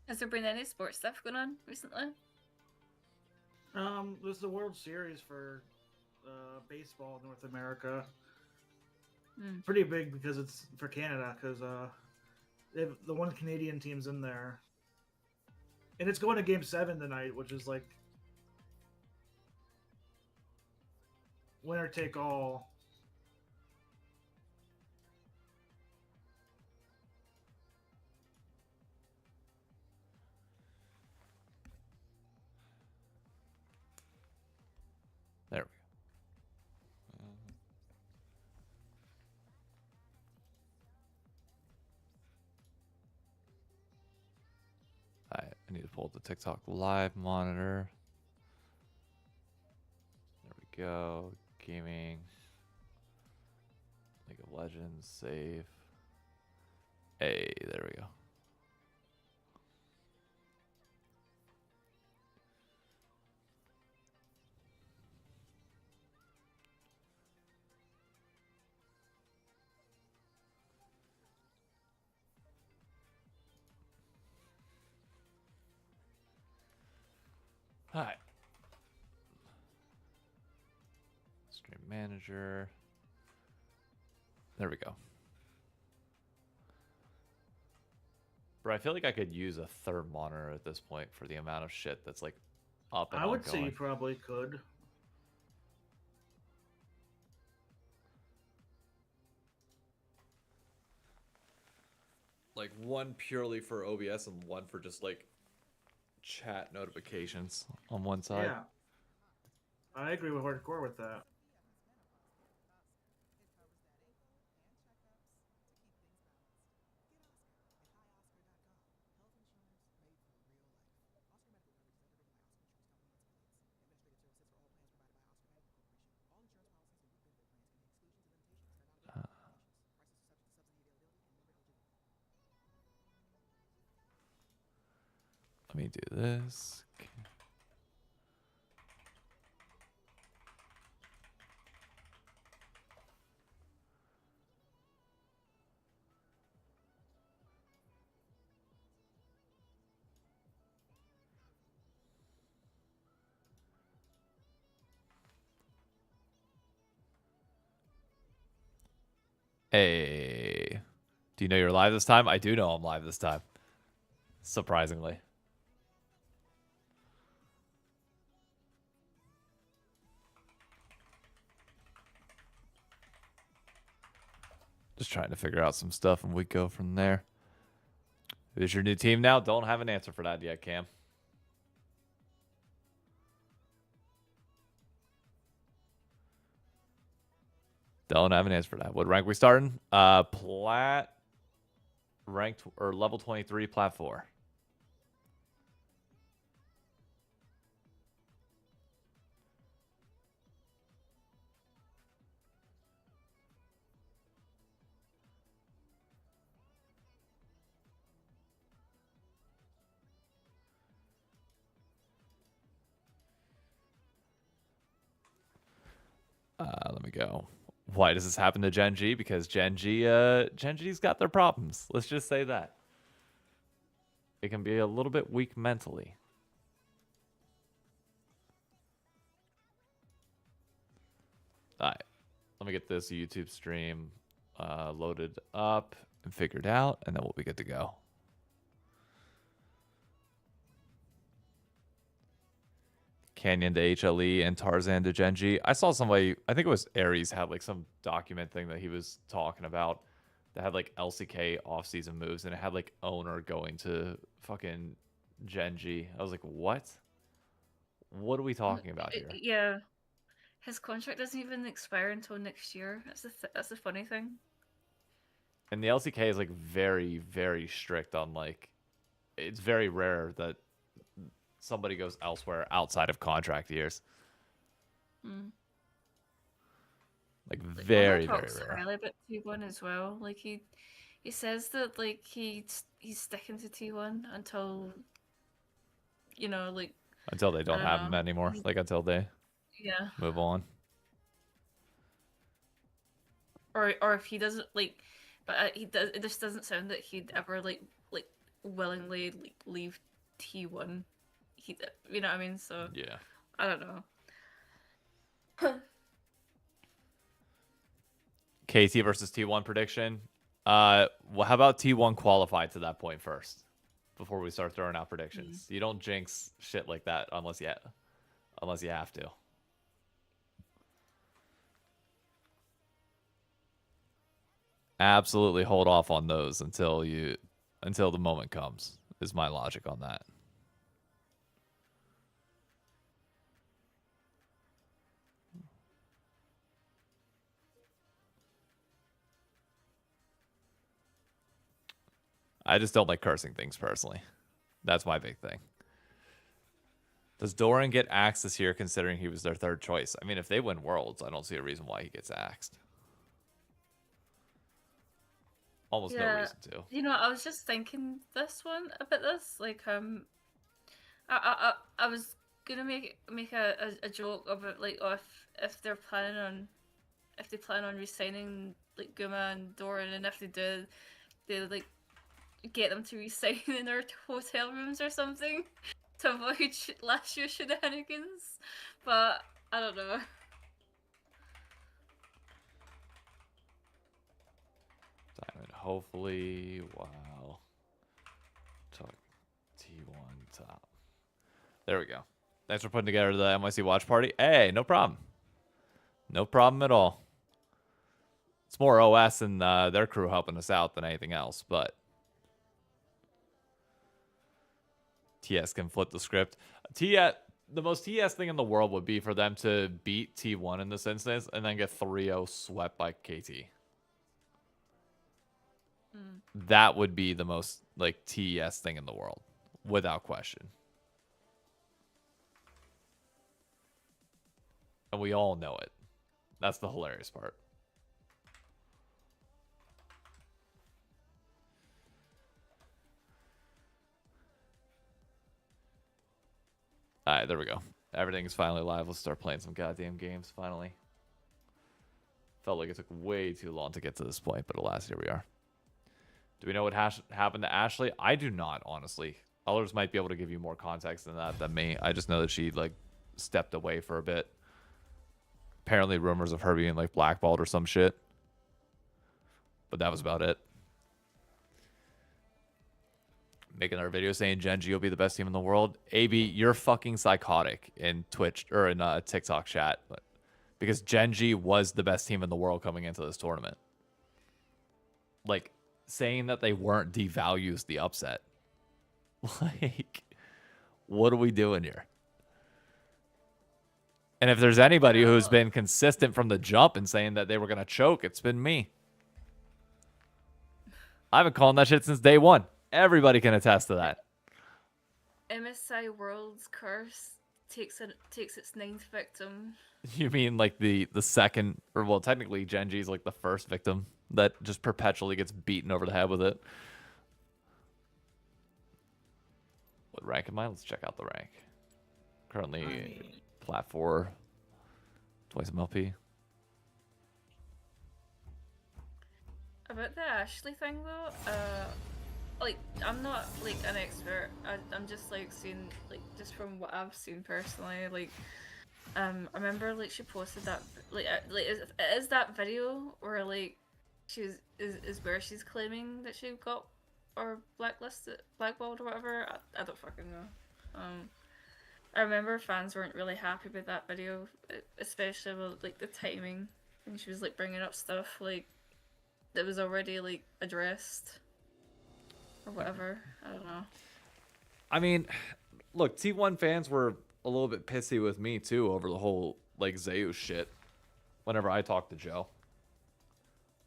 Has there been any sports stuff going on recently? There's the World Series for baseball in North America. Hmm. Pretty big because it's for Canada because the one Canadian team's in there, and it's going to Game 7 tonight, which is like winner take all. There we go. I need to pull the TikTok live monitor. There we go. Gaming. League of Legends. Save. Hey, there we go. Hi. Stream manager. There we go. Bro, I feel like I could use a third monitor at this point for the amount of shit that's like up and I would say you ongoing. probably could. Like one purely for OBS and one for just like chat notifications on one side. Yeah, I agree with hardcore with that. Let me do this. Hey. Do you know you're live this time? I do know I'm live this time. Surprisingly. Just trying to figure out some stuff and we go from there. Who's your new team now? Don't have an answer for that yet, Cam. Don't have an answer for that. What rank we starting? Plat ranked or level 23, plat 4. Let me go. Why does this happen to Gen G? Because Gen G's got their problems. Let's just say that. It can be a little bit weak mentally. All right. Let me get this YouTube stream loaded up and figured out, and then we'll be good to go. Canyon to HLE and Tarzan to Gen G. I saw somebody, I think it was Aries, had like some document thing that he was talking about that had like LCK offseason moves, and it had like owner going to fucking Gen G. I was like, what? What are we talking about here? Yeah, his contract doesn't even expire until next year. That's the funny thing. And the LCK is like very, very strict on like, it's very rare that somebody goes elsewhere outside of contract years. Hmm. Like Like very, Honor very talks rare. highly about T1 as well. Like he says that like he's sticking to T1 until like Until they I don't don't have him know. anymore. Like until they Yeah. move on. Or if he doesn't like, but he does. It just doesn't sound that he'd ever like willingly leave T1. You know what I mean? So Yeah. I don't know. KT versus T1 prediction. Well, how about T1 qualify to that point first before we start throwing out predictions? You don't jinx shit like that unless you have to. Absolutely hold off on those until the moment comes. Is my logic on that. I just don't like cursing things personally. That's my big thing. Does Doran get axed this year considering he was their third choice? I mean, if they win Worlds, I don't see a reason why he gets axed. Almost no reason to. You know, I was just thinking about this. Like, I was gonna make a joke about like, oh, if they plan on resigning like Guma and Doran, and if they do, they like get them to resign in their hotel rooms or something to avoid last year's shenanigans. But I don't know. Diamond, hopefully, wow. Talk T1 top. There we go. Thanks for putting together the NYC watch party. Hey, no problem. No problem at all. It's more OS and their crew helping us out than anything else, but TS can flip the script. The most TS thing in the world would be for them to beat T1 in this instance and then get 3-0 swept by KT. That would be the most like TES thing in the world, without question. And we all know it. That's the hilarious part. Alright, there we go. Everything's finally live. Let's start playing some goddamn games, finally. Felt like it took way too long to get to this point, but alas, here we are. Do we know what happened to Ashley? I do not, honestly. Others might be able to give you more context than that than me. I just know that she, like, stepped away for a bit. Apparently rumors of her being, like, blackballed or some shit. But that was about it. Making our video saying Gen G will be the best team in the world. AB, you're fucking psychotic in Twitch or in TikTok chat. But because Gen G was the best team in the world coming into this tournament. Like, saying that they weren't devalues the upset. Like, what are we doing here? And if there's anybody who's been consistent from the jump and saying that they were going to choke, it's been me. I've been calling that shit since day one. Everybody can attest to that. MSI World's curse takes its ninth victim. You mean like the second, or well, technically Gen G's like the first victim that just perpetually gets beaten over the head with it. What rank am I? Let's check out the rank. Currently plat 4, twice MLP. About the Ashley thing though, like I'm not like an expert. I'm just like seeing like just from what I've seen personally. Like, I remember like she posted that is that video where like is where she's claiming that she got or blackballed or whatever. I don't fucking know. I remember fans weren't really happy with that video, especially with like the timing, and she was like bringing up stuff like that was already like addressed or whatever. I don't know. I mean, look, T1 fans were a little bit pissy with me too over the whole like Zeus shit whenever I talked to Joe.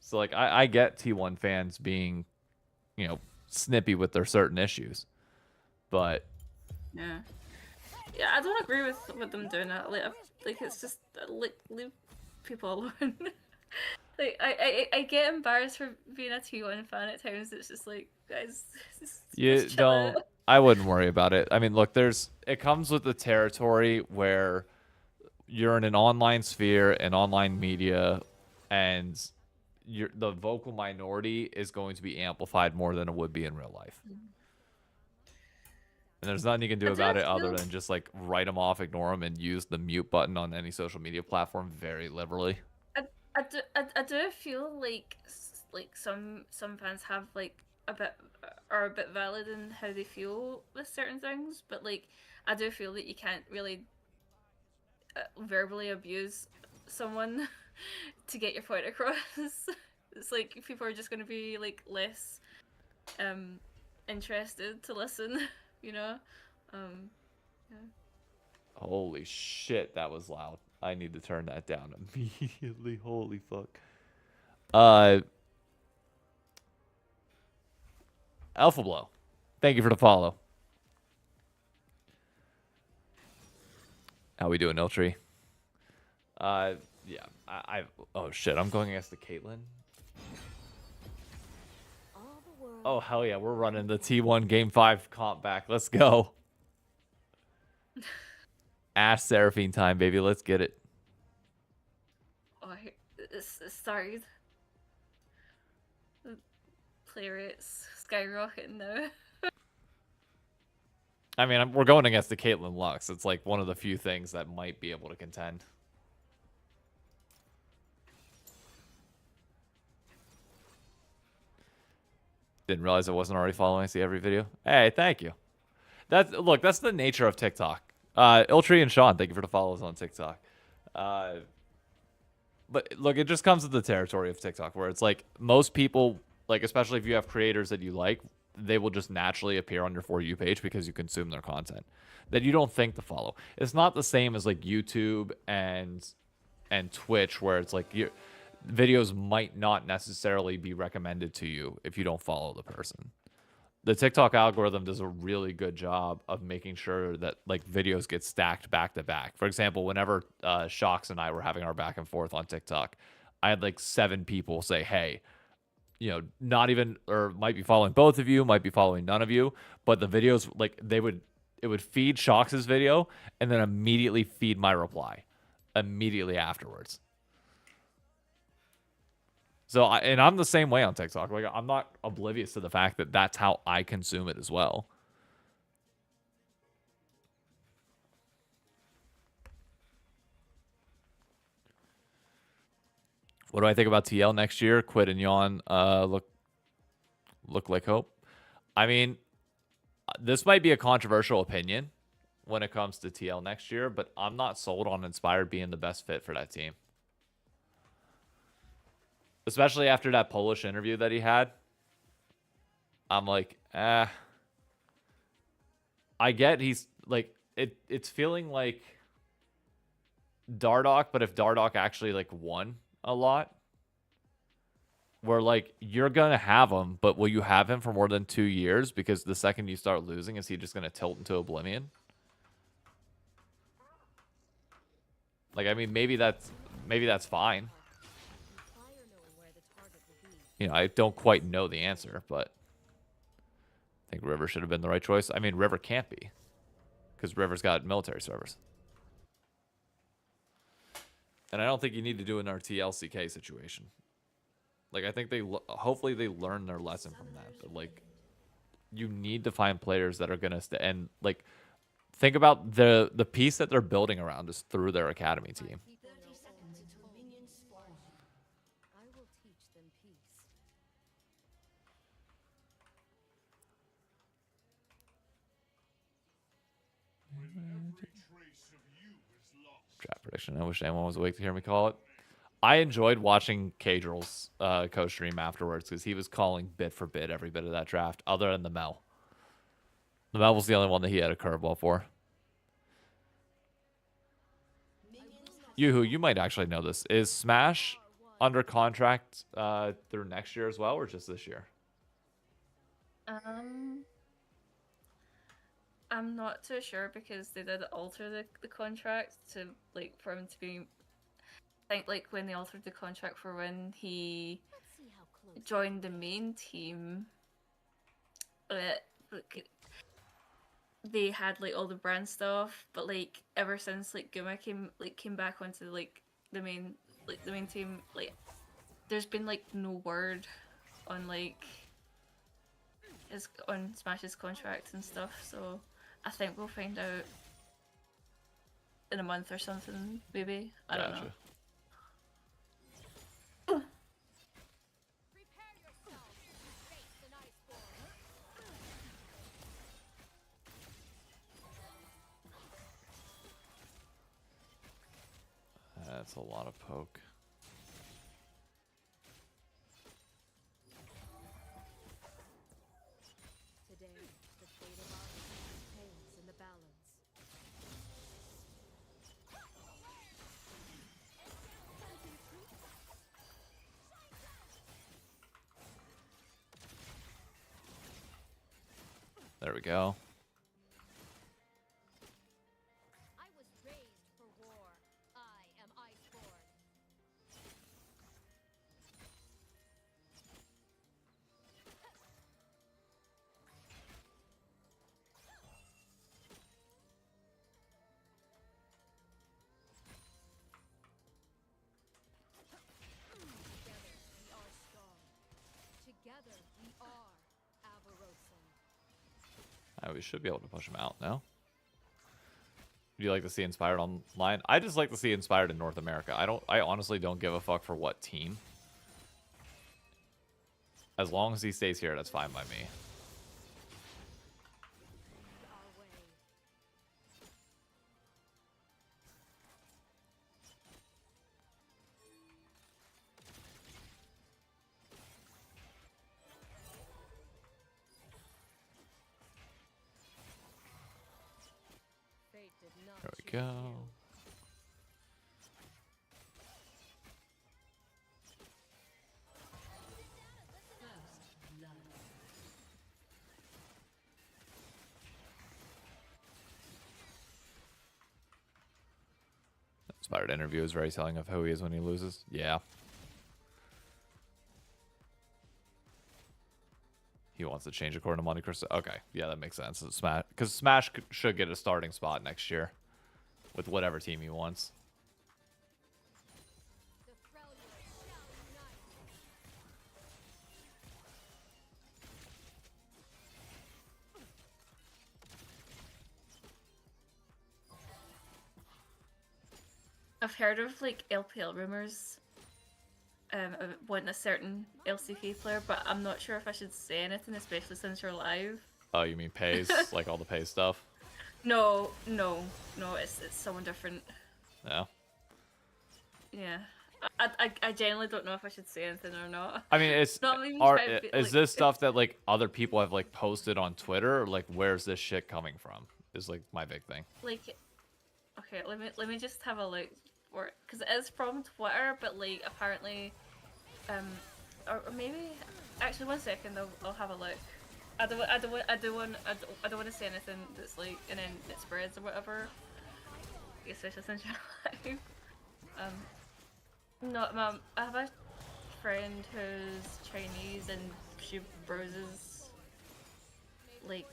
So like I get T1 fans being, you know, snippy with their certain issues. But yeah, I don't agree with them doing that. Like it's just like leave people alone. Like I get embarrassed for being a T1 fan at times. It's just like, guys, just chill out. I wouldn't worry about it. I mean, look, it comes with the territory where you're in an online sphere and online media, and the vocal minority is going to be amplified more than it would be in real life. And there's nothing you can do I do about it other feel- than just like write them off, ignore them, and use the mute button on any social media platform very liberally. I do feel like like some fans have like a bit are a bit valid in how they feel with certain things, but like I do feel that you can't really verbally abuse someone to get your point across. It's like people are just going to be like less interested to listen, you know. Um, yeah. Holy shit, that was loud. I need to turn that down immediately. Holy fuck. Alpha Blow, thank you for the follow. How we doing, Iltree? Yeah, I oh shit, I'm going against the Caitlyn. Oh hell yeah, we're running the T1 Game 5 comp back. Let's go. Ash Seraphine time, baby. Let's get it. Oh, it's started. The play rates skyrocketing now. I mean, we're going against the Caitlyn Lux. It's like one of the few things that might be able to contend. Didn't realize I wasn't already following. I see every video. Hey, thank you. That's the nature of TikTok. Iltree and Sean, thank you for the follows on TikTok. But look, it just comes with the territory of TikTok, where it's like most people, like especially if you have creators that you like, they will just naturally appear on your For You page because you consume their content that you don't think to follow. It's not the same as like YouTube and Twitch, where it's like your videos might not necessarily be recommended to you if you don't follow the person. The TikTok algorithm does a really good job of making sure that like videos get stacked back to back. For example, whenever Shocks and I were having our back and forth on TikTok, I had like 7 people say, hey, you know, not even, or might be following both of you, might be following none of you, but the videos, like it would feed Shocks' video and then immediately feed my reply immediately afterwards. So, I'm the same way on TikTok. Like, I'm not oblivious to the fact that that's how I consume it as well. What do I think about TL next year? Quit and yawn. Look like hope. I mean, this might be a controversial opinion when it comes to TL next year, but I'm not sold on Inspired being the best fit for that team. Especially after that Polish interview that he had. I'm like, I get he's like, it's feeling like Dardoch, but if Dardoch actually like won a lot, where like you're gonna have him, but will you have him for more than 2 years? Because the second you start losing, is he just gonna tilt into oblivion? Like, I mean, maybe that's fine. You know, I don't quite know the answer, but I think River should have been the right choice. I mean, River can't be, because River's got military service. And I don't think you need to do an RTLCK situation. Like, I think hopefully they learn their lesson from that. But, like, you need to find players that are going to stay. And, like, think about the piece that they're building around is through their academy team. Draft prediction. I wish anyone was awake to hear me call it. I enjoyed watching Cadrill's co-stream afterwards because he was calling bit for bit every bit of that draft, other than the Mel. The Mel was the only one that he had a curveball for. Yoo-hoo, you might actually know this. Is Smash under contract through next year as well, or just this year? I'm not too sure because they did alter the contract to like for him to be. I think like when they altered the contract for when he joined the main team, they had like all the brand stuff, but like ever since like Guma came back onto like the main team, like there's been like no word on like on Smash's contract and stuff. So I think we'll find out in a month or something, maybe. I don't know. Prepare yourselves to face an iceborne. That's a lot of poke. Today, the fate of our team hangs in the balance. There we go. I was raised for war. I am iceborne. Together we are strong. Together we are Avarosan. We should be able to push him out now. Do you like to see Inspired online? I just like to see Inspired in North America. I honestly don't give a fuck for what team. As long as he stays here, that's fine by me. Our way. Fate did not There we choose go. you. Inspired interview is very telling of who he is when he loses. Yeah. He wants to change according to Monte Cristo. Okay, yeah, that makes sense. Smash, because Smash should get a starting spot next year with whatever team he wants. The Freljord shall unite. I've heard of like LPL rumors of wanting a certain LCK player, but I'm not sure if I should say anything, especially since you're live. Oh, you mean pays? Like all the pay stuff? No, it's someone different. Yeah. Yeah. I genuinely don't know if I should say anything or not. I mean, it's Not even are, trying to be, is like- this stuff that like other people have like posted on Twitter, or like where's this shit coming from? Is like my big thing. Like, okay, let me just have a look for it, because it is from Twitter, but like apparently, or maybe actually 1 second, I'll have a look. I don't want to say anything that's like, and then it spreads or whatever. Especially since you're live. No, Mom, I have a friend who's Chinese and she browses like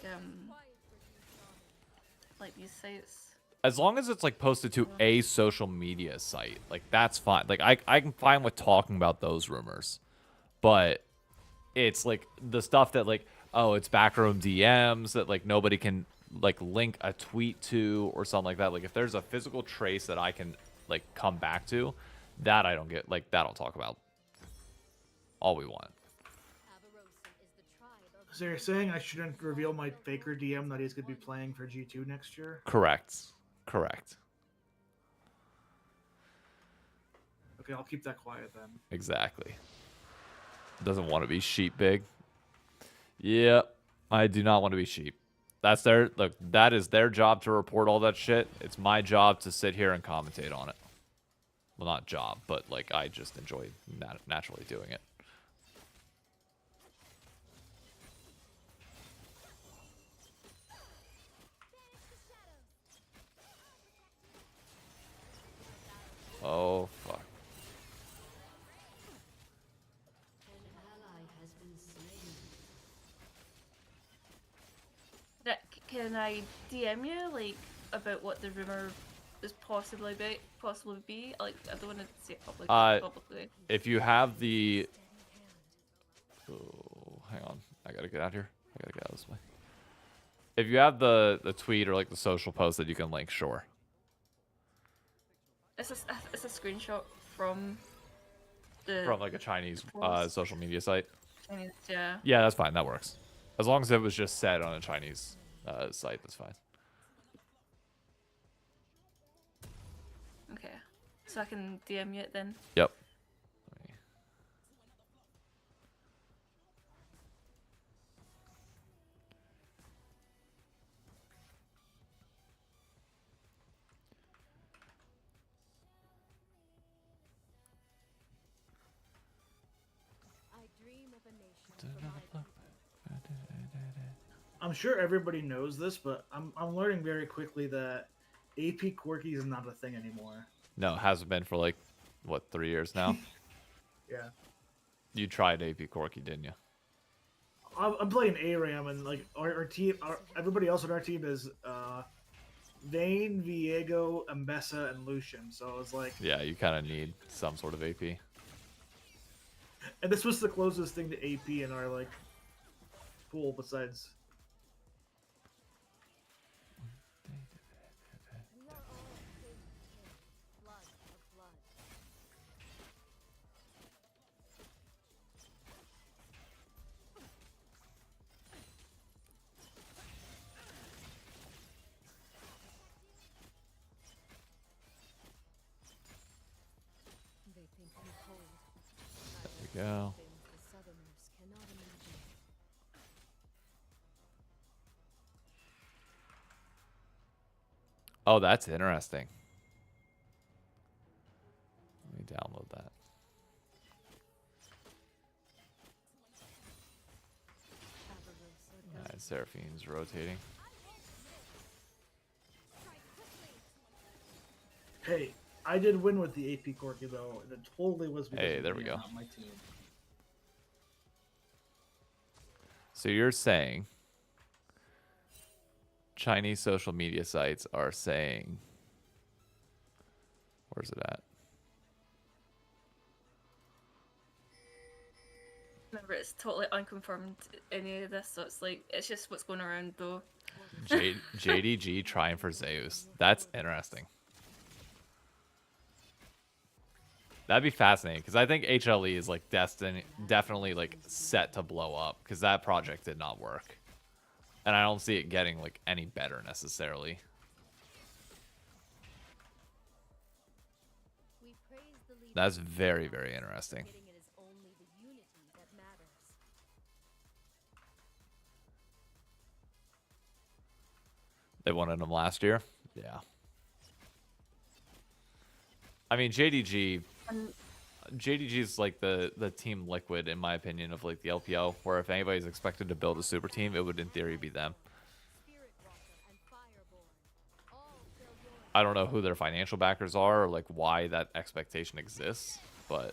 these sites. As long as it's like posted to a social media site, like that's fine. Like I can fine with talking about those rumors, but it's like the stuff that like, oh, it's backroom DMs that like nobody can like link a tweet to or something like that. Like if there's a physical trace that I can like come back to, that I don't get. Like that I'll talk about all we want. Avarosan is the tribe of So you're saying I shouldn't reveal my Faker DM that he's going to be playing for G2 next year? Correct. Okay, I'll keep that quiet then. Exactly. Doesn't want to be sheep big. Yep. I do not want to be sheep. That's their look, that is their job to report all that shit. It's my job to sit here and commentate on it. Well, not job, but like I just enjoy naturally doing it. Oh fuck. Can I DM you like about what the rumor is possibly be? Like I don't want to say it publicly. If you have the oh, hang on. I gotta get out here. I gotta get out of this way. If you have the tweet or like the social post that you can link, sure. It's a screenshot from the From like a Chinese post. social media site. Chinese, yeah. Yeah, that's fine. That works. As long as it was just said on a Chinese site, that's fine. Okay. So I can DM you it then. Yep. I dream of a nation for my people. I'm sure everybody knows this, but I'm learning very quickly that AP Quirky is not a thing anymore. No, it hasn't been for like, what, 3 years now? Yeah. You tried AP Corky, didn't you? I'm playing ARAM, and like our team, everybody else on our team is Vayne, Viego, Ambessa, and Lucian. So I was like, Yeah, you kind of need some sort of AP. and this was the closest thing to AP in our like pool besides. We are all kin to kin, blood of blood. They think me cold. There we go. Things the Southerners cannot imagine. Oh, that's interesting. Let me download that. Avaros or Alright, Seraphine's rotating. Hey, I did win with the AP Quirky though, and it totally was because Hey, of there me we and go. not my team. So you're saying Chinese social media sites are saying, where's it at? Remember, it's totally unconfirmed any of this, so it's like it's just what's going around though. JDG trying for Zeus. That's interesting. That'd be fascinating because I think HLE is like definitely like set to blow up because that project did not work, and I don't see it getting like any better necessarily. We praise the leader That's very, very interesting. forgetting it is only the unity that matters. They wanted him last year. Yeah. I mean, JDG is like the team liquid in my opinion of like the LPO, where if anybody's expected to build a super team, it would in theory be them. Spirit Walker and Fireborn. All fill your I don't know who their financial backers are or like why that expectation exists, but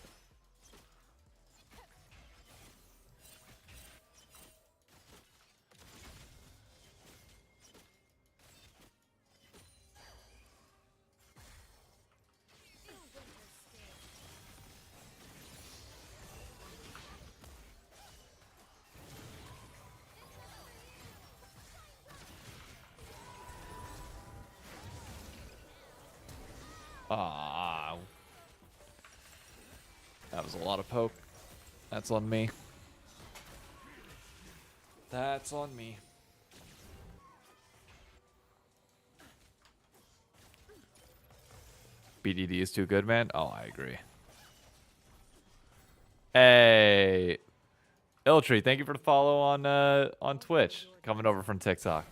that was a lot of poke. That's on me. That's on me. BDD is too good, man. Oh, I agree. Hey, Iltree, thank you for the follow on Twitch. Coming over from TikTok.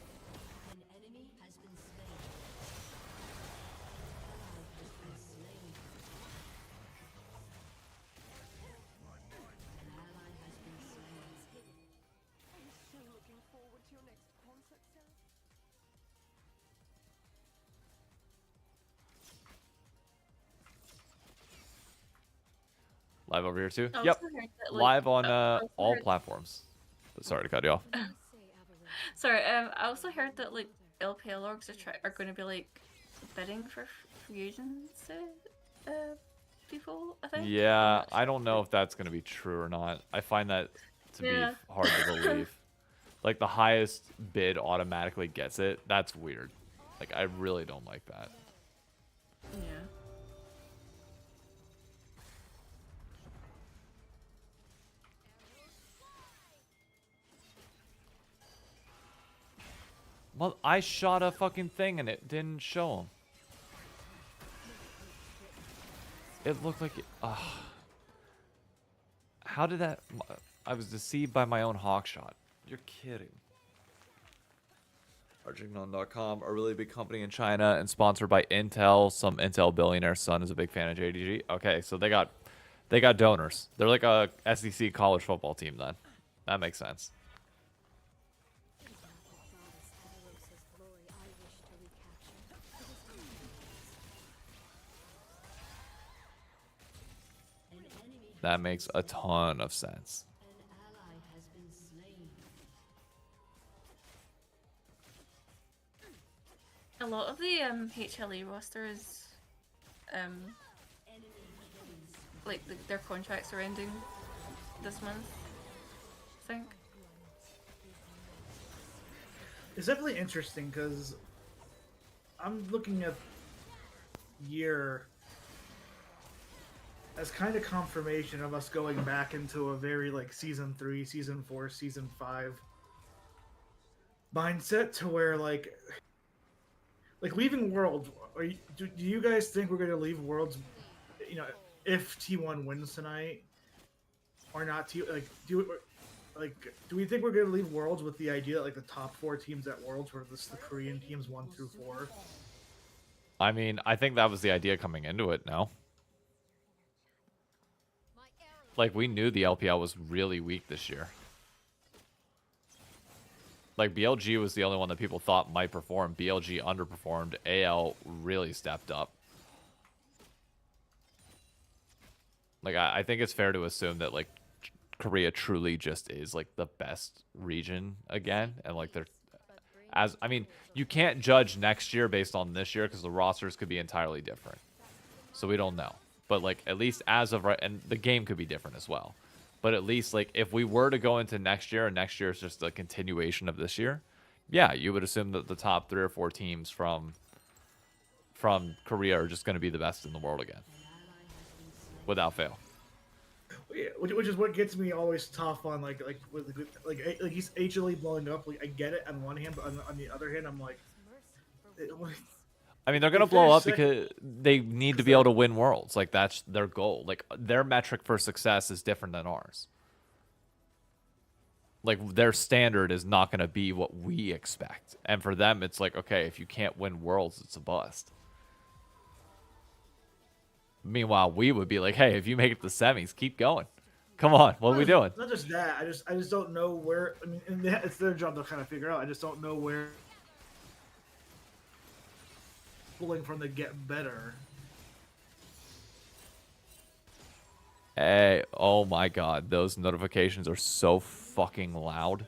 Live over here too. I Yep. also heard that, like, Live on I also all heard- platforms. Sorry to cut you off. say Avaros. Sorry, I also heard that like LPL orgs are going to be like bidding for free agency people. I think. I'm Yeah, not I sure. don't know if that's going to be true or not. I find that to Yeah. be hard to believe. like the highest bid automatically gets it. That's weird. Like I really don't like that. Yeah. Well, I shot a fucking thing and it didn't show him. It looked like it. How did that? I was deceived by my own hawk shot. You're kidding. Arjignon.com, a really big company in China and sponsored by Intel. Some Intel billionaire son is a big fan of JDG. Okay, so they got donors. They're like a SEC college football team then. That makes sense. That makes a ton of sense. A lot of the HLE roster is like their contracts are ending this month, I think. It's definitely interesting because I'm looking at year as kind of confirmation of us going back into a very like season 3, season 4, season 5 mindset to where like leaving Worlds. Do you guys think we're going to leave Worlds? You know, if T1 wins tonight, or not? Do we think we're going to leave Worlds with the idea that like the top 4 teams at Worlds were the Korean teams 1 through 4? I mean, I think that was the idea coming into it. No, like we knew the LPL was really weak this year. Like, BLG was the only one that people thought might perform. BLG underperformed. AL really stepped up. Like, I think it's fair to assume that, like, Korea truly just is, like, the best region again. And, like, they're... I mean, you can't judge next year based on this year because the rosters could be entirely different. So we don't know. But, like, at least as of right... And the game could be different as well. But at least, like, if we were to go into next year, and next year is just a continuation of this year, yeah, you would assume that the top 3 or 4 teams from Korea are just going to be the best in the world again, without fail. Yeah, which is what gets me always tough on like he's HLE blowing up. Like I get it on one hand, but on the other hand, I'm like, I mean, they're going to blow up because they need to be able to win worlds. Like, that's their goal. Like, their metric for success is different than ours. Like, their standard is not going to be what we expect. And for them, it's like, okay, if you can't win worlds, it's a bust. Meanwhile, we would be like, hey, if you make it to the semis, keep going. Come on, what are we doing? Not just that. I just don't know where. I mean, and it's their job to kind of figure out. I just don't know where. Pulling from the get better. Hey, oh my god, those notifications are so fucking loud.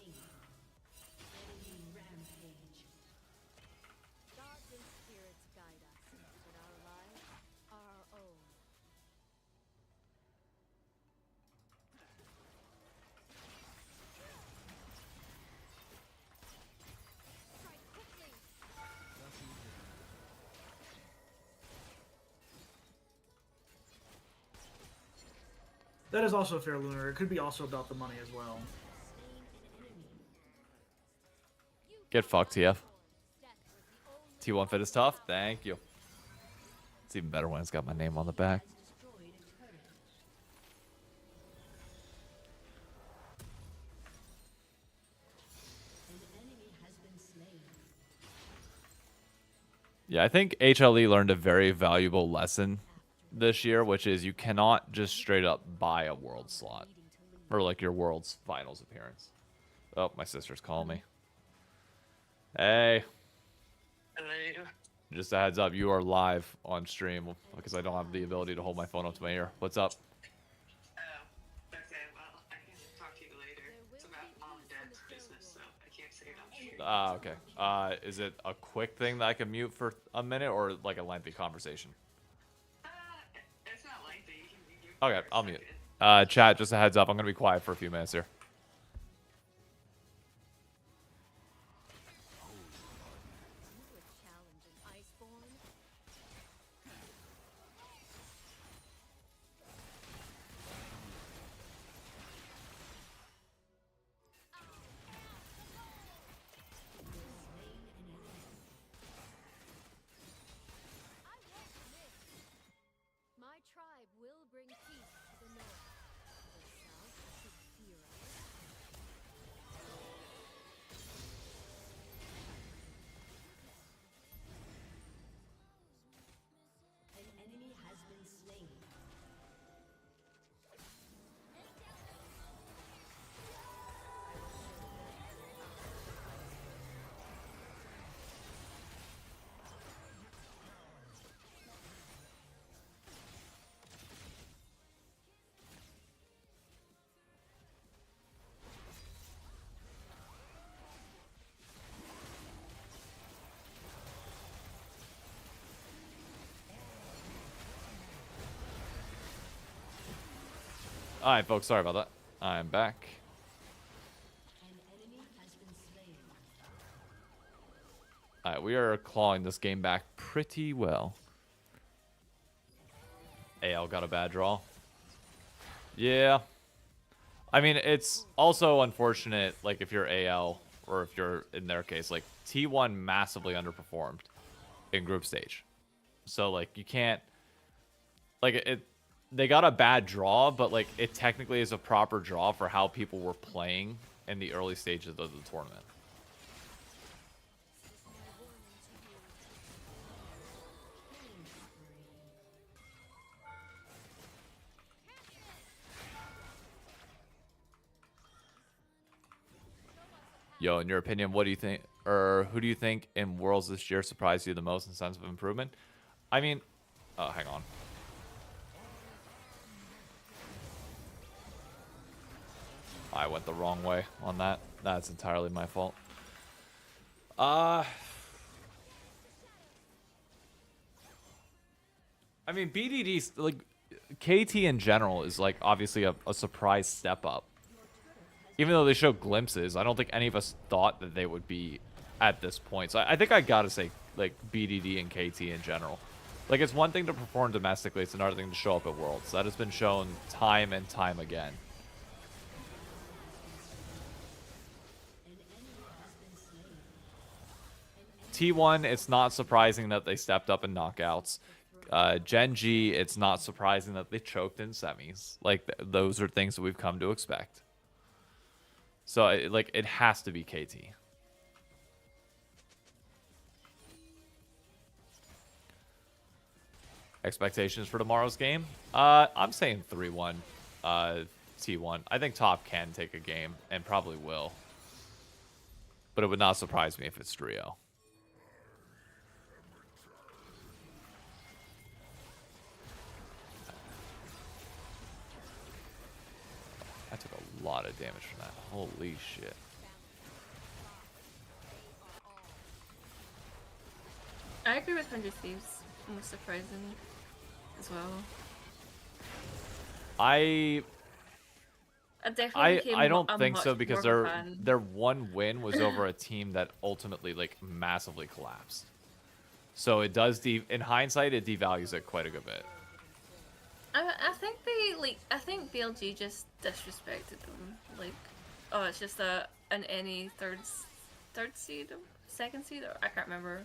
Gods and spirits guide us, but our lives are our own. Strike quickly. That is also fair, Lunar. It could be also about the money as well. Get fucked, TF. T1 Fit is tough. Thank you. It's even better when it's got my name on the back. Yeah, I think HLE learned a very valuable lesson this year, which is you cannot just straight up buy a world slot or like your world's finals appearance. Oh, my sister's calling me. Hey. Hello. Just a heads up, you are live on stream because I don't have the ability to hold my phone up to my ear. What's up? Oh, okay. Well, I can talk to you later. It's about mom and dad's business, so I can't say it on stream. Okay. Is it a quick thing that I can mute for a minute or like a lengthy conversation? It's not lengthy. You can Okay, I'll mute. Chat, just a heads up. I'm going to be quiet for a few minutes here. Alright, folks, sorry about that. I'm back. Alright, we are clawing this game back pretty well. AL got a bad draw. Yeah. I mean, it's also unfortunate, like, if you're AL, or if you're, in their case, like, T1 massively underperformed in group stage. So, like, you can't... Like, they got a bad draw, but, like, it technically is a proper draw for how people were playing in the early stages of the tournament. Yo, in your opinion, what do you think, or who do you think in Worlds this year surprised you the most in sense of improvement? I mean, oh, hang on. I went the wrong way on that. That's entirely my fault. I mean, BDD, like, KT in general is, like, obviously a surprise step up. Even though they show glimpses, I don't think any of us thought that they would be at this point. So I think I gotta say, like, BDD and KT in general. Like, it's one thing to perform domestically, it's another thing to show up at Worlds. That has been shown time and time again. T1, it's not surprising that they stepped up in knockouts. Gen G, it's not surprising that they choked in semis. Like, those are things that we've come to expect. So, like, it has to be KT. Expectations for tomorrow's game? I'm saying 3-1 T1. I think top can take a game, and probably will. But it would not surprise me if it's Trio. I took a lot of damage from that. Holy shit. I agree with 100 Thieves. Most surprising as well. I definitely became I don't a think much so because more of a fan. their one win was over a team that ultimately, like, massively collapsed. So it does in hindsight it devalues it quite a good bit. I think they I think BLG just disrespected them. Like, oh, it's just an any third seed, second seed, or I can't remember.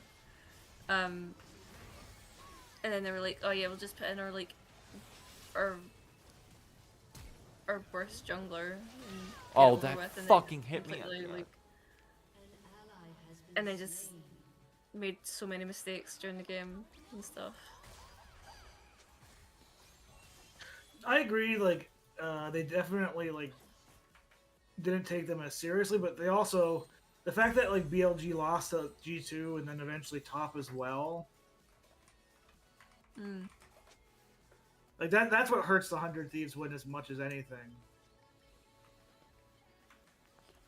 And then they were like, oh yeah, we'll just put in our burst jungler. And Oh, get it over that with, and fucking then hit me. completely, like, and they just made so many mistakes during the game and stuff. I agree. Like, they definitely like didn't take them as seriously, but they also the fact that like BLG lost to G2 and then eventually top as well. Like that's what hurts the 100 Thieves win as much as anything.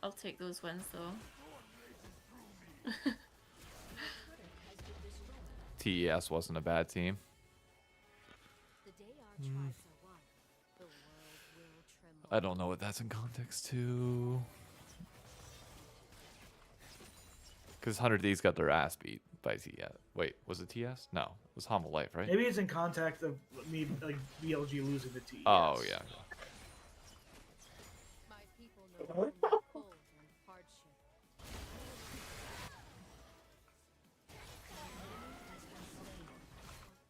I'll take those wins though. TES wasn't a bad team. The day our tribes are one, the world will tremble. I don't know what that's in context to. Because 100 Thieves got their ass beat by TS. Wait, was it TS? No, it was Humble Life, right? Maybe it's in context of me like BLG losing to TES. Oh, yeah. My people know only cold and hardship.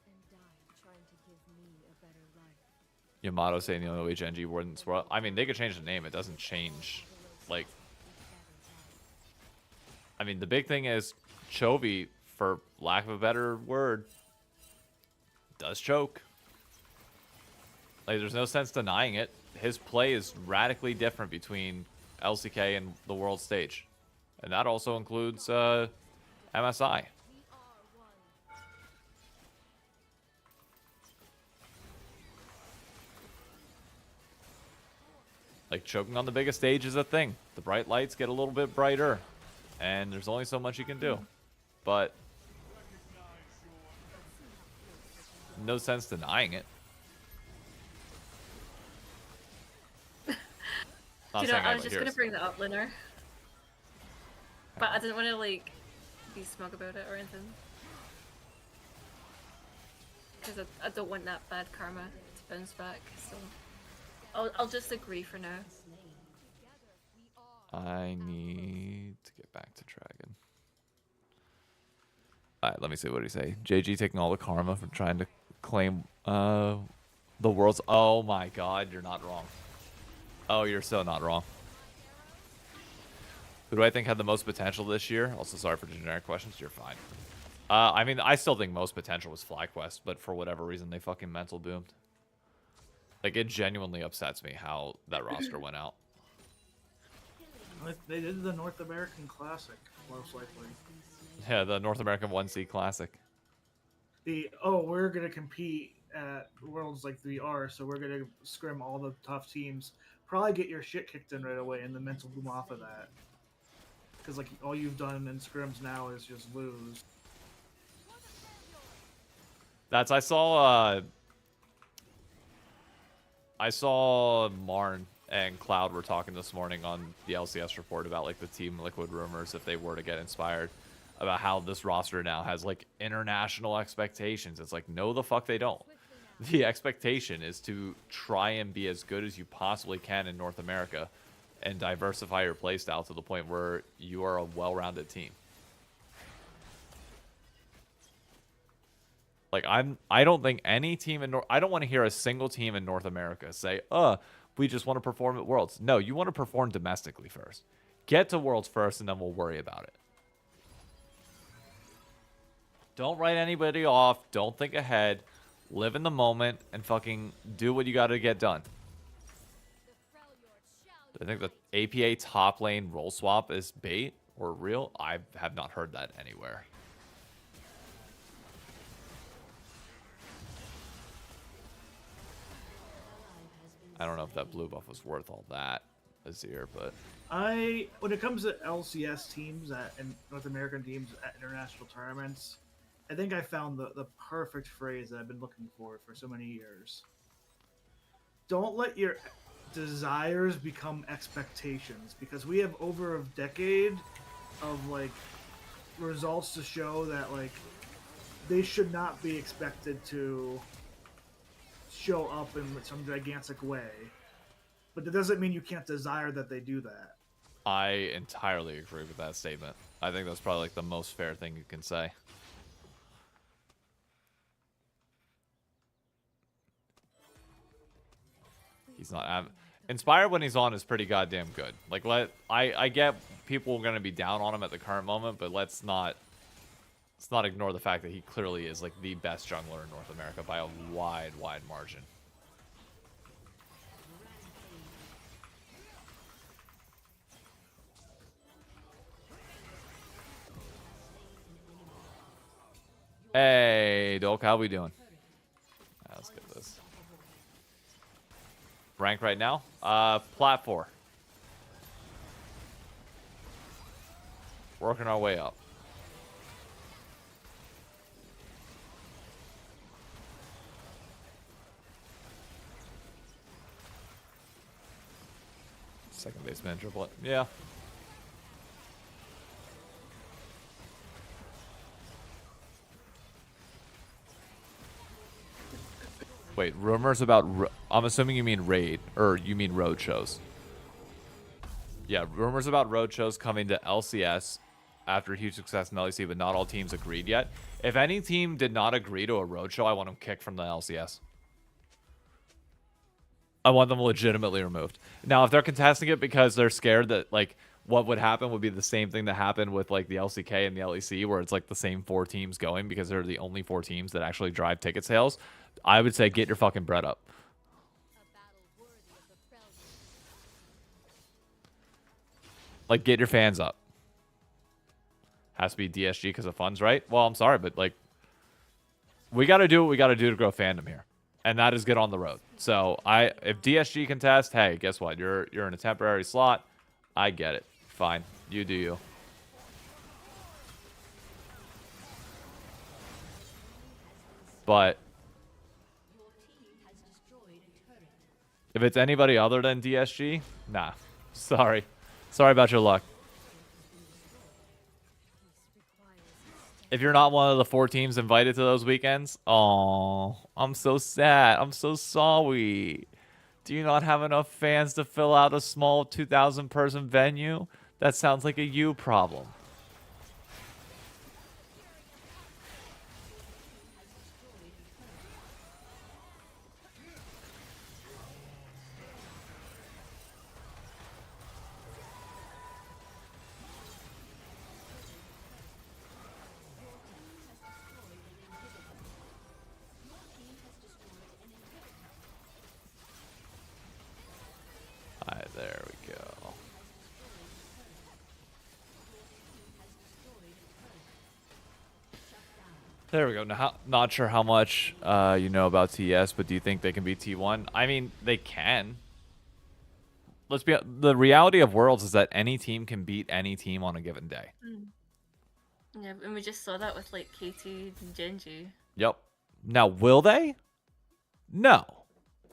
And died trying to give me a better life. Yamato saying the only way Gen G wouldn't swirl. I mean, they could change the name. It doesn't change, like... I mean, the big thing is Chovy, for lack of a better word, does choke. Like, there's no sense denying it. His play is radically different between LCK and the world stage. And that also includes MSI. We are one. Like, choking on the biggest stage is a thing. The bright lights get a little bit brighter. And there's only so much you can do. But no sense denying it. Not Do you know, saying I I was just gonna bring that up, Lunar. But I didn't want to, like, be smug about it or anything. Because I don't want that bad karma to bounce back, so... I'll just agree for now. I need to get back to Dragon. Alright, let me see what he say. JG taking all the karma for trying to claim the world's... Oh my god, you're not wrong. Oh, you're so not wrong. Who do I think had the most potential this year? Also, sorry for generic questions. You're fine. I mean, I still think most potential was FlyQuest, but for whatever reason, they fucking mental boomed. Like, it genuinely upsets me how that roster went out. They did the North American Classic, most likely. Yeah, the North American 1C Classic. We're gonna compete at Worlds like we are, so we're gonna scrim all the tough teams. Probably get your shit kicked in right away, and the mental boom off of that. Because like all you've done in scrims now is just lose. That's I saw Marn and Cloud were talking this morning on the LCS report about like the Team Liquid rumors if they were to get inspired about how this roster now has like international expectations. It's like, no, the fuck they don't. The expectation is to try and be as good as you possibly can in North America and diversify your playstyle to the point where you are a well-rounded team. Like, I don't think any team in I don't want to hear a single team in North America say, we just want to perform at Worlds. No, you want to perform domestically first. Get to Worlds first, and then we'll worry about it. Don't write anybody off. Don't think ahead. Live in the moment and fucking do what you got to get done. I think the APA top lane role swap is bait or real. I have not heard that anywhere. I don't know if that blue buff was worth all that this year, but When it comes to LCS teams and North American teams at international tournaments, I think I found the perfect phrase that I've been looking for so many years. Don't let your desires become expectations, because we have over a decade of like results to show that like they should not be expected to show up in some gigantic way, but that doesn't mean you can't desire that they do that. I entirely agree with that statement. I think that's probably like the most fair thing you can say. He's not Inspired when he's on is pretty goddamn good. Like, I get people are going to be down on him at the current moment, but let's not ignore the fact that he clearly is like the best jungler in North America by a wide margin. Hey, Dolk, how we doing? Let's get this. Rank right now? Plat 4. Working our way up. Second baseman triplet. Yeah. Wait, rumors about... I'm assuming you mean raid, or you mean road shows. Yeah, rumors about road shows coming to LCS after huge success in LEC, but not all teams agreed yet. If any team did not agree to a road show, I want them kicked from the LCS. I want them legitimately removed. Now, if they're contesting it because they're scared that, like, what would happen would be the same thing that happened with, like, the LCK and the LEC, where it's, like, the same 4 teams going because they're the only 4 teams that actually drive ticket sales, I would say get your fucking bread up. Like, get your fans up. Has to be DSG because of funds, right? Well, I'm sorry, but, like, we got to do what we got to do to grow fandom here. And that is get on the road. So, if DSG contest, hey, guess what? You're in a temporary slot. I get it. Fine. You do you. But if it's anybody other than DSG, nah. Sorry. Sorry about your luck. If you're not one of the 4 teams invited to those weekends, oh, I'm so sad. I'm so sorry. Do you not have enough fans to fill out a small 2,000 person venue? That sounds like a you problem. Alright, there we go. There we go. Now, not sure how much you know about TES, but do you think they can beat T1? I mean, they can. Let's be the reality of Worlds is that any team can beat any team on a given day. Yeah, and we just saw that with like KT and Genji. Yep. Now, will they? No.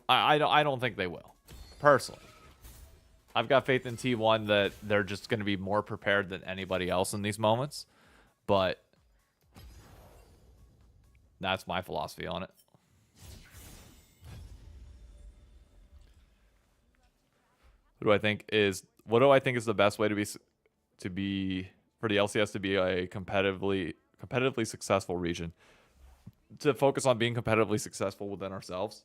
I don't think they will. Personally. I've got faith in T1 that they're just going to be more prepared than anybody else in these moments. But that's my philosophy on it. What do I think is the best way to be for the LCS to be a competitively successful region? To focus on being competitively successful within ourselves.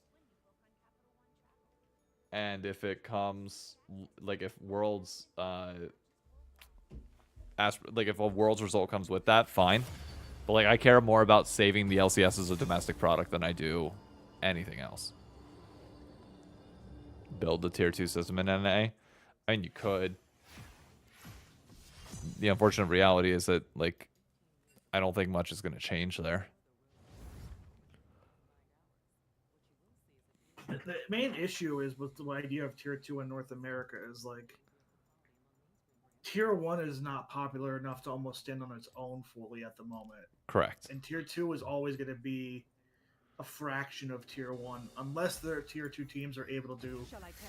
And if it comes, like if Worlds, if a Worlds result comes with that, fine. But like I care more about saving the LCS as a domestic product than I do anything else. Build the tier 2 system in NA. I mean, you could. The unfortunate reality is that like I don't think much is going to change there. The main issue is with the idea of tier 2 in North America is like tier 1 is not popular enough to almost stand on its own fully at the moment. Correct. And tier 2 is always going to be a fraction of tier 1 unless their tier 2 teams are able to do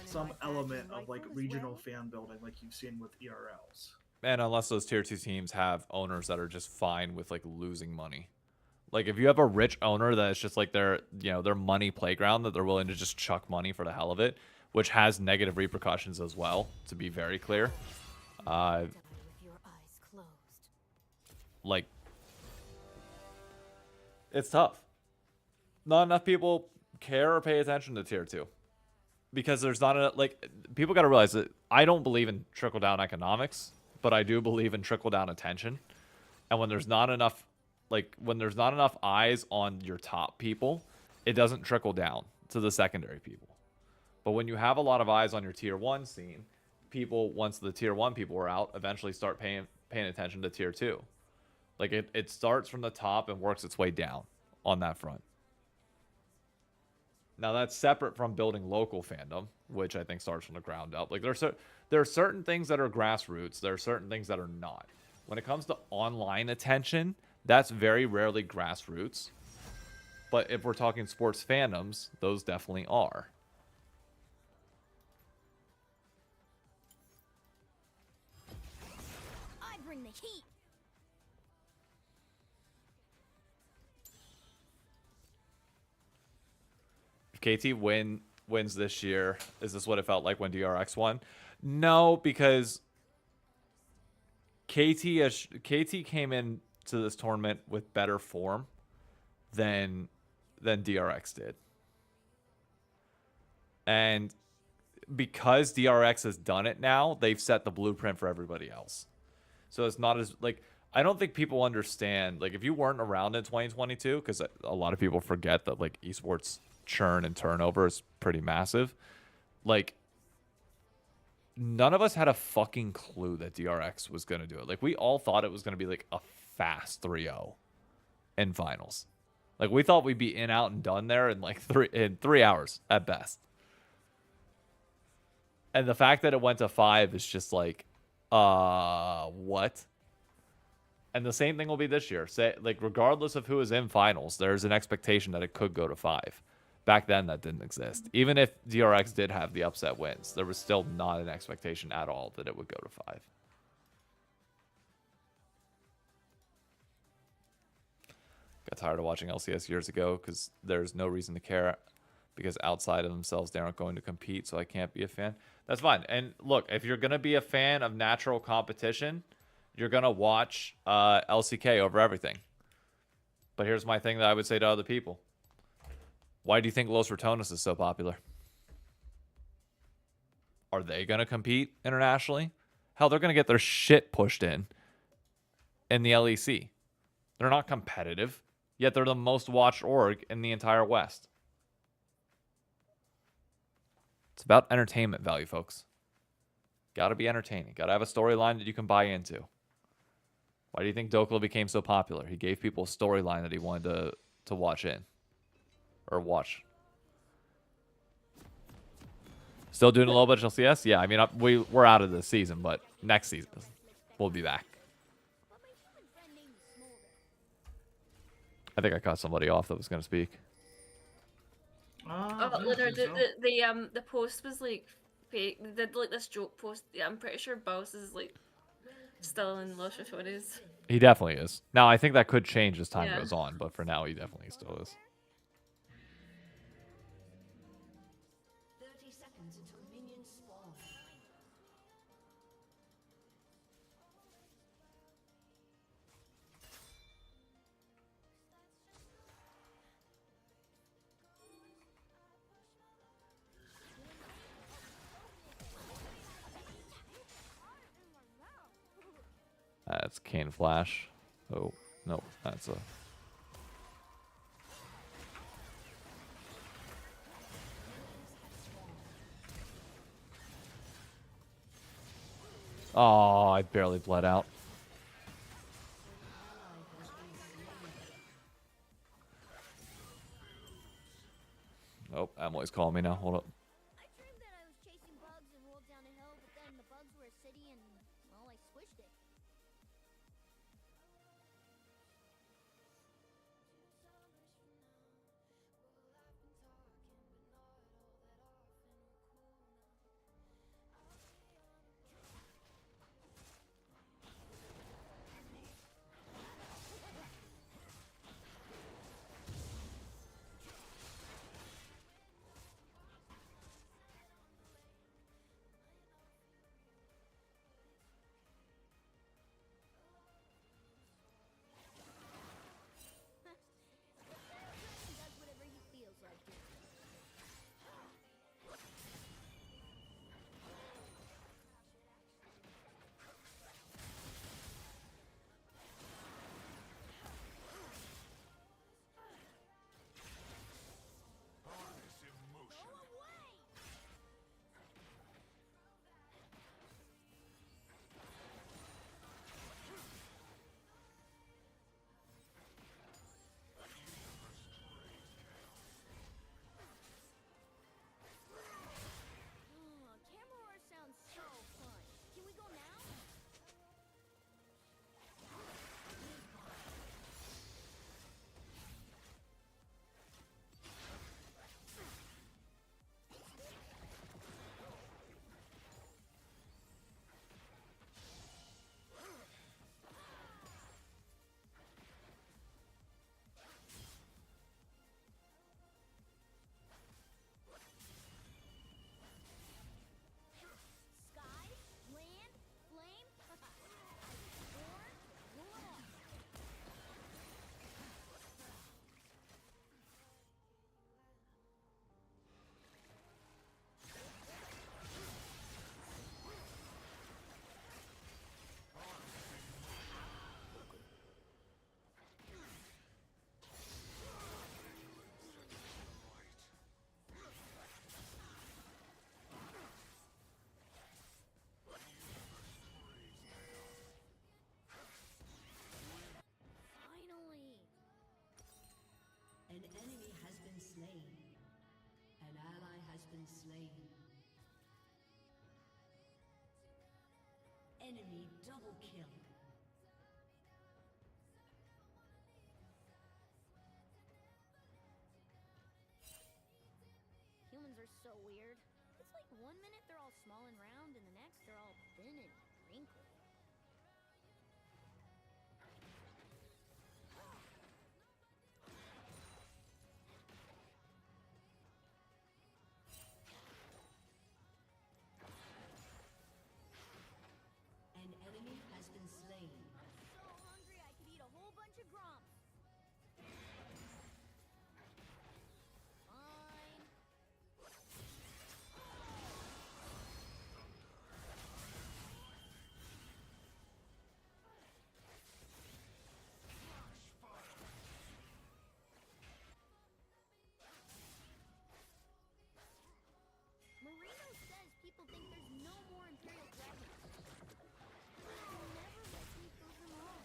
some element of like regional fan building like you've seen with ERLs. And unless those tier 2 teams have owners that are just fine with like losing money. Like if you have a rich owner that is just like their money playground that they're willing to just chuck money for the hell of it, which has negative repercussions as well, to be very clear. Like it's tough. Not enough people care or pay attention to tier 2 because there's not enough, like people got to realize that I don't believe in trickle down economics, but I do believe in trickle down attention. And when there's not enough eyes on your top people, it doesn't trickle down to the secondary people. But when you have a lot of eyes on your tier 1 scene, people, once the tier 1 people are out, eventually start paying attention to tier 2. Like it starts from the top and works its way down on that front. Now that's separate from building local fandom, which I think starts from the ground up. Like there are certain things that are grassroots, there are certain things that are not. When it comes to online attention, that's very rarely grassroots. But if we're talking sports fandoms, those definitely are. I bring the heat. If KT wins this year, is this what it felt like when DRX won? No, because KT came in to this tournament with better form than DRX did. And because DRX has done it now, they've set the blueprint for everybody else. So it's not as like I don't think people understand, like if you weren't around in 2022, because a lot of people forget that like esports churn and turnover is pretty massive. Like none of us had a fucking clue that DRX was going to do it. Like we all thought it was going to be like a fast 3-0 in finals. Like we thought we'd be in, out, and done there in like 3 hours at best. And the fact that it went to 5 is just like, what? And the same thing will be this year. Say like regardless of who is in finals, there's an expectation that it could go to 5. Back then, that didn't exist. Even if DRX did have the upset wins, there was still not an expectation at all that it would go to 5. Got tired of watching LCS years ago because there's no reason to care, because outside of themselves, they aren't going to compete, so I can't be a fan. That's fine. And look, if you're going to be a fan of natural competition, you're going to watch LCK over everything. But here's my thing that I would say to other people. Why do you think Los Ratones is so popular? Are they going to compete internationally? Hell, they're going to get their shit pushed in the LEC. They're not competitive, yet they're the most watched org in the entire West. It's about entertainment value, folks. Gotta be entertaining. Gotta have a storyline that you can buy into. Why do you think Dokla became so popular? He gave people a storyline that he wanted to watch in. Or watch. Still doing a little bit of LCS? Yeah, I mean, we're out of this season, but next season, we'll be back. I think I cut somebody off that was going to speak. Oh, Leonard, the post was like fake. They did like this joke post. Yeah, I'm pretty sure Boss is like still in Los Ratones. He definitely is. Now, I think that could change as time Yeah. goes on, but for now, he definitely still is. 30 seconds until minions spawn. That's Kane Flash. Oh, no, that's a... Oh, I barely bled out. Oh, Emily's calling me now. Hold up. I dreamed that I was chasing bugs and rolled down a hill, but then the bugs were a city and, well, I squished it. Does whatever he feels like doing. Camera Roar sounds so fun. Can we go now? Sky, land, flame, or roar. Finally. An enemy has been slain. An ally has been slain. Enemy double kill. so weird. It's like one minute they're all small and round, and the next they're all thin and wrinkly. An enemy has been slain. So hungry I could eat a whole bunch of grumps. Fine. Marino says people think there's no more Imperial dragons. He'll never let me prove them wrong.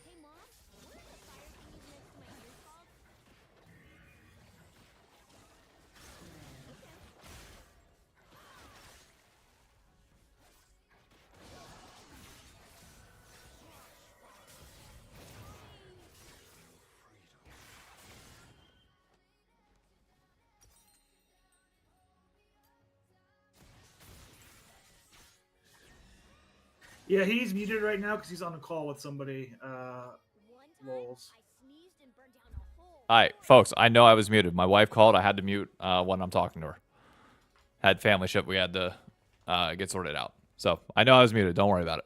Hey, Mom, what are the fire thingies next to my ears called? Okay. Yeah, he's muted right now because he's on a call with somebody. One time, Lols. I sneezed and burned down a whole. All right, folks. I know I was muted. My wife called. I had to mute when I'm talking to her. Had family shit. We had to get sorted out. So I know I was muted. Don't worry about it.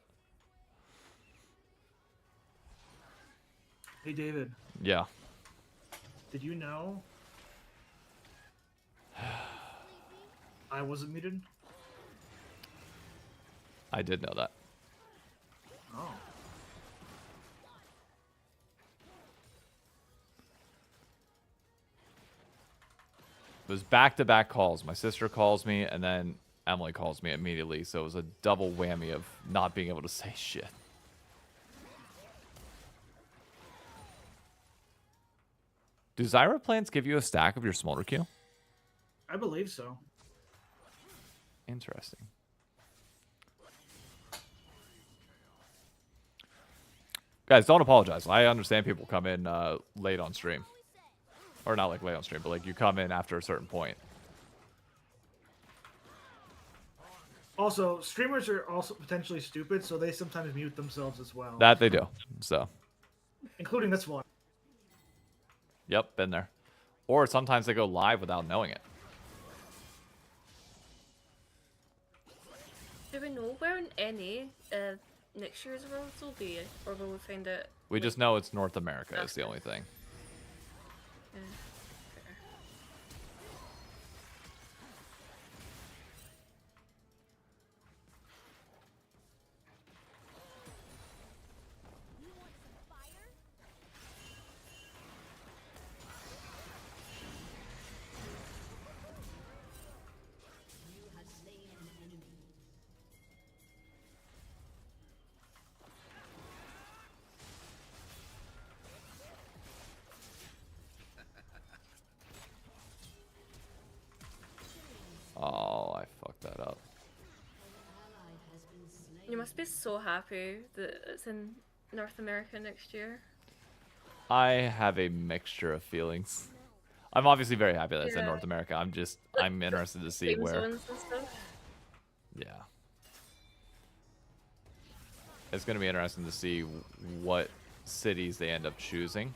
Hey, David, Yeah. did you know I wasn't muted? I did know that. Oh. It was back-to-back calls. My sister calls me, and then Emily calls me immediately. So it was a double whammy of not being able to say shit. Do Zyra plants give you a stack of your Smolder Q? I believe so. Interesting. Guys, don't apologize. I understand people come in late on stream. Or not like late on stream, but like you come in after a certain point. Also, streamers are also potentially stupid, so they sometimes mute themselves as well. That they do. So, Including this one. yep, been there. Or sometimes they go live without knowing it. Do we know where in any next year's Worlds will be, or will we find out? We just know it's North America is the only thing. Yeah. You want some fire? You have slain an enemy. Oh, I fucked that up. Ally has been slain. You must be so happy that it's in North America next year. I have a mixture of feelings. I'm obviously very happy that it's in Yeah. North America. Like, I'm interested to see Time where. zones and stuff. Yeah. It's going to be interesting to see what cities they end up choosing.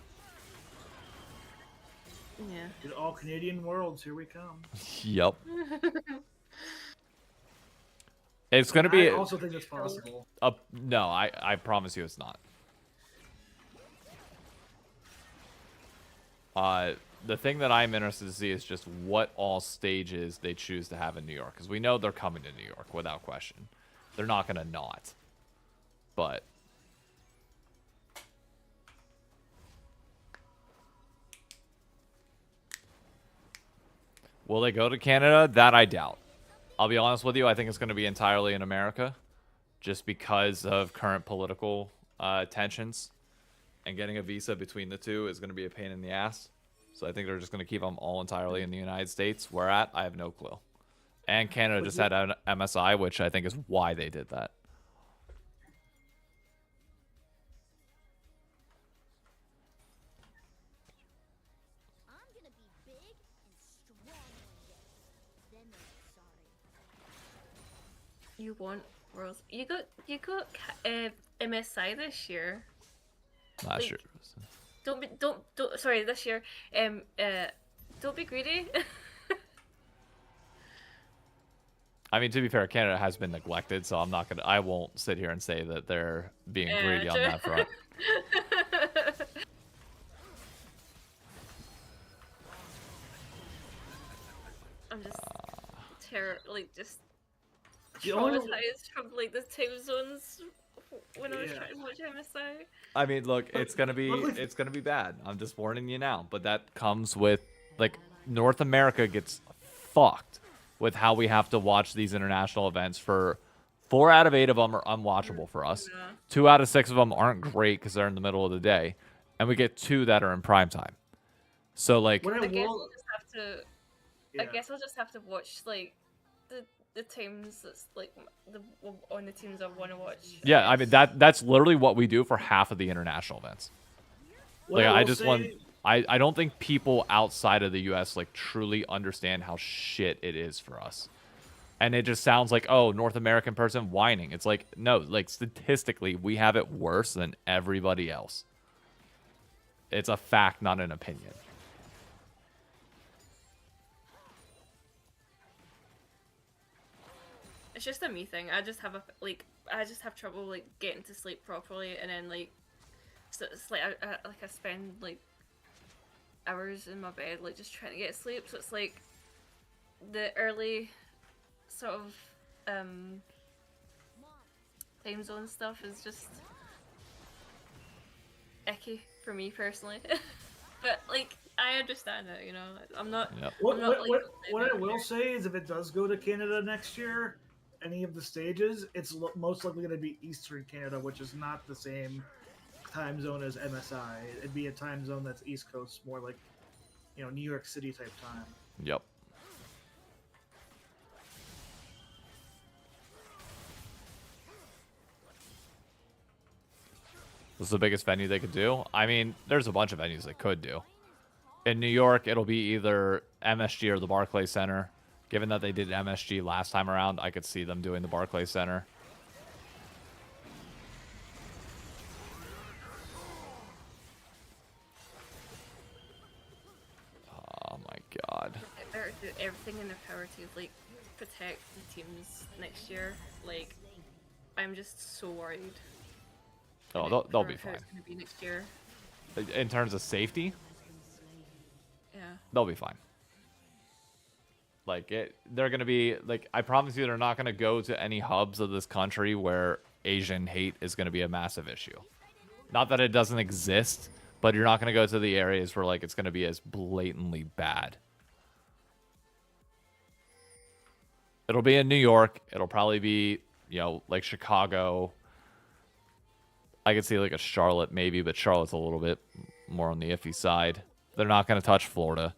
Yeah. Dude, all Canadian worlds, here we come. Yep. It's going to be I also think it's possible. no, I promise you it's not. the thing that I'm interested to see is just what all stages they choose to have in New York, because we know they're coming to New York without question. They're not gonna not. But will they go to Canada? That I doubt. I'll be honest with you. I think it's going to be entirely in America, just because of current political tensions, and getting a visa between the two is going to be a pain in the ass. So I think they're just going to keep them all entirely in the United States. Where at, I have no clue. And Canada just had an MSI, which I think is why they did that. I'm gonna be big and strong one day. Then they'll be sorry. You want worlds? You got MSI this year. Last Like- year. Don't sorry, this year. Don't be greedy. I mean, to be fair, Canada has been neglected, so I won't sit here and say that they're being greedy on true. that front. I'm just just The only- traumatized from like the time zones when I was Yeah. trying to watch MSI. I mean, look, it's gonna be bad. I'm just warning you now. But that comes with like North America gets fucked with how we have to watch these international events. For 4 out of 8 of them are unwatchable for us. Yeah. 2 out of 6 of them aren't great because they're in the middle of the day, and we get 2 that are in prime time. So like, What I I guess will, I'll just have to. yeah. I guess I'll just have to watch like the teams that's like on the teams I want to watch. yeah, I mean that's literally what we do for half of the international events. What Like I will just say- want. I don't think people outside of the U.S. like truly understand how shit it is for us. And it just sounds like, oh, North American person whining. It's like, no, like statistically, we have it worse than everybody else. It's a fact, not an opinion. It's just a me thing. I just have trouble like getting to sleep properly, and then like so it's like I spend like hours in my bed like just trying to get sleep. So it's like the early sort of time zone stuff is just icky for me personally. But like I understand it, you know. I'm not. Yep. What, I'm not, what, like, what I will say is, if it does go to Canada next year, any of the stages, it's most likely going to be Eastern Canada, which is not the same time zone as MSI. It'd be a time zone that's East Coast, more like, you know, New York City type time. Yep. This is the biggest venue they could do. I mean, there's a bunch of venues they could do. In New York, it'll be either MSG or the Barclays Center. Given that they did MSG last time around, I could see them doing the Barclays Center. Oh my god. They're do everything in their power to like protect the teams next year. Like, I'm just so worried. Oh, about they'll be how fine. It's gonna be next year. In terms of safety, Yeah. they'll be fine. Like they're gonna be like, I promise you, they're not gonna go to any hubs of this country where Asian hate is gonna be a massive issue. Not that it doesn't exist, but you're not gonna go to the areas where like it's gonna be as blatantly bad. It'll be in New York. It'll probably be, you know, like Chicago. I could see like a Charlotte maybe, but Charlotte's a little bit more on the iffy side. They're not going to touch Florida.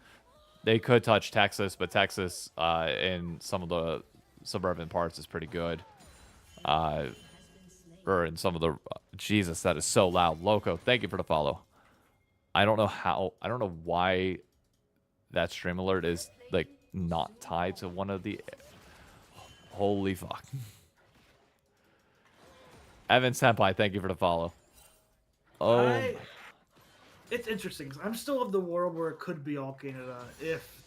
They could touch Texas, but Texas in some of the suburban parts is pretty good. Or in some of the... Jesus, that is so loud. Loco, thank you for the follow. I don't know why that stream alert is like not tied to one of the... Holy fuck. Evan Senpai, thank you for the follow. Oh, It's interesting, 'cause I'm still of the world where it could be all Canada if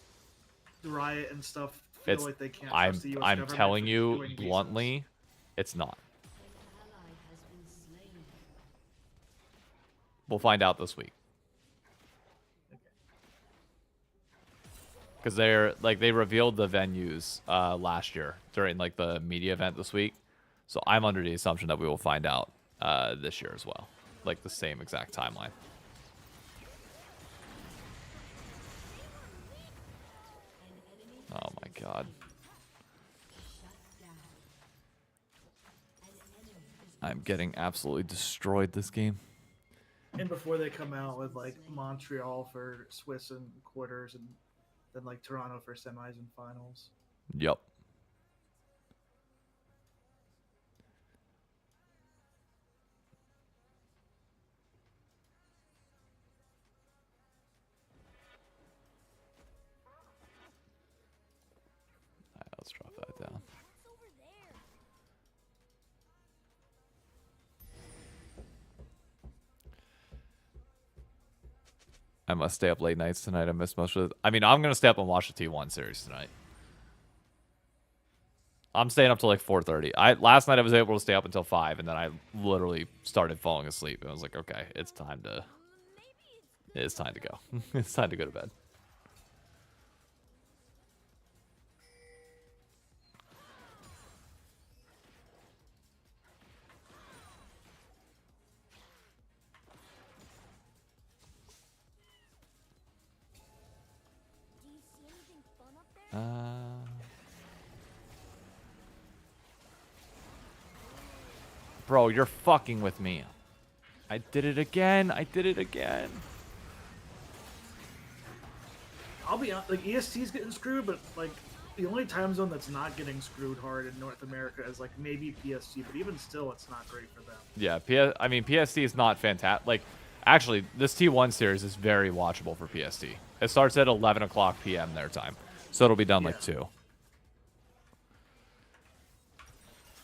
the Riot and stuff feel it's like they can't I'm trust the US I'm government telling for you doing visas. bluntly, it's not. Ally has been slain. We'll find out this week. because they revealed the venues last year during like the media event this week. So I'm under the assumption that we will find out this year as well, like the same exact timeline. Oh my god. I'm getting absolutely destroyed this game. And before they come out with like Montreal for Swiss and quarters, and then like Toronto for semis and finals. Yep. Alright, let's drop that down. That's over there. I must stay up late nights tonight. I missed most of it. I mean, I'm going to stay up and watch the T1 series tonight. I'm staying up till like 4:30. Last night I was able to stay up until 5, and then I literally started falling asleep. And I was like, okay, it's time to go. It's time to go to bed. Do you see anything fun up there? Bro, you're fucking with me. I did it again. I did it again. I'll be honest, like EST's getting screwed, but like the only time zone that's not getting screwed hard in North America is like maybe PSG, but even still, it's not great for them. Yeah, I mean, PST is not fantastic. Like, actually, this T1 series is very watchable for PST. It starts at 11 o'clock p.m. their time, so it'll be done like 2.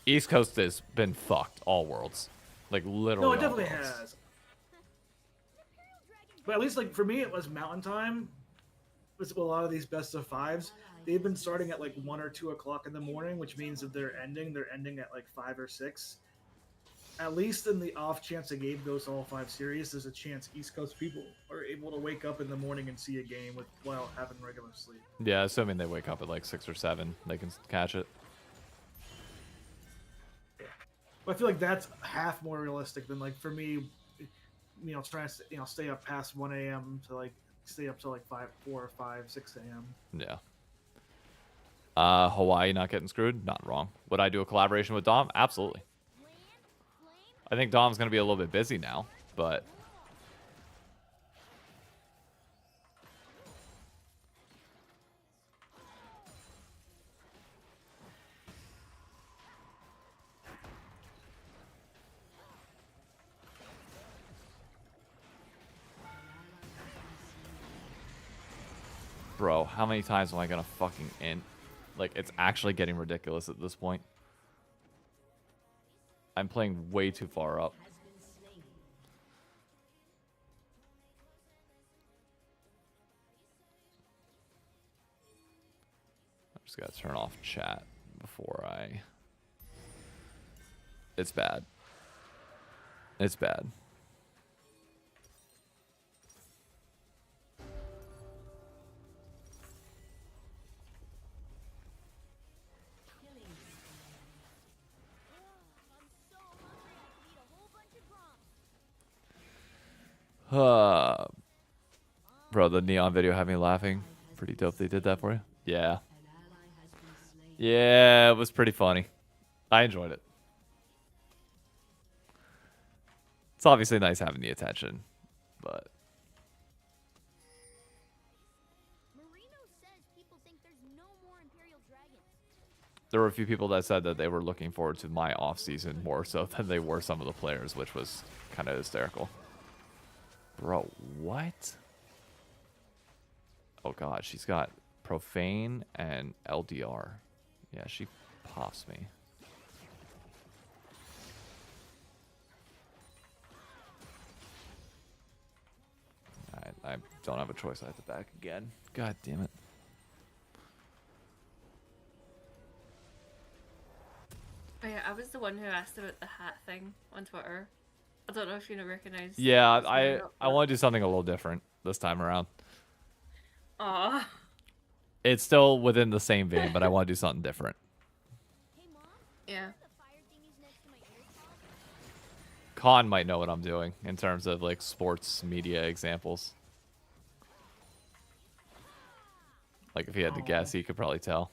East Coast has been fucked all worlds. Like, literally No, it all definitely worlds. has. But at least like for me, it was Mountain Time. With a lot of these best of fives, they've been starting at like 1 or 2 o'clock in the morning, which means if they're ending at like 5 or 6. At least in the off chance a game goes to all 5 series, there's a chance East Coast people are able to wake up in the morning and see a game while having regular sleep. Yeah, assuming they wake up at like 6 or 7, they can catch it. But I feel like that's half more realistic than like for me, trying to stay up past 1 a.m. to like stay up till like 4 or 5, 6 a.m. Yeah. Hawaii not getting screwed? Not wrong. Would I do a collaboration with Dom? Absolutely. I think Dom's going to be a little bit busy now, but... Bro, how many times am I going to fucking end? Like, it's actually getting ridiculous at this point. I'm playing way too far up. I just gotta turn off chat before I... It's bad. It's bad. Bro, the Neon video had me laughing. Pretty dope they did that for you. Yeah. Yeah, it was pretty funny. I enjoyed it. It's obviously nice having the attention, but... Marino says people think there's no more Imperial Dragons. There were a few people that said that they were looking forward to my off-season more so than they were some of the players, which was kind of hysterical. Bro, what? Oh god, she's got Profane and LDR. Yeah, she pops me. I don't have a choice. I have to back again. God damn it. Oh yeah, I was the one who asked about the hat thing on Twitter. I don't know if you recognize. Yeah, I want to do something a little different this time around. Aw. It's still within the same vein, but I want to do something different. Hey, Mom, Yeah. the fire thingies next to my ears called? Khan might know what I'm doing in terms of like sports media examples. Like if he had to guess, Oh. he could probably tell.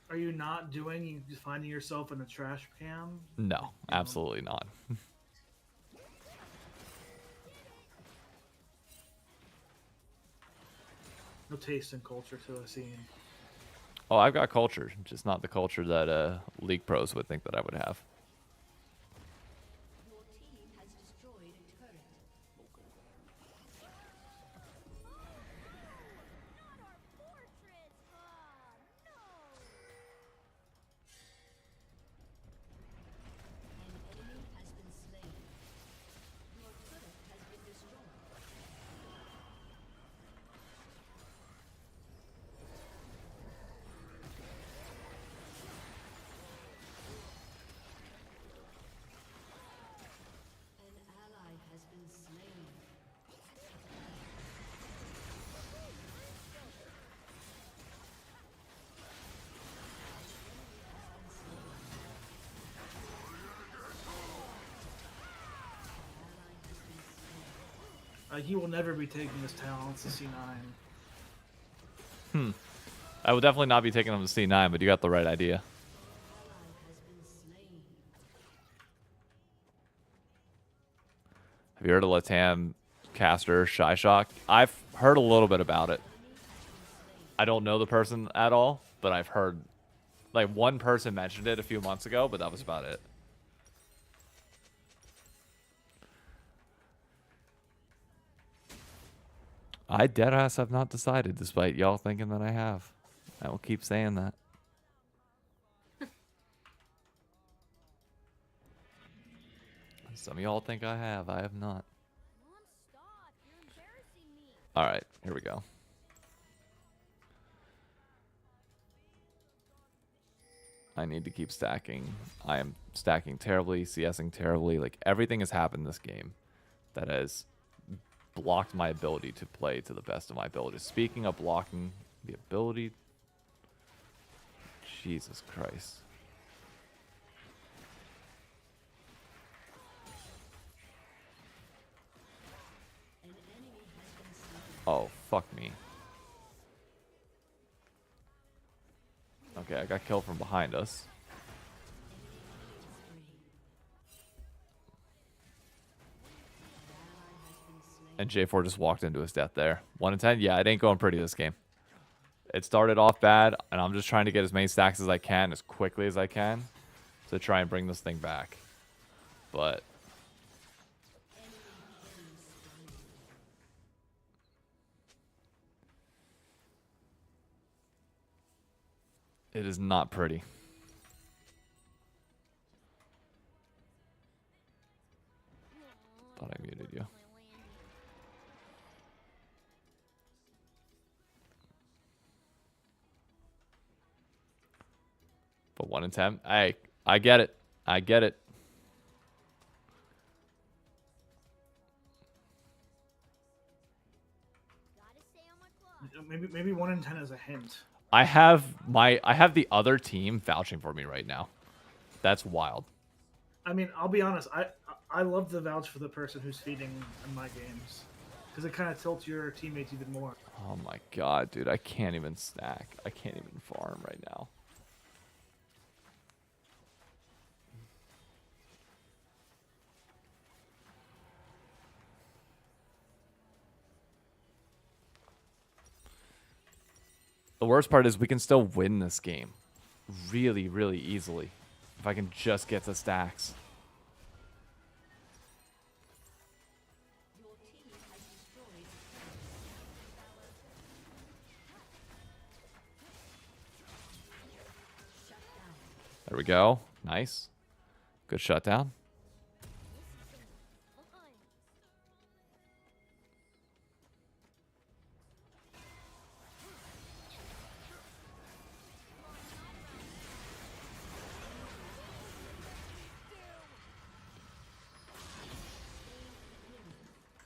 Are you not doing? You just finding yourself in a trash can? No, absolutely not. No taste and culture to the scene. Oh, I've got culture, just not the culture that League pros would think that I would have. Your team has destroyed a turret. Not our fortress! Ah, no! An enemy has been slain. Your turret has been destroyed. An ally has been slain. He will never be taking his talents to C9. I would definitely not be taking him to C9, but you got the right idea. Ally has been slain. Have you heard of Latam caster Shy Shock? I've heard a little bit about it. I don't know the person at all, but I've heard like one person mentioned it a few months ago, but that was about it. I deadass have not decided, despite y'all thinking that I have. I will keep saying that. Some of y'all think I have. I have not. Mom, stop! You're embarrassing me! All right, here we go. I need to keep stacking. I am stacking terribly, CSing terribly. Like everything has happened this game that has blocked my ability to play to the best of my ability. Speaking of blocking the ability, Jesus Christ. An enemy has been slain. Oh, fuck me. Okay, I got killed from behind us. And J4 just walked into his death there. 1 in 10? Yeah, it ain't going pretty this game. It started off bad, and I'm just trying to get as many stacks as I can, as quickly as I can, to try and bring this thing back. But it is not pretty. Thought I muted you. My landing. But 1 in 10? Hey, I get it. I get it. Gotta stay on my clock. Maybe 1 in 10 is a hint. I have the other team vouching for me right now. That's wild. I mean, I'll be honest. I love the vouch for the person who's feeding in my games because it kind of tilts your teammates even more. Oh my god, dude, I can't even stack. I can't even farm right now. The worst part is we can still win this game really, really easily if I can just get to stacks. Your team has destroyed a turret. Shut down. There we go. Nice. Good shutdown. Fun.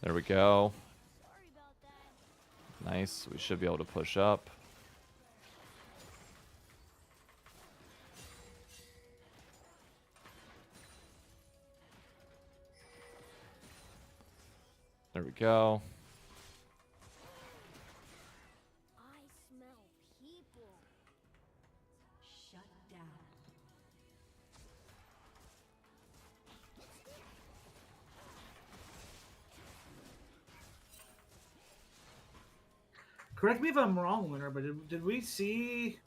There we go. Sorry about that. Nice. We should be able to push up. There we go. I smell people. Shut down. Correct me if I'm wrong, Winner, but did we see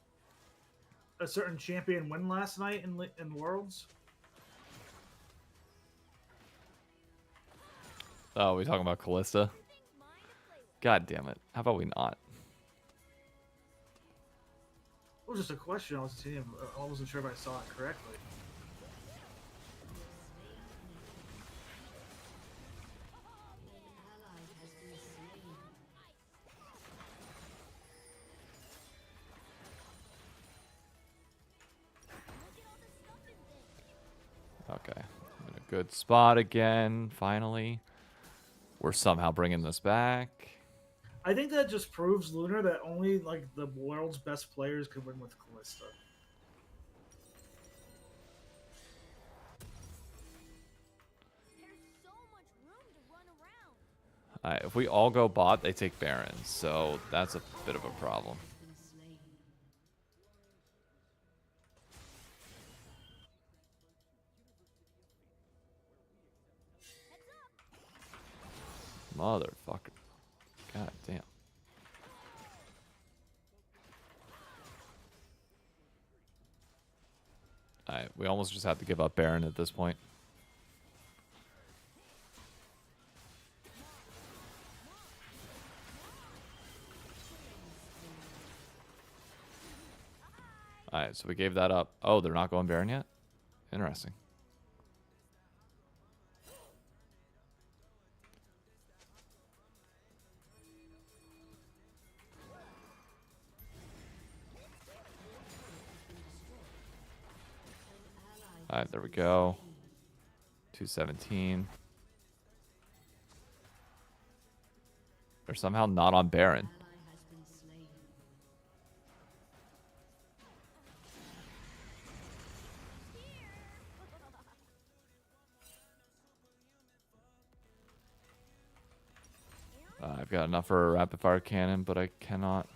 a certain champion win last night in Worlds? Oh, we talking about Callista? God damn it. How about we not? It was just a question. I was seeing. I wasn't sure if I saw it correctly. An ally has been slain. Okay. I'm in a good spot again, finally. We're somehow bringing this back. I think that just proves, Lunar, that only like the world's best players can win with Callista. There's so much room to run around. Alright, if we all go bot, they take Baron, so that's a bit of a problem. Been slain. Motherfucker. God damn. Alright, we almost just have to give up Baron at this point. Alright, so we gave that up. Oh, they're not going Baron yet? Interesting. Alright, there we go. 217. They're somehow not on Baron. Ally has been slain. I've got enough for a rapid fire cannon, but I cannot.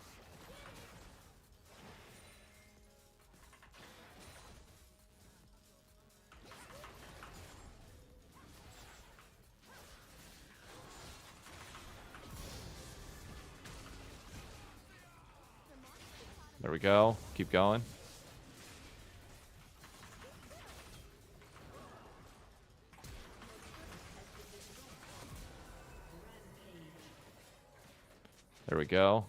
There we go. Keep going. There we go.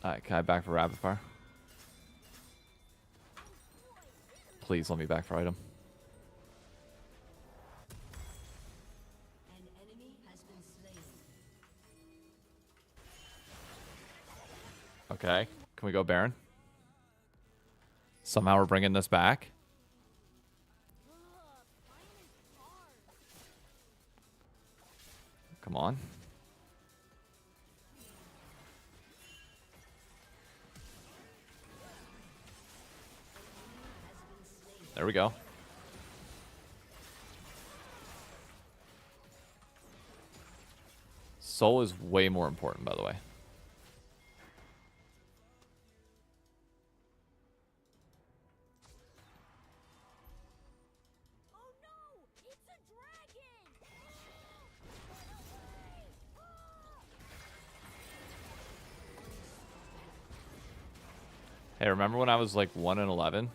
Alright, can I back for rapid fire? Please let me back for item. An enemy has been slain. Okay. Can we go Baron? Somehow we're bringing this back. Come on. There we go. Soul is way more important, by the way. Oh no! It's a dragon! Hey, remember when I was like 1 and 11?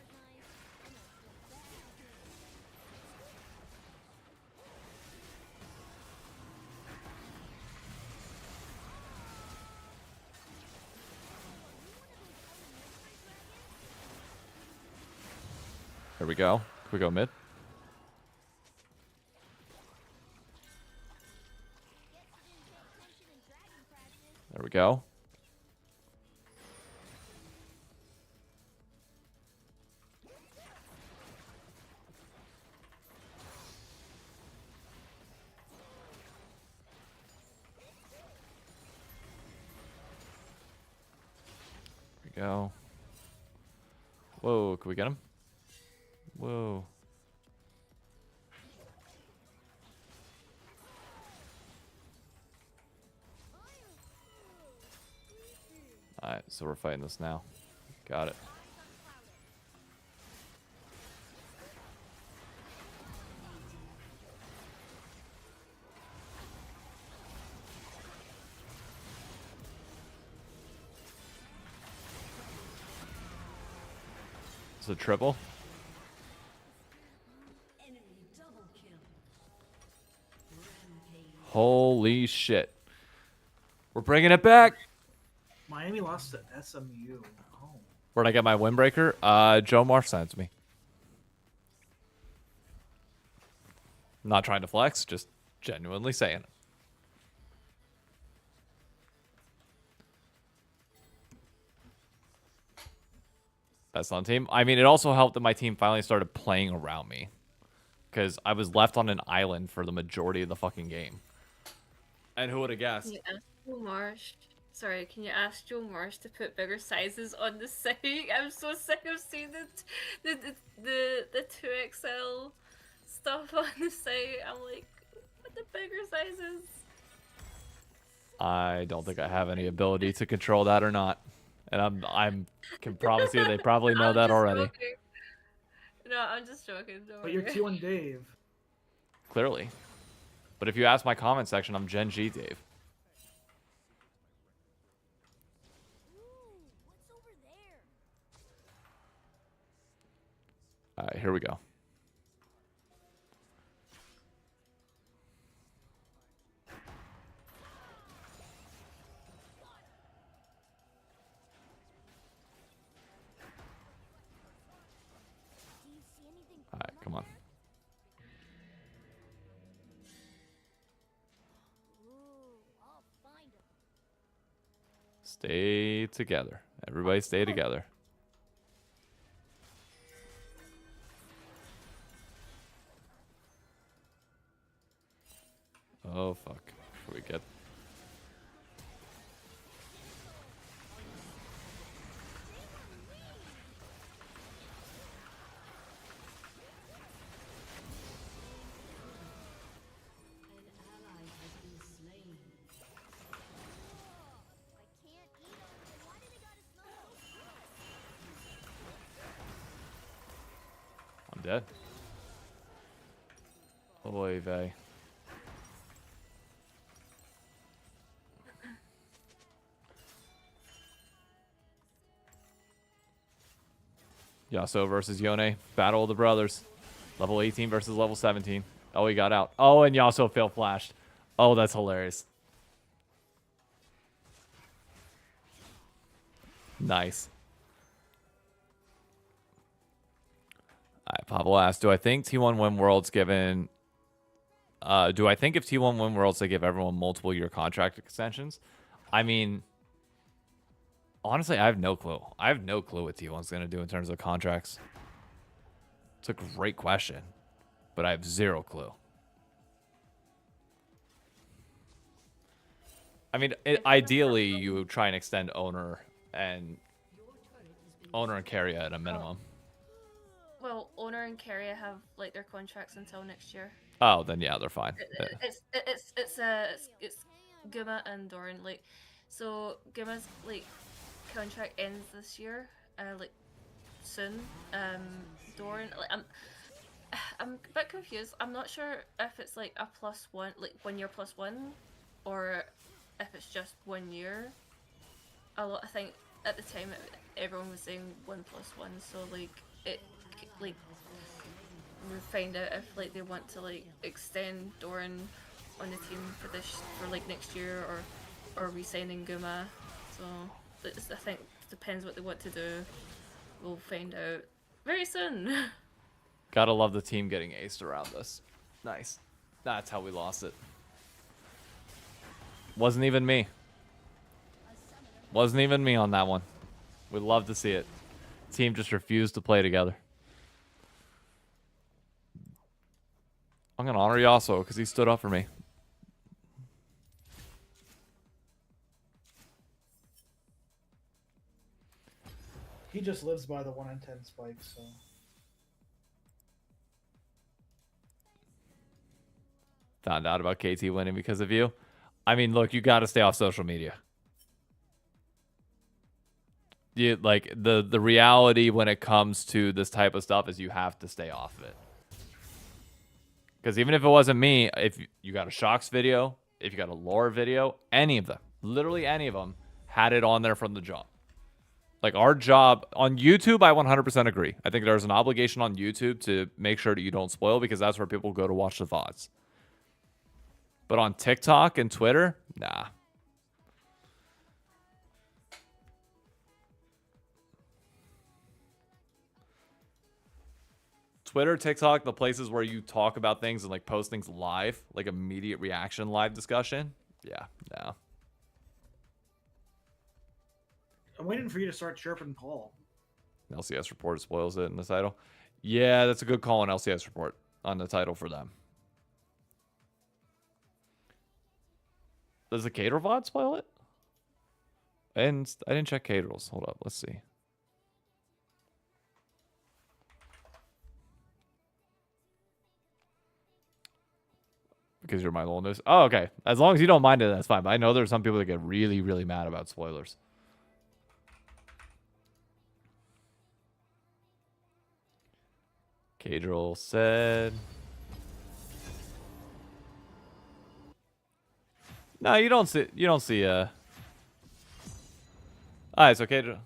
There we go. Can we go mid? There we go. There we go. Whoa, can we get him? Whoa. Alright, so we're fighting this now. Got it. It's a triple. Enemy double kill. Rampage. Holy shit. We're bringing it back. Miami lost to SMU. Oh. Where'd I get my windbreaker? Joe Marsh sent it to me. Not trying to flex, just genuinely saying it. Best on team. I mean, it also helped that my team finally started playing around me. Because I was left on an island for the majority of the fucking game. And who would have guessed? Can you ask Joe Marsh? Sorry, can you ask Joe Marsh to put bigger sizes on the site? I'm so sick of seeing the 2XL stuff on the site. I'm like, what the bigger sizes? I don't think I have any ability to control that or not. And I'm can promise you they probably know I'm that just already. joking. No, I'm just joking. Don't But you're worry. T1 Dave. Clearly. But if you ask my comment section, I'm Gen G Dave. Ooh, what's over there? Alright, here we go. Do you see anything? Alright, come on. Ooh, I'll find him. Stay together. Everybody stay together. Oh, fuck. Before we get... An ally has been slain. I can't eat him. Then why do they gotta smell so I'm gross? dead. Oy vey. Yasuo versus Yone. Battle of the brothers. Level 18 versus level 17. Oh, he got out. Oh, and Yasuo fail flashed. Oh, that's hilarious. Nice. Alright, Pablo asked, do I think T1 Win Worlds given... do I think if T1 Win Worlds, they give everyone multiple year contract extensions? I mean... Honestly, I have no clue. I have no clue what T1's going to do in terms of contracts. It's a great question, but I have zero clue. I mean, ideally, you try and extend owner and carry at a minimum. Well, Owner and Carrier have like their contracts until next year. Oh, then yeah, they're fine. It's Guma and Doran. Like, so Guma's like contract ends this year, like soon. Doran, like I'm a bit confused. I'm not sure if it's like a +1, like 1 year +1, or if it's just 1 year. I think at the time everyone was saying 1+1, so like it like we'll find out if like they want to like extend Doran on the team for like next year, or re-signing Guma. So I think it depends what they want to do. We'll find out very soon. Gotta love the team getting aced around this. Nice. That's how we lost it. Wasn't even me. Wasn't even me on that one. We'd love to see it. Team just refused to play together. I'm gonna honor Yasuo because he stood up for me. He just lives by the 1 in 10 spike, so. Found out about KT winning because of you. I mean, look, you gotta stay off social media. like the reality when it comes to this type of stuff is you have to stay off of it. Because even if it wasn't me, if you got a Shocks video, if you got a Lore video, any of them, literally any of them, had it on there from the jump. Like our job on YouTube, I 100% agree. I think there's an obligation on YouTube to make sure that you don't spoil because that's where people go to watch the VODs. But on TikTok and Twitter, nah. Twitter, TikTok, the places where you talk about things and like post things live, like immediate reaction live discussion. Yeah, no. I'm waiting for you to start chirping Paul. LCS report spoils it in the title. Yeah, that's a good call on LCS report on the title for them. Does the Cater VOD spoil it? I didn't check Caterals. Hold up, let's see. Because you're my little news. Oh, okay. As long as you don't mind it, that's fine. But I know there's some people that get really, really mad about spoilers. Cadril said. No, you don't see Alright, so Cadril.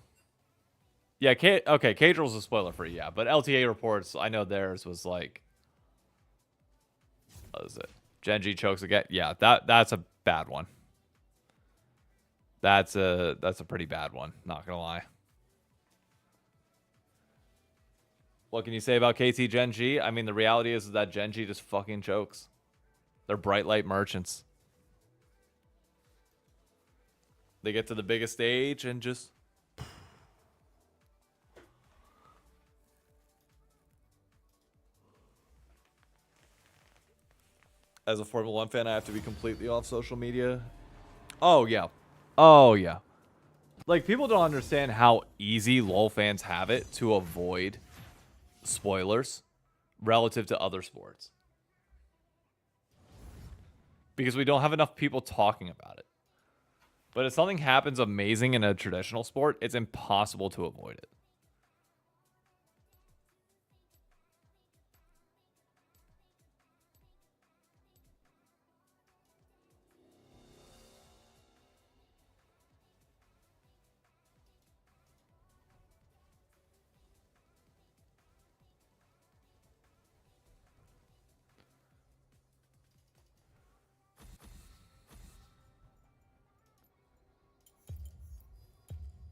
Yeah, okay, Cadril's a spoiler free, yeah. But LTA reports, I know theirs was like, what is it? Genji chokes again. Yeah, that's a bad one. That's a pretty bad one, not gonna lie. What can you say about KT Genji? I mean, the reality is that Genji just fucking chokes. They're bright light merchants. They get to the biggest stage and just... As a Formula 1 fan, I have to be completely off social media. Oh, yeah. Oh, yeah. Like, people don't understand how easy LoL fans have it to avoid spoilers relative to other sports. Because we don't have enough people talking about it. But if something happens amazing in a traditional sport, it's impossible to avoid it.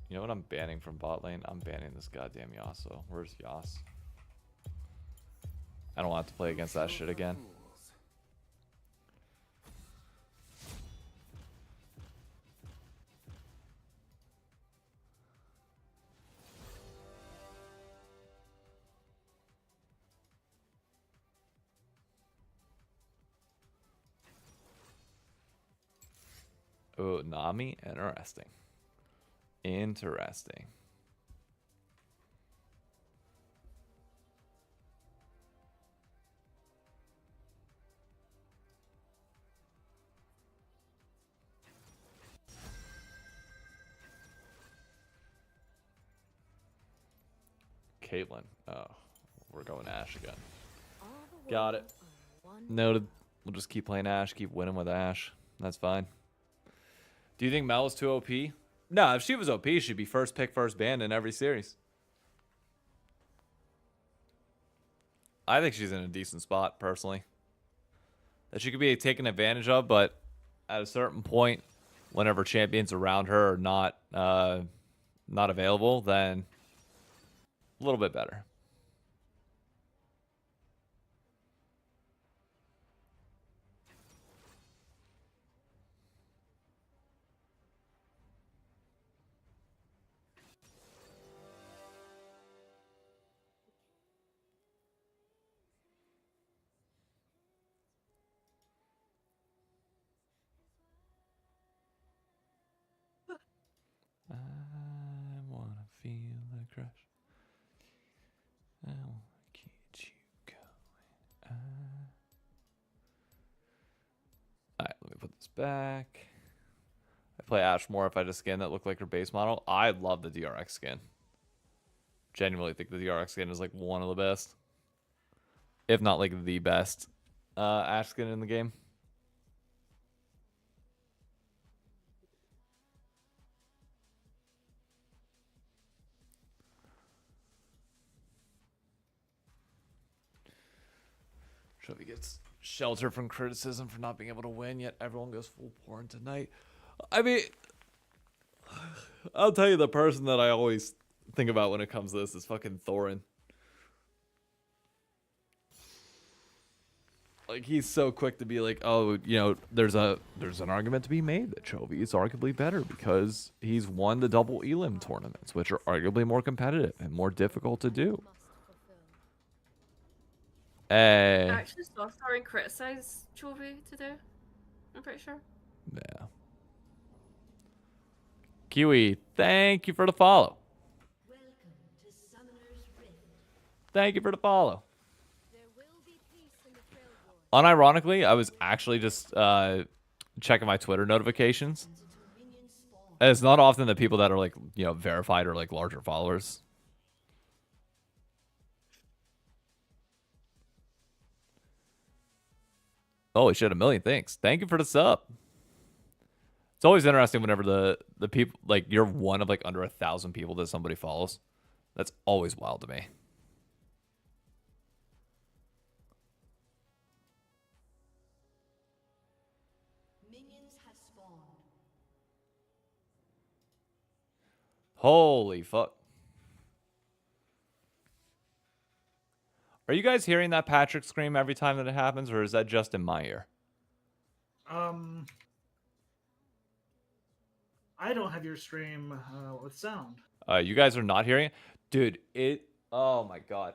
You know what I'm banning from bot lane? I'm banning this goddamn Yasuo. Where's Yas? I don't want to play against that shit again. Oh, Nami? Interesting. Interesting. Caitlyn. Oh, we're going Ashe again. Got it. Noted. We'll just keep playing Ashe, keep winning with Ashe. That's fine. Do you think Mel is too OP? No, if she was OP, she'd be first pick, first banned in every series. I think she's in a decent spot, personally. That she could be taken advantage of, but at a certain point, whenever champions around her are not available, then a little bit better. I wanna feel the crush. I wanna get you going. Alright, let me put this back. I play Ash more if I had a skin that looked like her base model. I love the DRX skin. Genuinely think the DRX skin is like one of the best, if not like the best Ash skin in the game. Trophy gets shelter from criticism for not being able to win, yet everyone goes full porn tonight. I mean, I'll tell you, the person that I always think about when it comes to this is fucking Thorin. Like, he's so quick to be like, oh, you know, there's an argument to be made that Chovy is arguably better because he's won the double Elim tournaments, which are arguably more competitive and more difficult to do. I Hey. actually saw Thorin criticize Chovy today. I'm pretty sure. Yeah. Kiwi, thank you for the follow. Welcome to Summoner's Rift. Thank you for the follow. There will be peace in the Trail Wars. Unironically, I was actually just checking my Twitter notifications. And it's not often that people that are like, you know, verified or like larger followers. Holy shit, 1,000,000 thanks. Thank you for the sub. It's always interesting whenever the people, like, you're one of like under 1,000 people that somebody follows. That's always wild to me. Minions have spawned. Holy fuck. Are you guys hearing that Patrick scream every time that it happens, or is that just in my ear? I don't have your stream with sound. You guys are not hearing it? Dude, oh my god.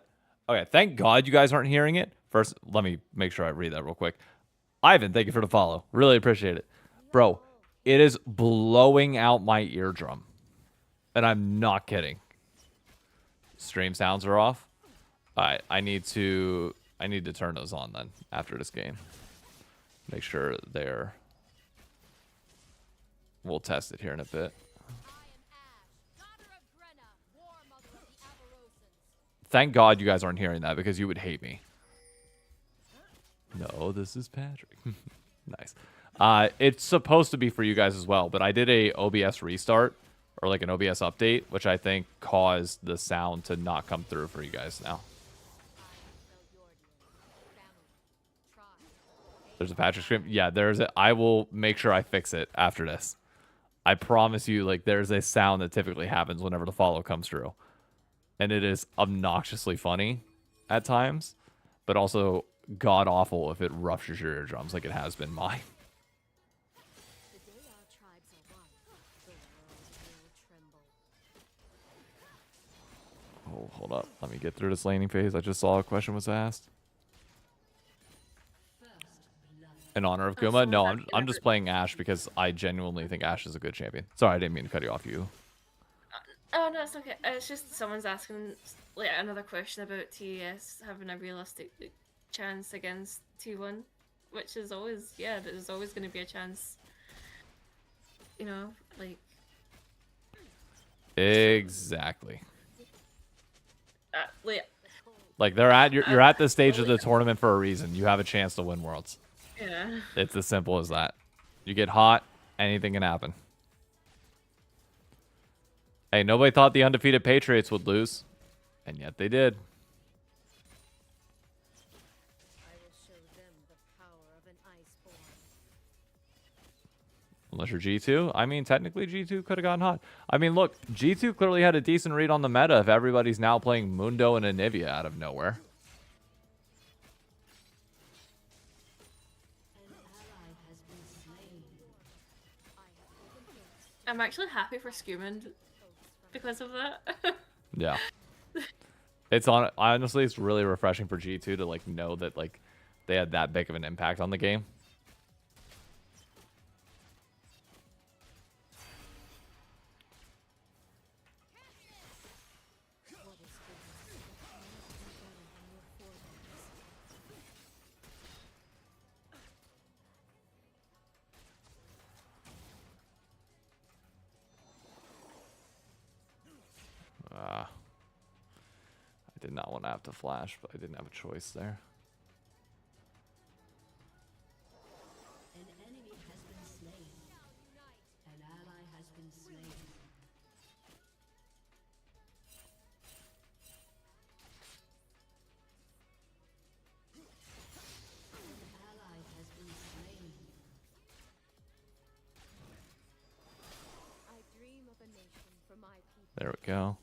Okay, thank God you guys aren't hearing it. First, let me make sure I read that real quick. Ivan, thank you for the follow. Really appreciate it. Bro, it is blowing out my eardrum. And I'm not kidding. Stream sounds are off. Alright, I need to turn those on then after this game. Make sure they're... We'll test it here in a bit. Thank God you guys aren't hearing that because you would hate me. No, this is Patrick. Nice. It's supposed to be for you guys as well, but I did a OBS restart or like an OBS update, which I think caused the sound to not come through for you guys now. There's a Patrick scream. Yeah, there's a. I will make sure I fix it after this. I promise you, like, there's a sound that typically happens whenever the follow comes through. And it is obnoxiously funny at times, but also god-awful if it ruptures your eardrums like it has been mine. The day our tribes are one, the world will tremble. Oh, hold up. Let me get through this laning phase. I just saw a question was asked. In honor of Kuma? No, I'm just playing Ashe because I genuinely think Ashe is a good champion. Sorry, I didn't mean to cut you off. You. Oh no, it's okay. It's just someone's asking like another question about TES having a realistic chance against T1, which is always there's always going to be a chance. You know, like. Exactly. Like they're at you're at this stage of the tournament for a reason. You have a chance to win Worlds. yeah. It's as simple as that. You get hot, anything can happen. Hey, nobody thought the undefeated Patriots would lose, and yet they did. I will show them the power of an Iceborn. Unless you're G2. I mean, technically G2 could have gotten hot. I mean, look, G2 clearly had a decent read on the meta if everybody's now playing Mundo and Anivia out of nowhere. An ally has been slain. I'm actually happy for Skumand because of that. Yeah. Honestly, it's really refreshing for G2 to like know that like they had that big of an impact on the game. Did not want to have to flash, but I didn't have a choice there. An enemy has been slain. An ally has been slain. An ally has been slain. I dream of a nation for my people. There we go.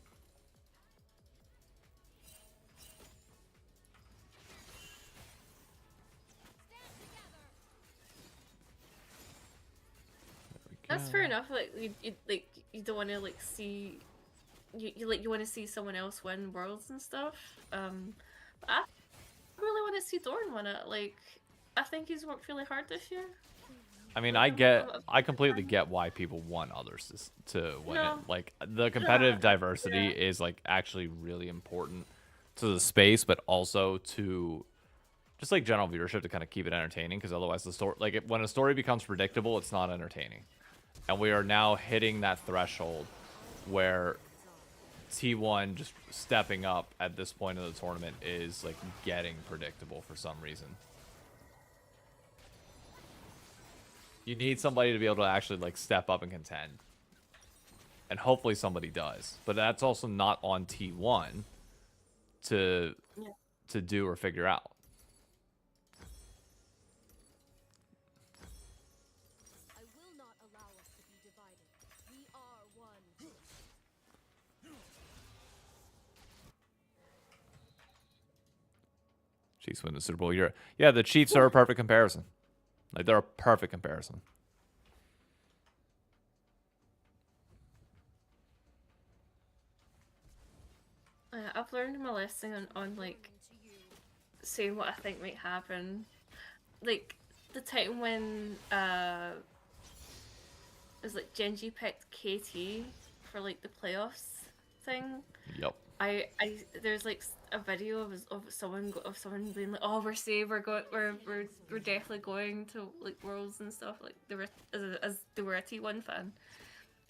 That's fair enough. Like you don't want to like see you want to see someone else win worlds and stuff. But I really want to see Dorn win it. Like I think he's worked really hard this year. I mean, Like, I completely get why people want others to win No. it. Like the competitive diversity is like actually really important to the space, but also to just like general viewership to kind of keep it entertaining. Because otherwise, the story, like when a story becomes predictable, it's not entertaining. And we are now hitting that threshold where T1 just stepping up at this point in the tournament is like getting predictable for some reason. You need somebody to be able to actually like step up and contend. And hopefully somebody does. But that's also not on T1 to do or figure out. I will not allow us to be divided. We are one. Chiefs win the Super Bowl. Yeah, the Chiefs are a perfect comparison. Like they're a perfect comparison. I've learned my lesson on like saying what I think might happen. Like the time when it was like Genji picked KT for like the playoffs thing. Yep. I there's like a video of someone being like, oh, we're definitely going to like worlds and stuff, like they were as they were a T1 fan,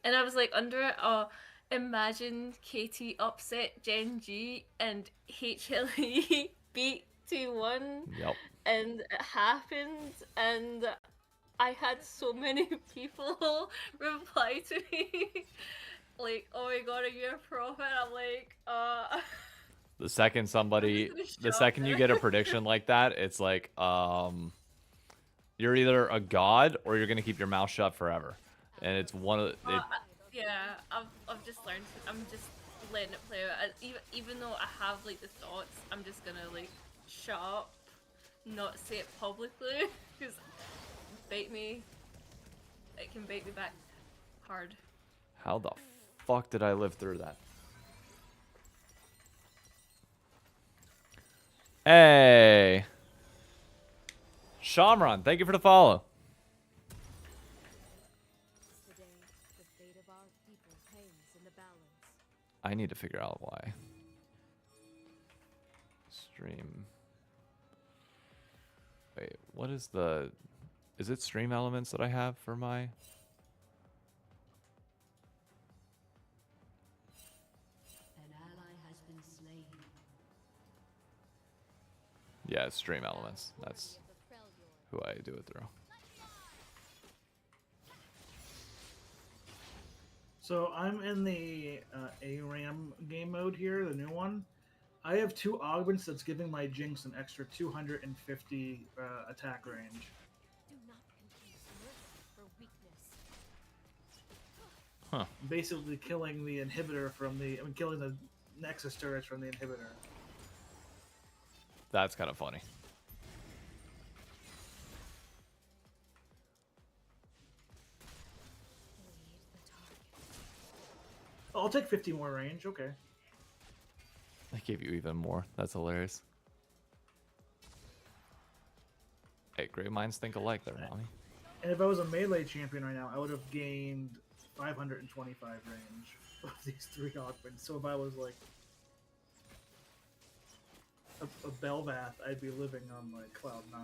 and I was like under it, oh, imagine KT upset Genji and HLE beat T1, Yep. and it happened, and I had so many people reply to me. Like, oh my god, are you a prophet? I'm like, The second you get a prediction like that, it's like, you're either a god or you're gonna keep your mouth shut forever, and it's one of the. Yeah, I've just learned. I'm just letting it play out. Even though I have like the thoughts, I'm just gonna like shut up, not say it publicly, because bite me. It can bite me back hard. How the fuck did I live through that? Hey, Shamron, thank you for the follow. Today, the fate of our people hangs in the balance. I need to figure out why. Stream. Wait, what is the... Is it stream elements that I have for my... An ally has been slain. Yeah, it's stream elements. That's who I do it through. So I'm in the ARAM game mode here, the new one. I have 2 augments that's giving my Jinx an extra 250 attack range. Do not confuse mercy for weakness. Huh. Basically killing the inhibitor from the... killing the Nexus turrets from the inhibitor. That's kind of funny. Lead the target. I'll take 50 more range, okay. I gave you even more. That's hilarious. Hey, great minds think alike there, mommy. And if I was a melee champion right now, I would have gained 525 range of these 3 augments. So if I was like a Belvath, I'd be living on like cloud 9.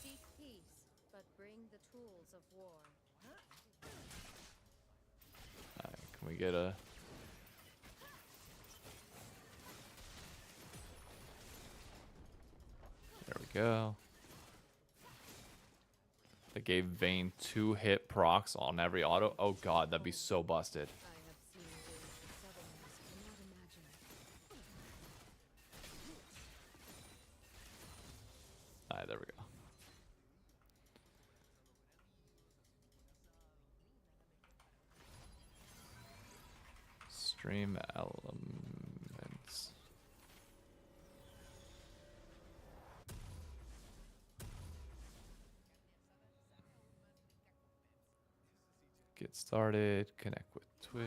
Seek peace, but bring the tools of war. Alright, can we get a we go. They gave Vayne 2-hit procs on every auto. Oh god, that'd be so busted. I have seen things the Southerners cannot imagine. Alright, there we go. Stream elements. Get started, connect with Twitch.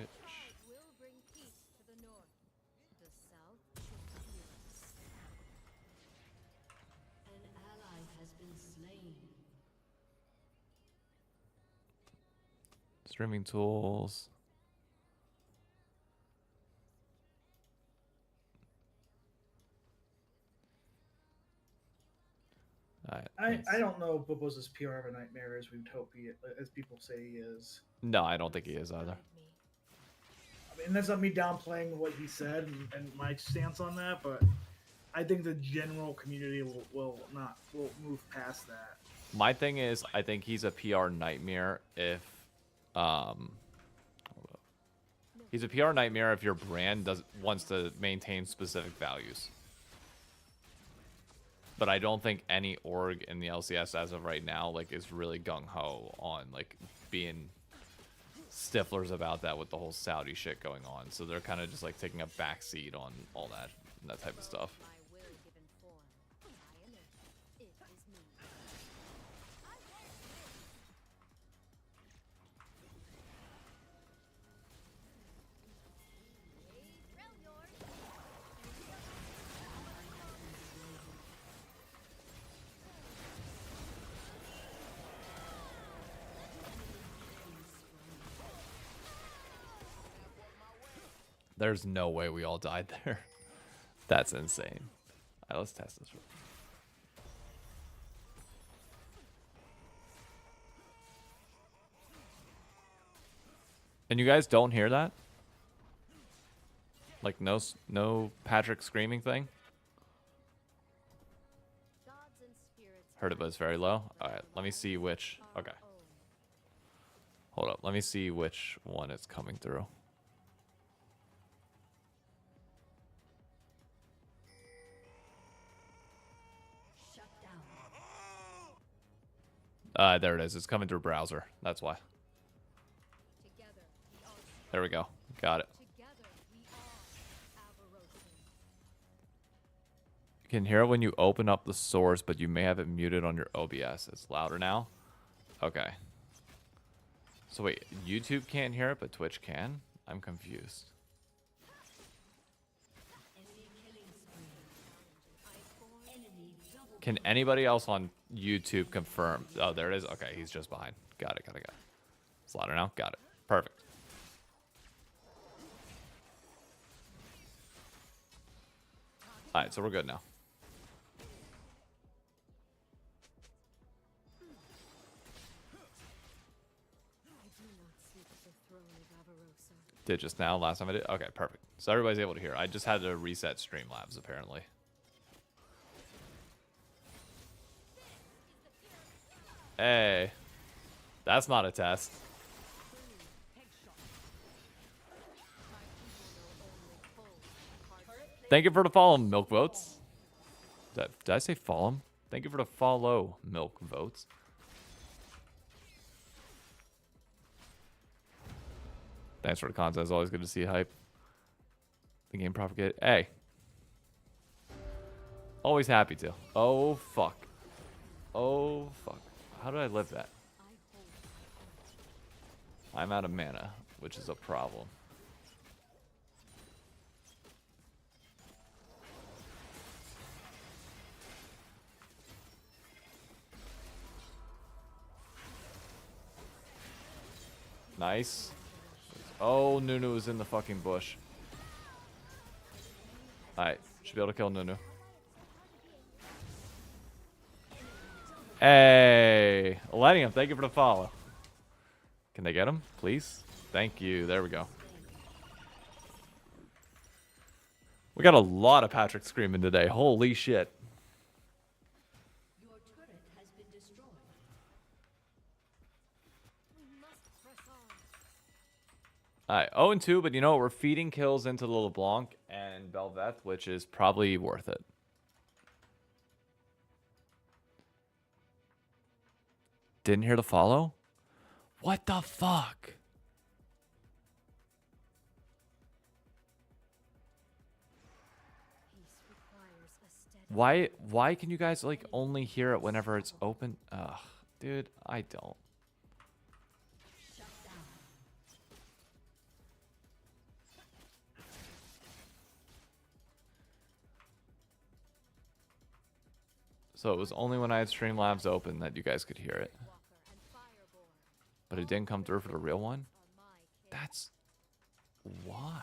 Will bring peace to the north. The South should fear us. An ally has been slain. Streaming tools. Alright, I don't know if Bobo's as PR of a nightmare as we'd hope as people say he is. No, I don't think he is either. Guide me. I mean, that's not me downplaying what he said and my stance on that, but I think the general community will move past that. My thing is, I think he's a PR nightmare if, hold up. He's a PR nightmare if your brand wants to maintain specific values. But I don't think any org in the LCS as of right now like is really gung ho on like being stiflers about that with the whole Saudi shit going on. So they're kind of just like taking a backseat on all that type of stuff. My will given form. I am it. It is me. There's no way we all died there. That's insane. Alright, let's test this. And you guys don't hear that? Like no Patrick screaming thing? Gods and spirits. Heard it, but it's very low. Alright, let me see which. Okay. Hold up. Let me see which one is coming through. Shut down. There it is. It's coming through browser. That's why. Together we are There we go. Got it. together we are Avarosan. You can hear it when you open up the source, but you may have it muted on your OBS. It's louder now. Okay. So wait, YouTube can't hear it, but Twitch can? I'm confused. Enemy killing spree. Enemy double. Can anybody else on YouTube confirm? Oh, there it is. Okay, he's just behind. Got it. It's louder now. Got it. Perfect. Alright, so we're good now. I do not seek the throne of Avarosa. Did just now, last time I did? Okay, perfect. So everybody's able to hear. I just had to reset Streamlabs, apparently. Hey. That's not a test. Thank you for the follow, Milk Votes. Did I say follow him? Thank you for the follow, Milk Votes. Thanks for the content. It's always good to see hype. The game propagate. Hey. Always happy to. Oh, fuck. Oh, fuck. How did I live that? I'm out of mana, which is a problem. Nice. Oh, Nunu is in the fucking bush. Alright, should be able to kill Nunu. Hey, Millennium, thank you for the follow. Can they get him, please? Thank you. There we go. We got a lot of Patrick screaming today. Holy shit. Alright, 0-2, but you know what? We're feeding kills into the LeBlanc and Belveth, which is probably worth it. Didn't hear the follow? What the fuck? Why can you guys like only hear it whenever it's open? Ugh, dude, I don't. So it was only when I had Streamlabs open that you guys could hear it. But it didn't come through for the real one? That's why.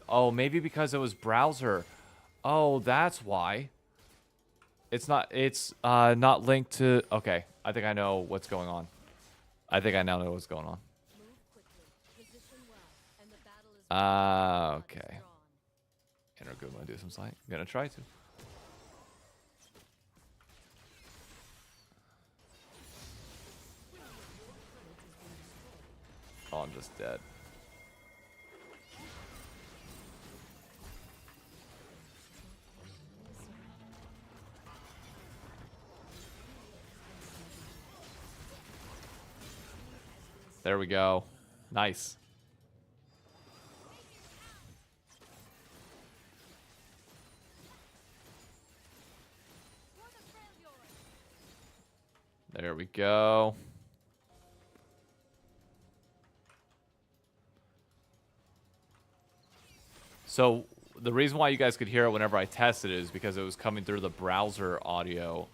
Oh, maybe because it was browser. Oh, that's why. It's not linked to. Okay, I think I know what's going on. I think I now know what's going on. Okay. Intergood want to do some slide? I'm gonna try to. Oh, I'm just dead. There we go. Nice. There we go. So the reason why you guys could hear it whenever I tested it is because it was coming through the browser audio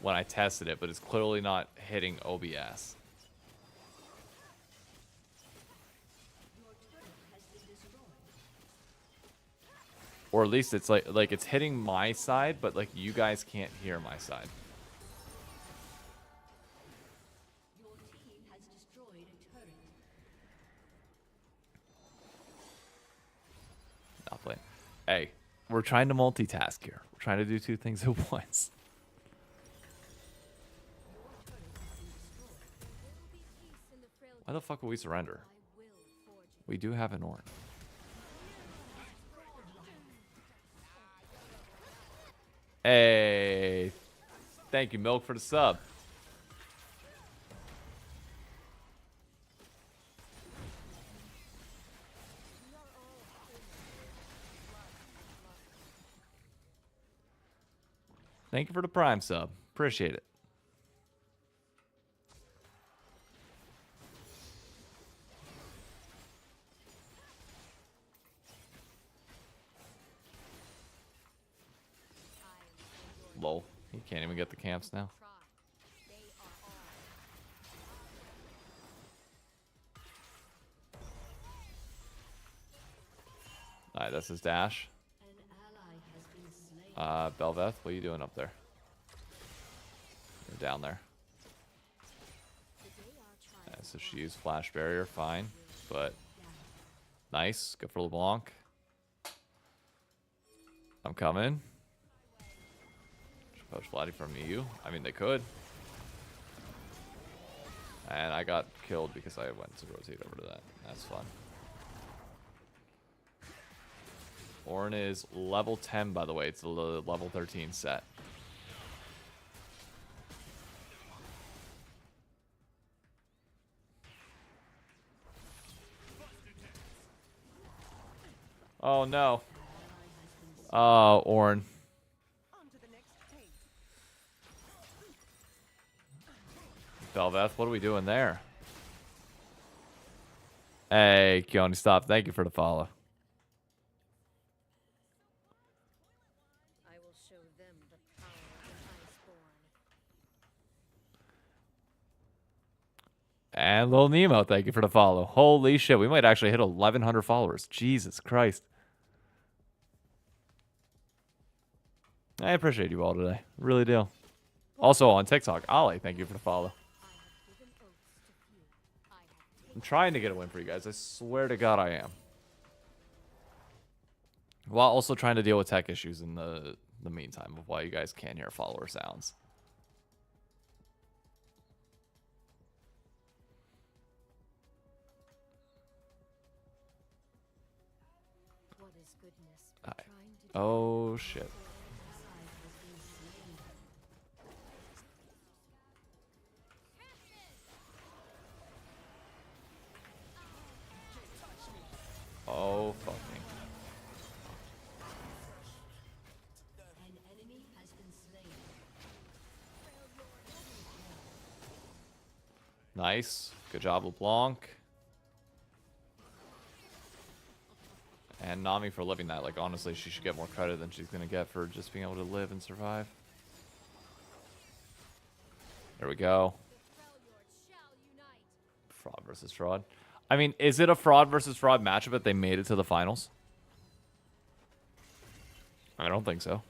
when I tested it, but it's clearly not hitting OBS. Or at least it's like it's hitting my side, but like you guys can't hear my side. Your team has destroyed a turret. Not playing. Hey, we're trying to multitask here. We're trying to do two things at once. Why the fuck would we surrender? We do have an Ornn. Hey, thank you, Milk, for the sub. Thank you for the Prime sub. Appreciate it. Lol. He can't even get the camps now. Alright, that's his dash. Belveth, what are you doing up there? You're down there. Yeah, so she used Flash Barrier, fine. But, nice. Good for LeBlanc. I'm coming. Push Vladdy from EU. I mean, they could. And I got killed because I went to rotate over to that. That's fun. Ornn is level 10, by the way. It's the level 13 set. Oh, no. Oh, Ornn. Belveth, what are we doing there? Hey, Keone, stop. Thank you for the follow. I will show them the power of the Iceborn. And Lil Nemo, thank you for the follow. Holy shit, we might actually hit 1,100 followers. Jesus Christ. I appreciate you all today. Really do. Also on TikTok, Ollie, thank you for the follow. I'm trying to get a win for you guys. I swear to God I am. While also trying to deal with tech issues in the meantime of why you guys can't hear follower sounds. Alright. Oh shit. Oh fuck me. An enemy has been slain. Nice. Good job, LeBlanc. And Nami for living that. Like, honestly, she should get more credit than she's going to get for just being able to live and survive. There we go. Fraud versus fraud. I mean, is it a fraud versus fraud matchup if they made it to the finals? I don't think so.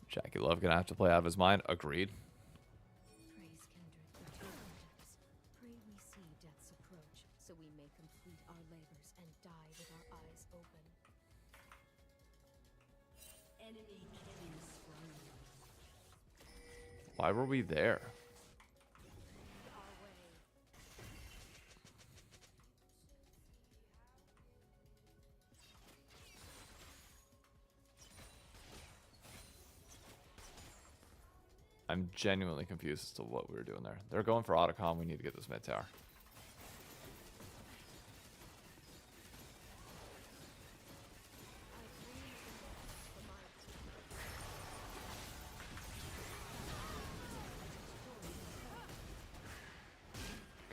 Jackie Love gonna have to play out of his mind. Agreed. Praise kindred for two kingdoms. Pray we see death's approach, so we may complete our labors and die with our eyes open. Enemy killing spree. Why were we there? Our way. I'm genuinely confused as to what we were doing there. They're going for Otacon. We need to get this mid tower.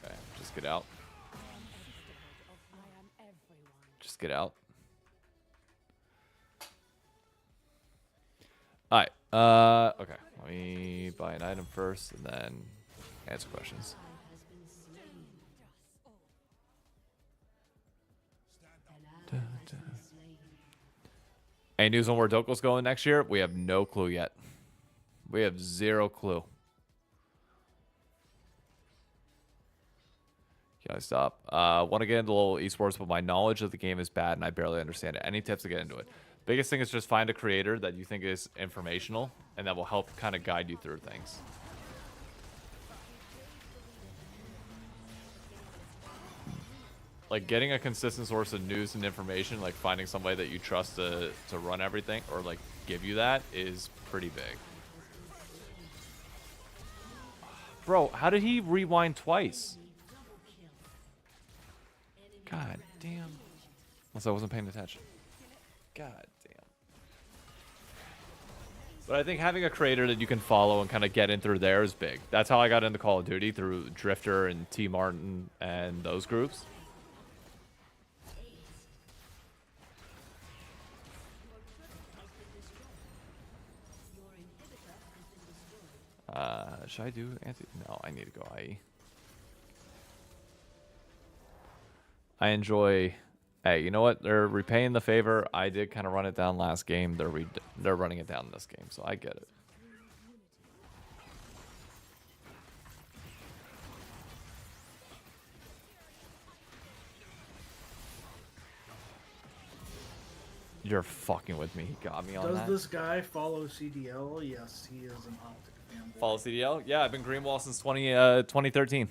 Okay, just get out. I am everyone. Just get out. Alright, okay. Let me buy an item first and then answer questions. Has been slain. An ally has been slain. Any news on where Doko's going next year? We have no clue yet. We have zero clue. Can I stop? Want to get into a little esports, but my knowledge of the game is bad and I barely understand it. Any tips to get into it? Biggest thing is just find a creator that you think is informational and that will help kind of guide you through things. Like getting a consistent source of news and information, like finding somebody that you trust to run everything or like give you that is pretty big. Bro, how did he rewind twice? God damn. Unless I wasn't paying attention. God damn. But I think having a creator that you can follow and kind of get in through there is big. That's how I got into Call of Duty, through Drifter and T Martin and those groups. Should I do anti? No, I need to go IE. I enjoy. Hey, you know what? They're repaying the favor. I did kind of run it down last game. They're running it down this game, so I get it. You're fucking with me. He got me on Does that. this guy follow CDL? Yes, he is an optic fanboy. Follow CDL? Yeah, I've been Greenwall since 2013.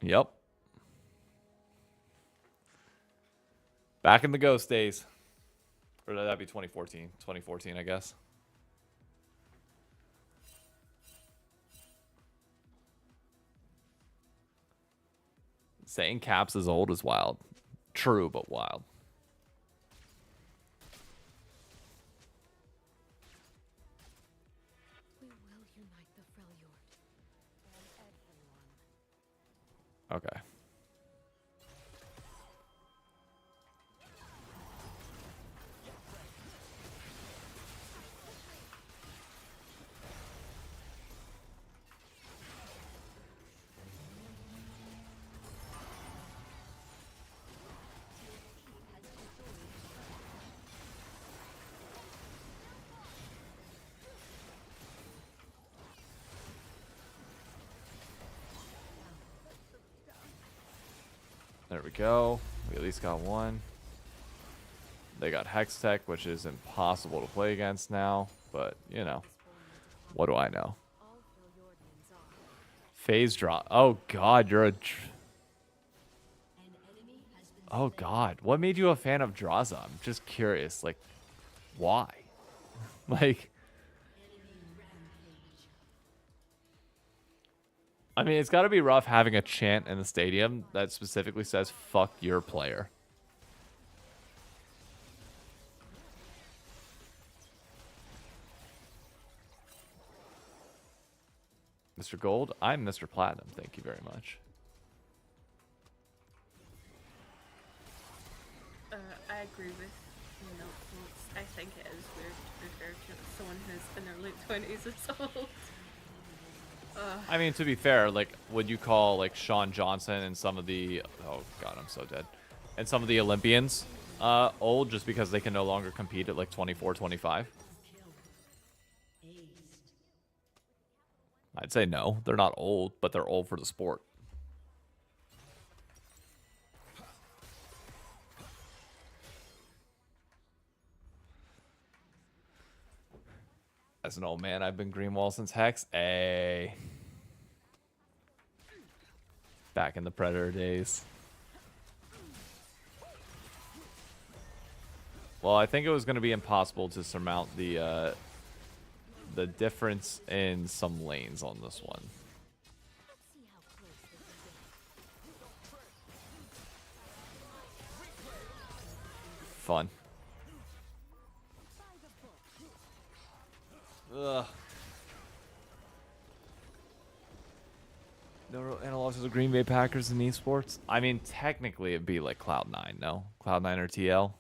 Yep. Back in the Ghost days. Or that'd be 2014. 2014, I guess. Saying Caps is old is wild. True, but wild. We will unite the Freljord. And everyone. Okay. There we go. We at least got one. They got Hextech, which is impossible to play against now. But, you know. What do I know? All Freljordians are. Phase drop. Oh God, you're a. An enemy has been Oh God, what made you a fan of Draza? I'm just curious. Like, why? Like, enemy rampage. I mean, it's got to be rough having a chant in the stadium that specifically says "fuck your player." Mr. Gold, I'm Mr. Platinum. Thank you very much. I agree with Milk Votes. I think it is weird to refer to someone who's in their late 20s as old. I mean, to be fair, like, would you call like Sean Johnson and some of the oh God, I'm so dead, and some of the Olympians old just because they can no longer compete at like 24, 25? Aced. I'd say no. They're not old, but they're old for the sport. As an old man, I've been Greenwall since Hex. Back in the Predator days. Well, I think it was going to be impossible to surmount the difference in some lanes on this one. Let's see how close they can get. Fun. Ugh. No real analogs of the Green Bay Packers in esports. I mean, technically it'd be like Cloud9, no? Cloud9 or TL.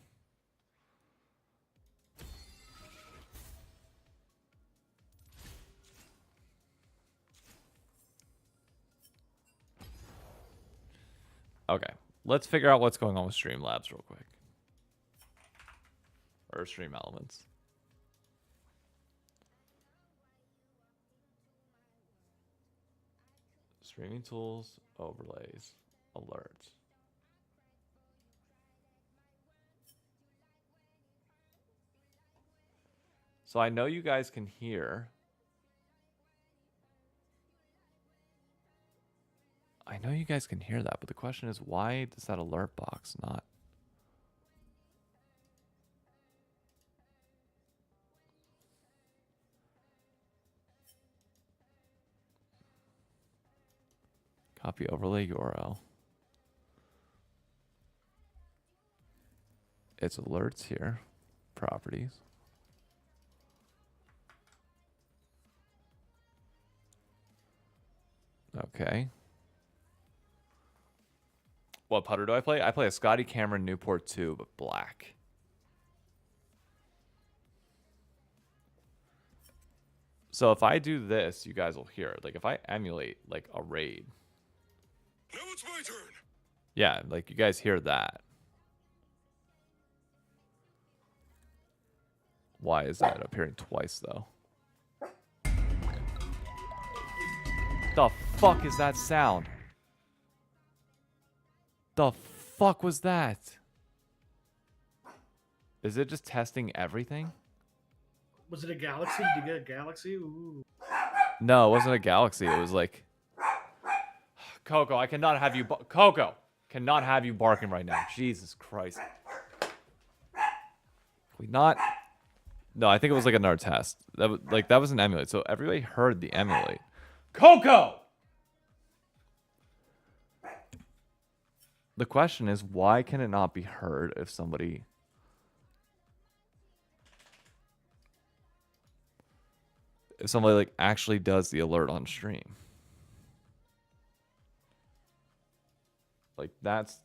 Okay, let's figure out what's going on with Streamlabs real quick. Or Stream Elements. Streaming tools, overlays, alerts. So I know you guys can hear. I know you guys can hear that, but the question is, why does that alert box not? Copy overlay URL. It's alerts here. Properties. Okay. What putter do I play? I play a Scotty Cameron Newport 2, but black. So if I do this, you guys will hear it. Like if I emulate like a raid. Now it's my turn. Yeah, like you guys hear that. Why is that appearing twice though? The fuck is that sound? The fuck was that? Is it just testing everything? Was it a galaxy? Did you get a galaxy? Ooh. No, it wasn't a galaxy. It was like Coco, I cannot have you Coco, cannot have you barking right now. Jesus Christ. We not No, I think it was like another test. That was that was an emulate. So everybody heard the emulate. Coco. The question is, why can it not be heard if somebody like actually does the alert on stream? Like that's,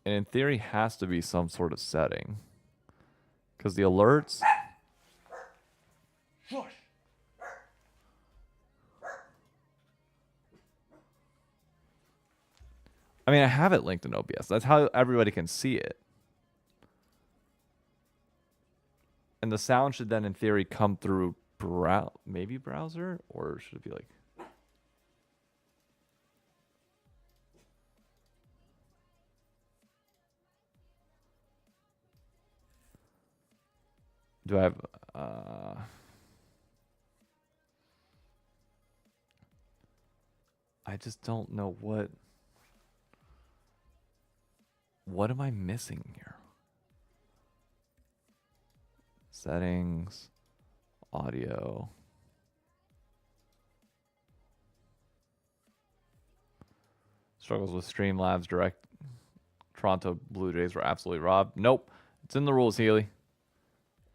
and in theory has to be some sort of setting, because the alerts. I mean, I have it linked in OBS. That's how everybody can see it. And the sound should then, in theory, come through maybe browser, or should it be like? Do I have I just don't know what am I missing here? Settings, audio. Struggles with Streamlabs direct. Toronto Blue Jays were absolutely robbed. Nope. It's in the rules, Healy.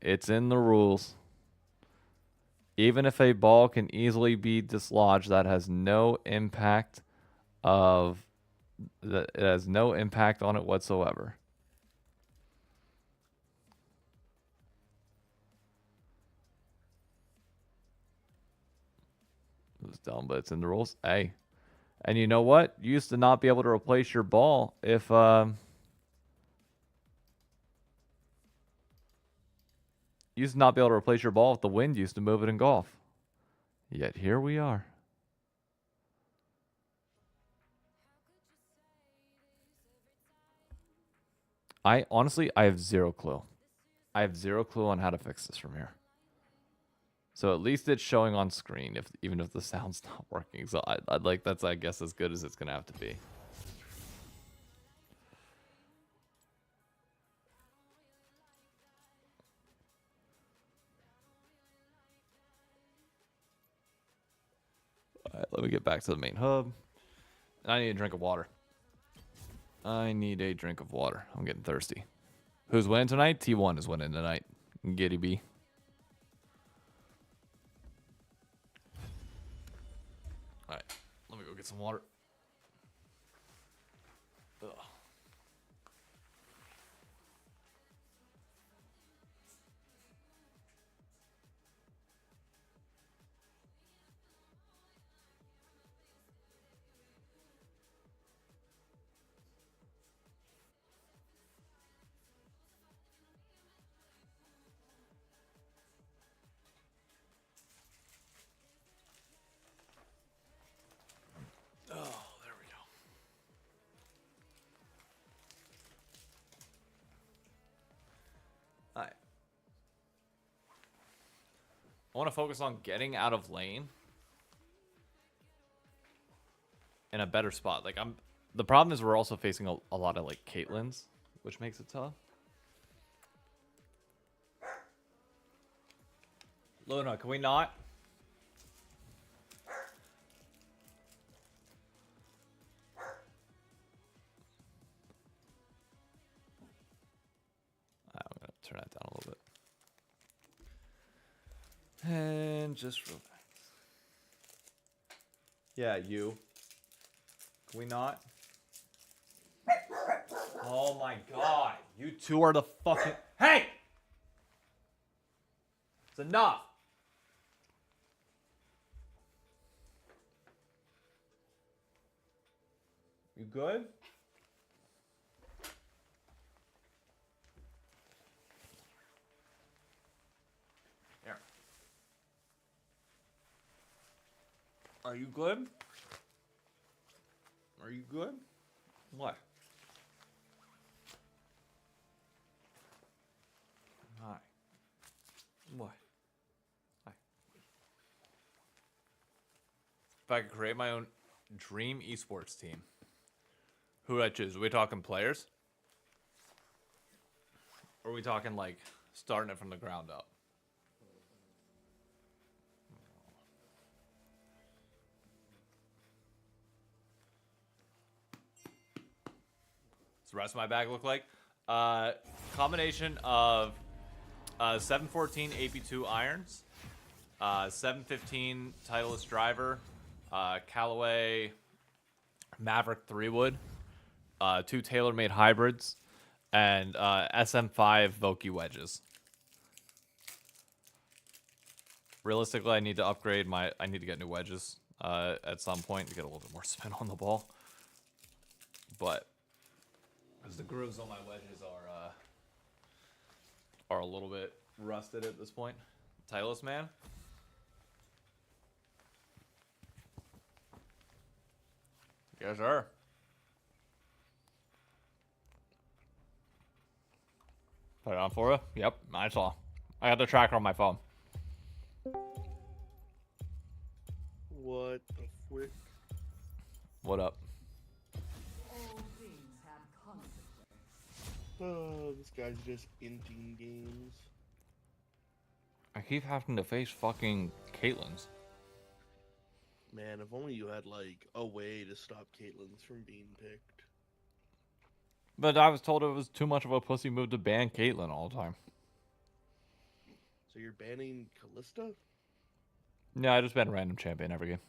It's in the rules. Even if a ball can easily be dislodged, that has no impact it has no impact on it whatsoever. It was dumb, but it's in the rules. Hey. And you know what? You used to not be able to replace your ball if you used to not be able to replace your ball if the wind used to move it in golf. Yet here we are. I have zero clue. I have zero clue on how to fix this from here. So at least it's showing on screen, even if the sound's not working. So I'd like that's I guess as good as it's gonna have to be. All right, let me get back to the main hub. I need a drink of water. I need a drink of water. I'm getting thirsty. Who's winning tonight? T1 is winning tonight. Giddy B. All right, let me go get some water. Ugh. Oh, there we go. All right. I want to focus on getting out of lane in a better spot. Like the problem is we're also facing a lot of like Caitlyn's, which makes it tough. Luna, can we not? I'm gonna turn that down a little bit. And just relax. Yeah, you. Can we not? Oh my god. You two are the fucking... Hey! It's enough. You good? Here. Are you good? Are you good? What? Hi. What? Hi. If I could create my own dream esports team, who would I choose? Are we talking players? Or are we talking like starting it from the ground up? What's the rest of my bag look like? Combination of 714 AP2 irons, 715 Titleist driver, Callaway Maverick 3 wood, 2 TaylorMade hybrids, and SM5 Voki wedges. Realistically, I need to upgrade I need to get new wedges at some point to get a little bit more spin on the ball. But because the grooves on my wedges are a little bit rusted at this point. Titleist man. Yes, sir. Put it on for you? Yep, I saw. I got the tracker on my phone. What the frick? What up? Oh, this guy's just inting games. I keep having to face fucking Caitlyn's. Man, if only you had like a way to stop Caitlyn's from being picked. But I was told it was too much of a pussy move to ban Caitlyn all the time. So you're banning Callista? Yeah, I just ban random champion every game.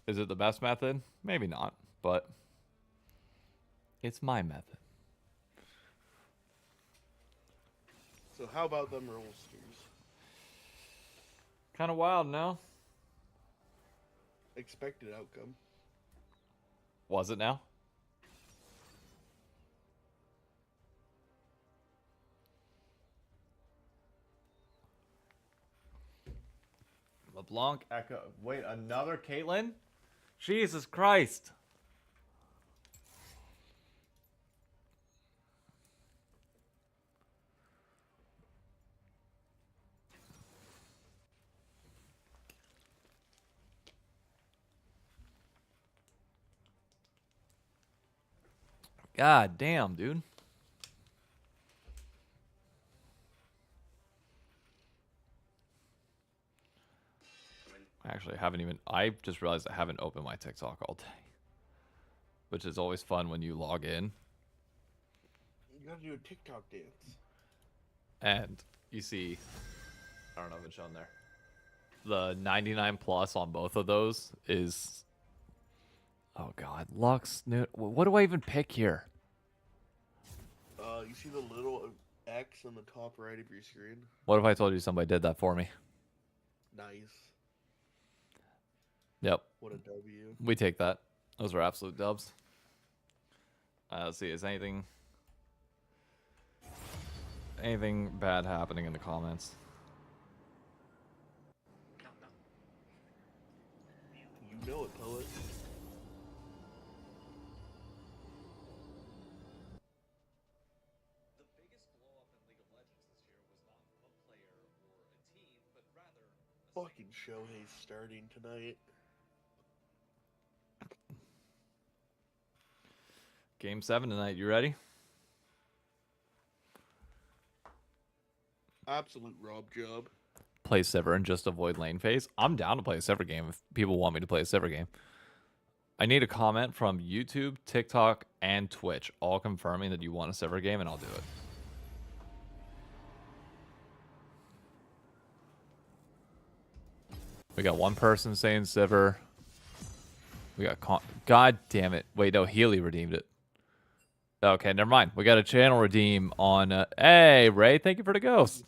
Is it the best method? Maybe not, but it's my method. So how about them rollsters? Kind of wild, no? Expected outcome. Was it now? LeBlanc Echo. Wait, another Caitlyn? Jesus Christ. God damn, dude. Actually, I haven't even. I just realized I haven't opened my TikTok all day, which is always fun when you log in You gotta do a TikTok dance. and you see. I don't know if it's shown there. The 99 plus on both of those is. Oh God, Lux. What do I even pick here? You see the little X on the top right of your screen? What if I told you somebody did that for me? Nice. Yep, What a W. we take that. Those are absolute dubs. Let's see, is anything bad happening in the comments? You know it, poet. Fucking Shohei's starting tonight. Game 7 tonight, you ready? Absolute rob job. Play Sivir and just avoid lane phase. I'm down to play a Sivir game if people want me to play a Sivir game. I need a comment from YouTube, TikTok, and Twitch, all confirming that you want a Sivir game, and I'll do it. We got one person saying Sivir. We got God damn it. Wait, no, Healy redeemed it. Okay, never mind. We got a channel redeem on... hey, Ray, thank you for the ghost.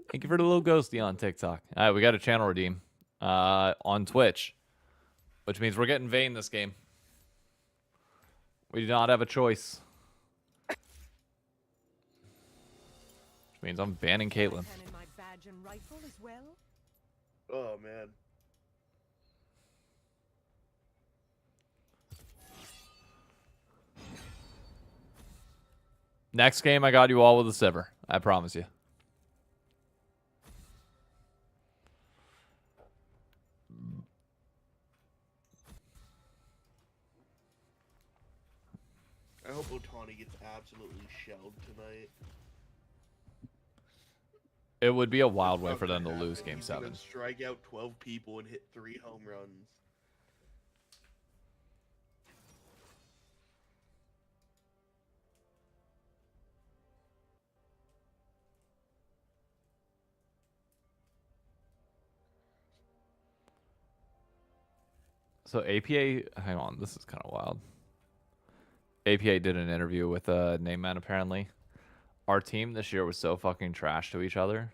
Thank you for the little ghosty on TikTok. All right, we got a channel redeem on Twitch, which means we're getting Vayne this game. We do not have a choice. Which means I'm banning Caitlyn. Oh, man. Next game, I got you all with a Sivir. I promise you. I hope Otani gets absolutely shelled tonight. It would be a wild way Not for them to gonna lose happen. Game He's gonna 7. Strike out 12 people and hit 3 home runs. So APA, hang on, this is kind of wild. APA did an interview with Name Man apparently. Our team this year was so fucking trash to each other.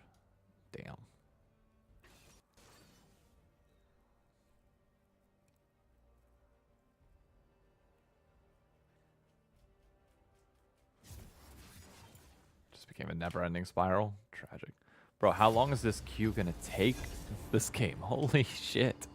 Damn. Just became a never-ending spiral. Tragic. Bro, how long is this queue gonna take this game? Holy shit.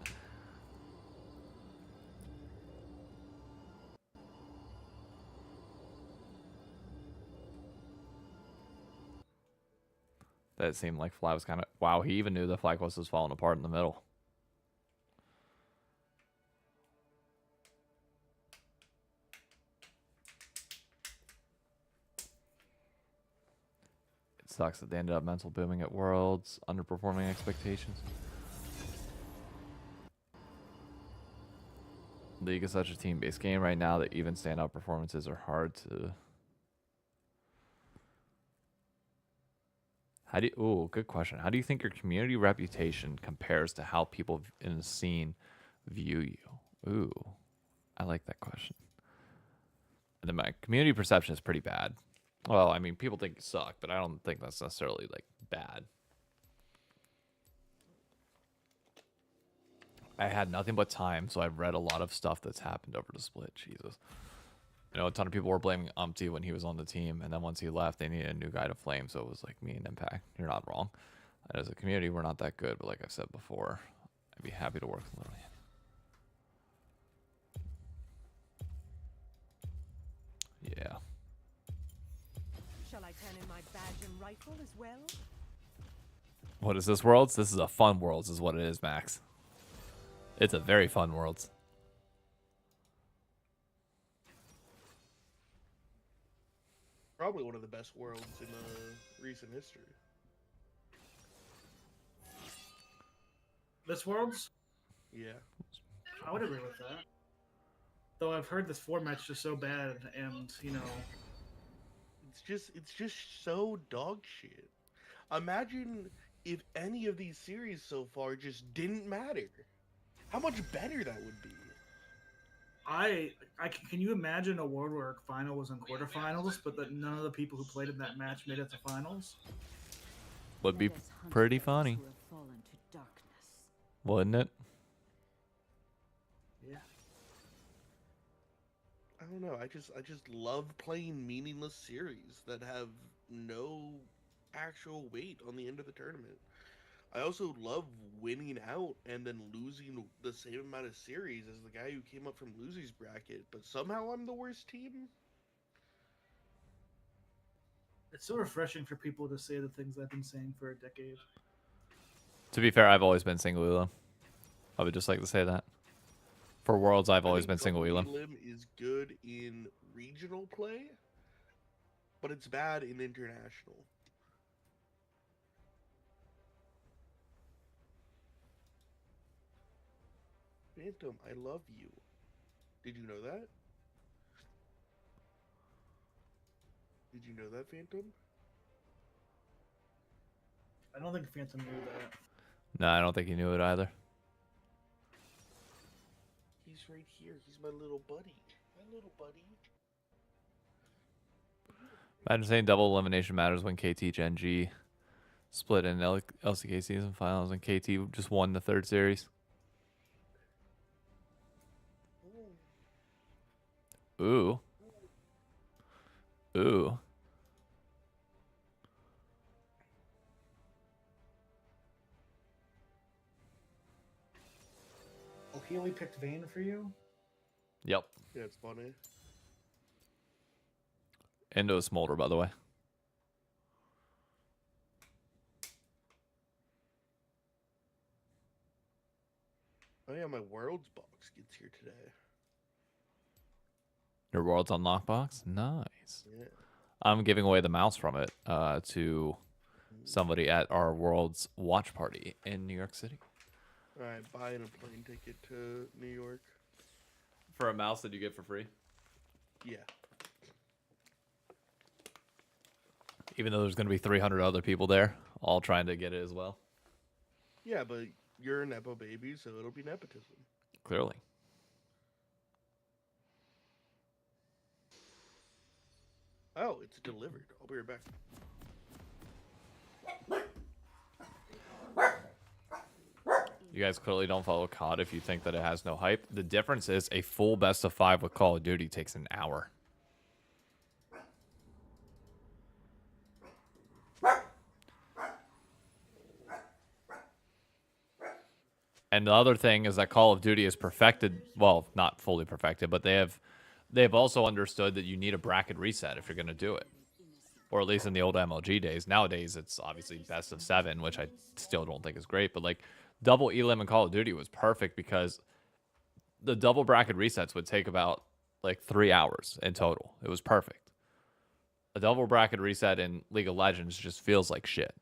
That seemed like Fly was kind of... Wow, he even knew the FlyQuest was falling apart in the middle. It sucks that they ended up mental booming at Worlds, underperforming expectations. League is such a team-based game right now that even standout performances are hard to... How do you, ooh, good question. How do you think your community reputation compares to how people in the scene view you? Ooh, I like that question. And then my community perception is pretty bad. Well, I mean, people think you suck, but I don't think that's necessarily like bad. I had nothing but time, so I've read a lot of stuff that's happened over the split. Jesus. You know, a ton of people were blaming Umpty when he was on the team, and then once he left, they needed a new guy to flame, so it was like me and Impact. You're not wrong. And as a community, we're not that good, but like I've said before, I'd be happy to work with Lillian. Yeah. Shall I turn in my badge and rifle as well? What is this, Worlds? This is a fun Worlds is what it is, Max. It's a very fun Worlds. Probably one of the best worlds in recent history. This Worlds? Yeah. I would agree with that. Though I've heard this format's just so bad, and you know, It's just so dog shit. Imagine if any of these series so far just didn't matter. How much better that would be. Can you imagine a world where final was in quarterfinals, but that none of the people who played in that match made it to finals? Would be pretty funny. Wouldn't it? Yeah. I don't know. I just love playing meaningless series that have no actual weight on the end of the tournament. I also love winning out and then losing the same amount of series as the guy who came up from losers bracket, but somehow I'm the worst team. It's so refreshing for people to say the things I've been saying for a decade. To be fair, I've always been single Elam. I would just like to say that. For Worlds, I've always been single Elam. Elam is good in regional play, but it's bad in international. Phantom, I love you. Did you know that? Did you know that, Phantom? I don't think Phantom knew that. No, I don't think he knew it either. He's right here. He's my little buddy. My little buddy. Imagine saying double elimination matters when KT Gen G split in LCK season finals and KT just won the third series. Ooh. Ooh. Oh, he only picked Vayne for you? Yep. Yeah, it's funny. Endo is Smolder, by the way. Oh yeah, my Worlds box gets here today. Your Worlds Unlock box? Nice. Yeah. I'm giving away the mouse from it to somebody at our Worlds watch party in New York City. Alright, buying a plane ticket to New York. For a mouse that you get for free? Yeah. Even though there's going to be 300 other people there, all trying to get it as well. Yeah, but you're a Nepo baby, so it'll be nepotism. Clearly. Oh, it's delivered. I'll be right back. You guys clearly don't follow COD if you think that it has no hype. The difference is a full best of 5 with Call of Duty takes an hour. And the other thing is that Call of Duty is perfected, well, not fully perfected, but they've also understood that you need a bracket reset if you're going to do it. Or at least in the old MLG days. Nowadays, it's obviously best of 7, which I still don't think is great. But like double elim in Call of Duty was perfect because the double bracket resets would take about like 3 hours in total. It was perfect. A double bracket reset in League of Legends just feels like shit.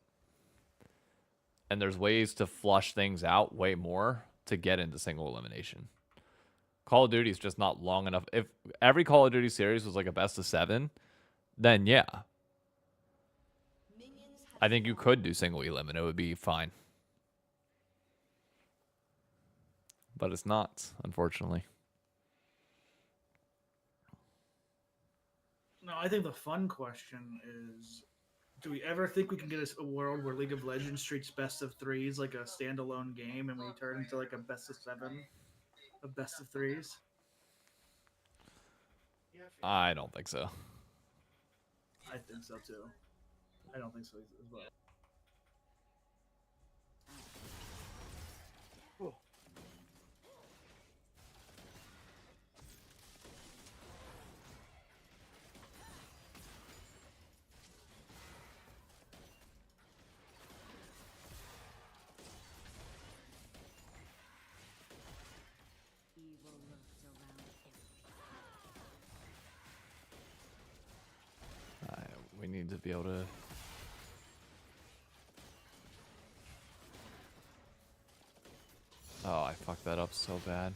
And there's ways to flush things out way more to get into single elimination. Call of Duty is just not long enough. If every Call of Duty series was like a best of 7, then yeah. I think you could do single elim and it would be fine. But it's not, unfortunately. No, I think the fun question is, do we ever think we can get a world where League of Legends treats best of 3s like a standalone game and we turn into like a best of 7, a best of 3s? I don't think so. I think so too. I don't think so as well. We need to be able to... Oh, I fucked that up so bad.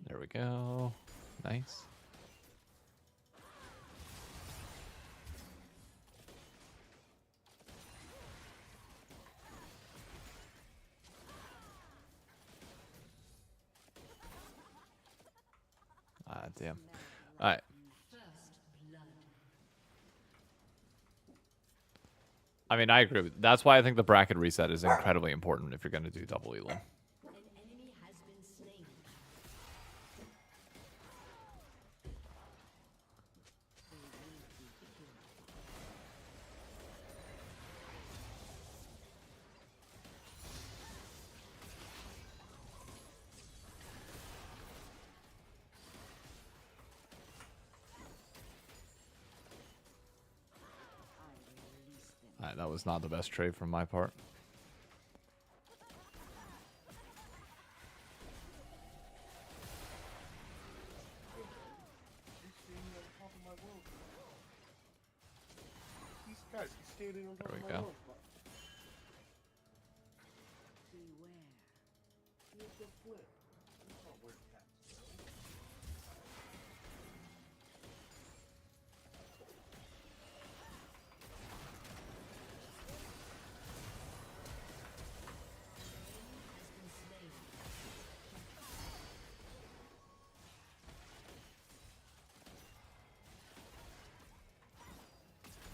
There we go. Nice. Ah, damn. Alright. I mean, I agree with that's why I think the bracket reset is incredibly important if you're going to do double elim. That was not the best trade from my part. There we go.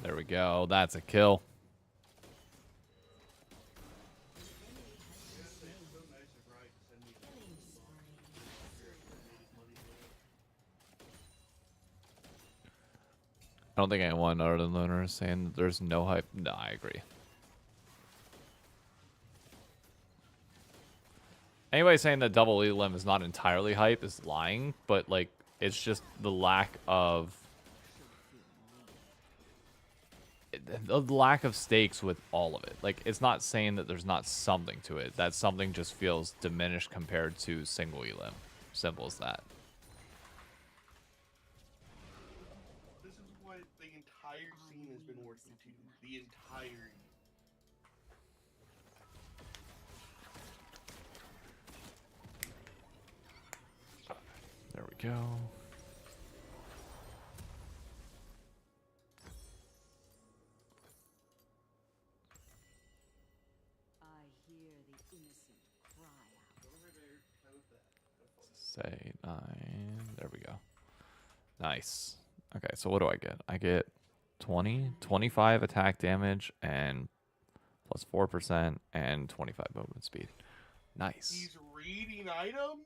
There we go. That's a kill. I don't think anyone other than Lunar is saying that there's no hype. No, I agree. Anybody saying that double elim is not entirely hype is lying, but like it's just the lack of stakes with all of it. Like it's not saying that there's not something to it. That something just feels diminished compared to single elim. Simple as that. This is what the entire scene has been working to. The entire. There we go. Say 9. There we go. Nice. Okay, so what do I get? I get 20, 25 attack damage, and plus 4%, and 25 movement speed. Nice. He's reading items?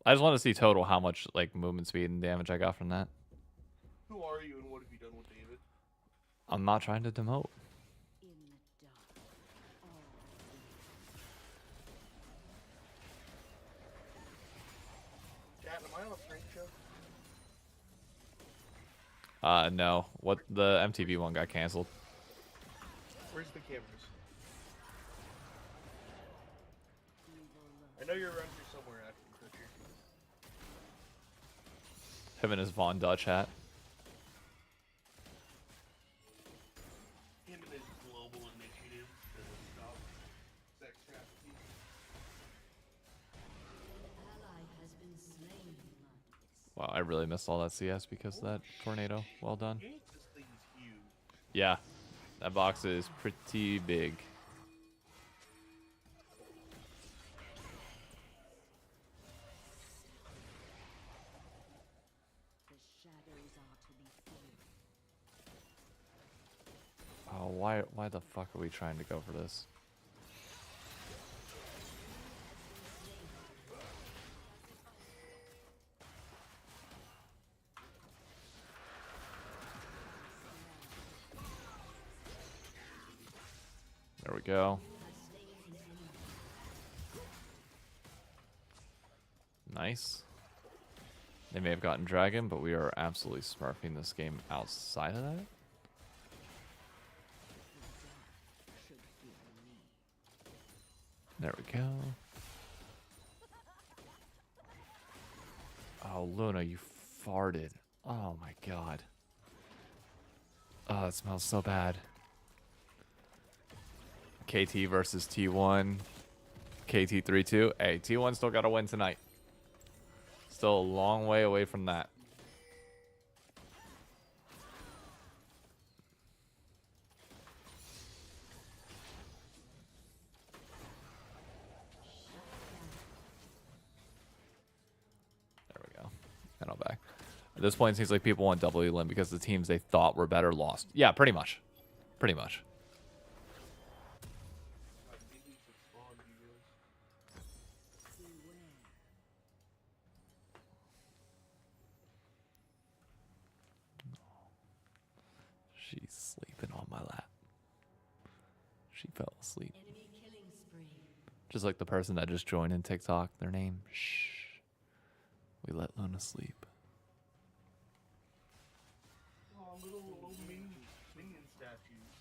I just want to see total how much like movement speed and damage I got from that. Who are you and what have you done with David? I'm not trying to demote. In the dark, Chat, am I on a prank show? No. What the MTV one got canceled. Where's the cameras? I know you're around here somewhere, Ashton Kutcher. Him and his Von Dutch hat. Him and his global initiative to stop sex trafficking. an ally has been slain. Wow, I really missed all that CS because of that tornado. Well done. This thing's huge. Yeah, that box is pretty big. The shadows are to be feared. Oh, why the fuck are we trying to go for this? There we go. Nice. They may have gotten dragon, but we are absolutely smurfing this game outside of that. There we go. Oh, Luna, you farted. Oh my god. Oh, it smells so bad. KT versus T1. KT 3-2. Hey, T1 still got to win tonight. Still a long way away from that. There we go. And I'm back. At this point, it seems like people want double Elim because the teams they thought were better lost. Yeah, pretty much. Pretty much. She's sleeping on my lap. She fell asleep. Enemy killing spree. Just like the person that just joined in TikTok. Their name. Shh. We let Luna sleep. Oh, little minion statues.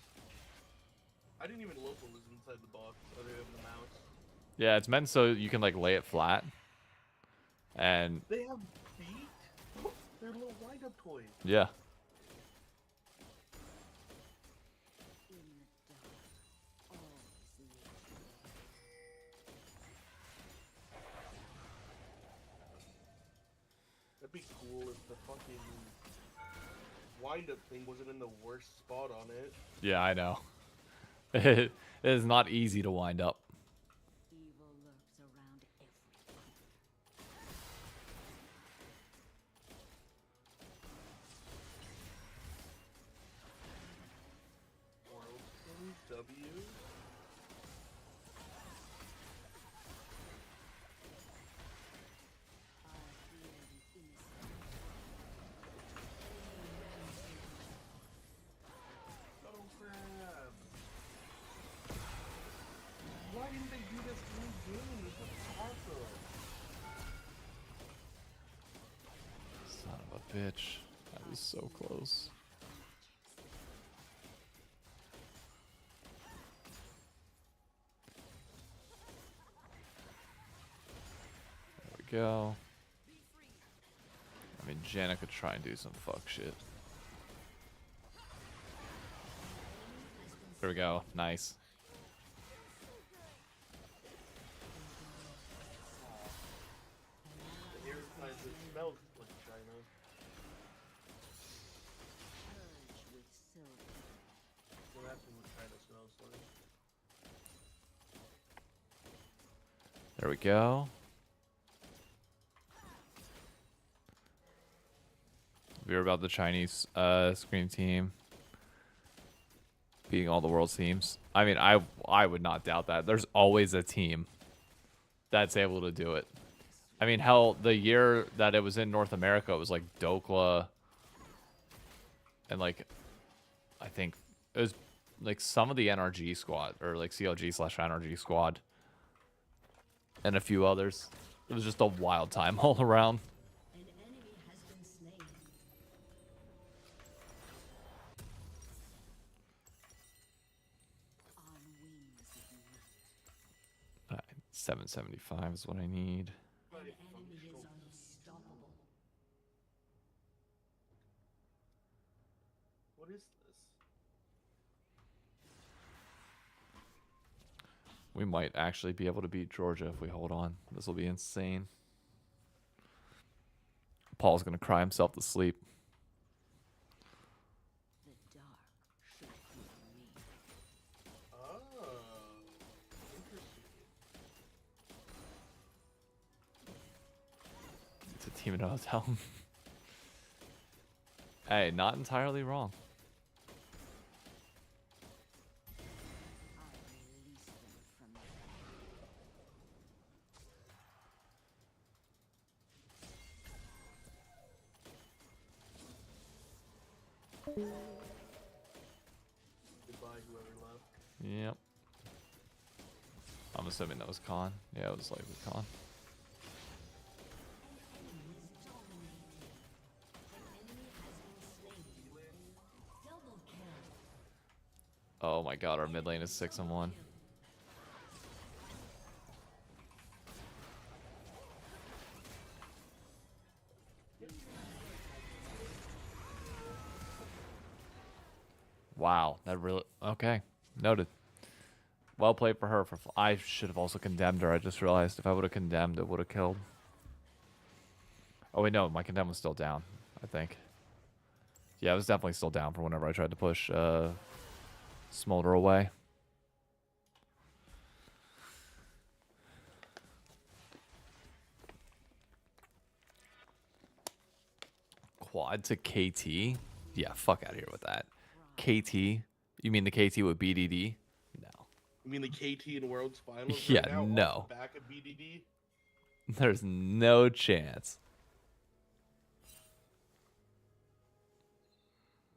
I didn't even look what was inside the box other than the mouse. Yeah, it's meant so you can like lay it flat. And They have feet? They're little wind-up toys. yeah. In the dark, always near. That'd be cool if the fucking wind-up thing wasn't in the worst spot on it. Yeah, I know. It is not easy to wind up. Evil lurks around everyone. World Series W? I hear the innocent. Oh crap. Why didn't they do this in the game? This is awesome. Son of a bitch. That was so close. There we go. I mean, Janna could try and do some fuck shit. There we go. Nice. Here's kind of smells like China. Purge with silver. So that's what China smells like. There we go. Have you heard about the Chinese Scream team beating all the world's teams? I mean, I would not doubt that. There's always a team that's able to do it. I mean, hell, the year that it was in North America, it was like Dokla and like, I think it was like some of the NRG squad or like CLG/NRG squad and a few others. It was just a wild time all around. An enemy has been slain. 775 is what I need. An enemy is unstoppable. What is this? We might actually be able to beat Georgia if we hold on. This will be insane. Paul's gonna cry himself to sleep. The dark should fear me. Oh, interesting. It's a team in a hotel. Hey, not entirely wrong. I release them from the Goodbye, whoever left. Yep. I'm assuming that was Khan. Yeah, it was likely Khan. double kill. Oh my god, our mid lane is 6-1. Wow, that really okay. Noted. Well played for her. I should have also condemned her. I just realized if I would have condemned, it would have killed. Oh wait, no, my condemn was still down. I think. Yeah, it was definitely still down for whenever I tried to push Smolder away. Quad to KT? Yeah, fuck out of here with that. KT? You mean the KT with BDD? No. You mean the KT in Worlds Finals? Yeah, right now, no. Off the back of BDD? There's no chance.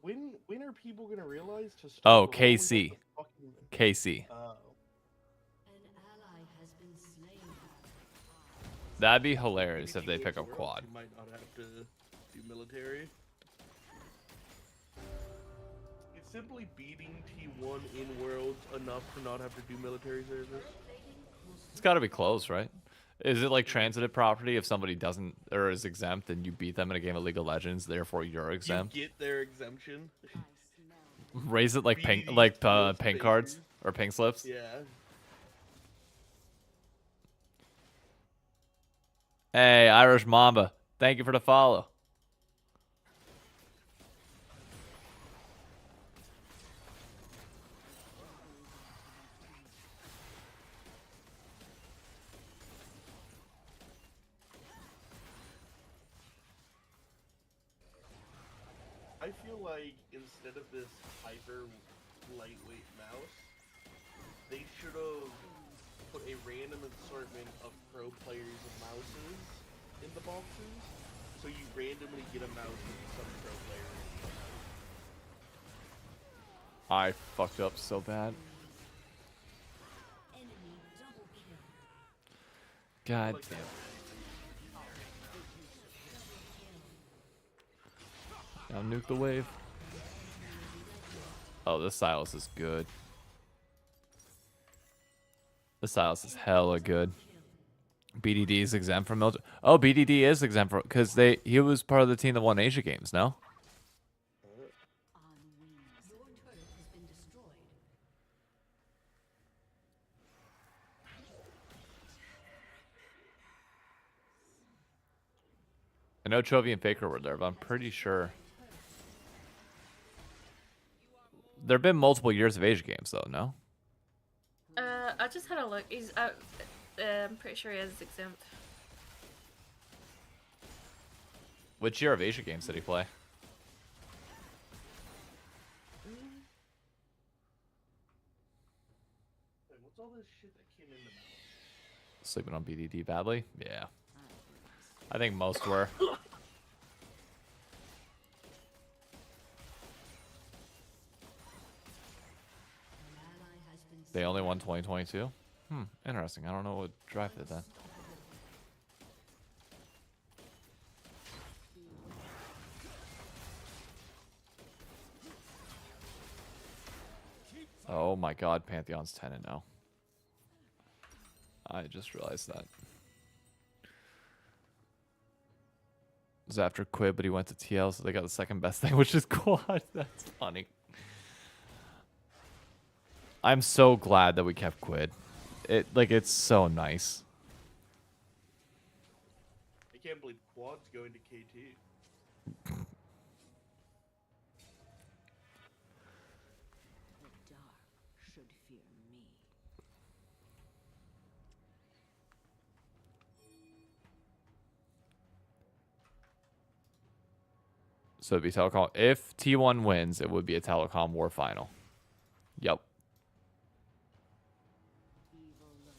When are people gonna realize to stop? Oh, rolling with KC. the fucking- KC. Oh. An ally has been slain. That'd be hilarious if Maybe they pick up Worlds, quad. You might not have to do military. Is simply beating T1 in Worlds enough to not have to do military service? It's got to be close, right? Is it like transitive property if somebody doesn't or is exempt and you beat them in a game of League of Legends, therefore you're exempt? You get their exemption. Raise it like pink, BDD like towards pink cards fakers. or pink slips. Yeah. Hey, Irish Mamba, thank you for the follow. I feel like instead of this hyper lightweight mouse, they should have put a random assortment of pro players of mouses in the boxes, so you randomly get a mouse with some pro players. I fucked up so bad. Enemy double kill. God Like damn. that. Now nuke the wave. Oh, this Silas is good. The Silas is hella good. BDD is exempt from military. Oh, BDD is exempt from because he was part of the team that won Asia Games. No. On wings. Your turret has been destroyed. I know Chovy and Faker were there, but I'm pretty sure. There have been multiple years of Asia Games, though. No. I just had a look. He's out. I'm pretty sure he is exempt. Which year of Asia Games did he play? What's all this shit that came in the mouth? Sleeping on BDD badly? Yeah. I think most were. They only won 2022? Interesting. I don't know what drive did that. Oh my god, Pantheon's 10-0. I just realized that. It was after Quid, but he went to TL, so they got the second best thing, which is quad. That's funny. I'm so glad that we kept Quid. It's so nice. I can't believe Quad's going to KT. The dark should fear me. So it'd be Telecom. If T1 wins, it would be a Telecom War final. Yep.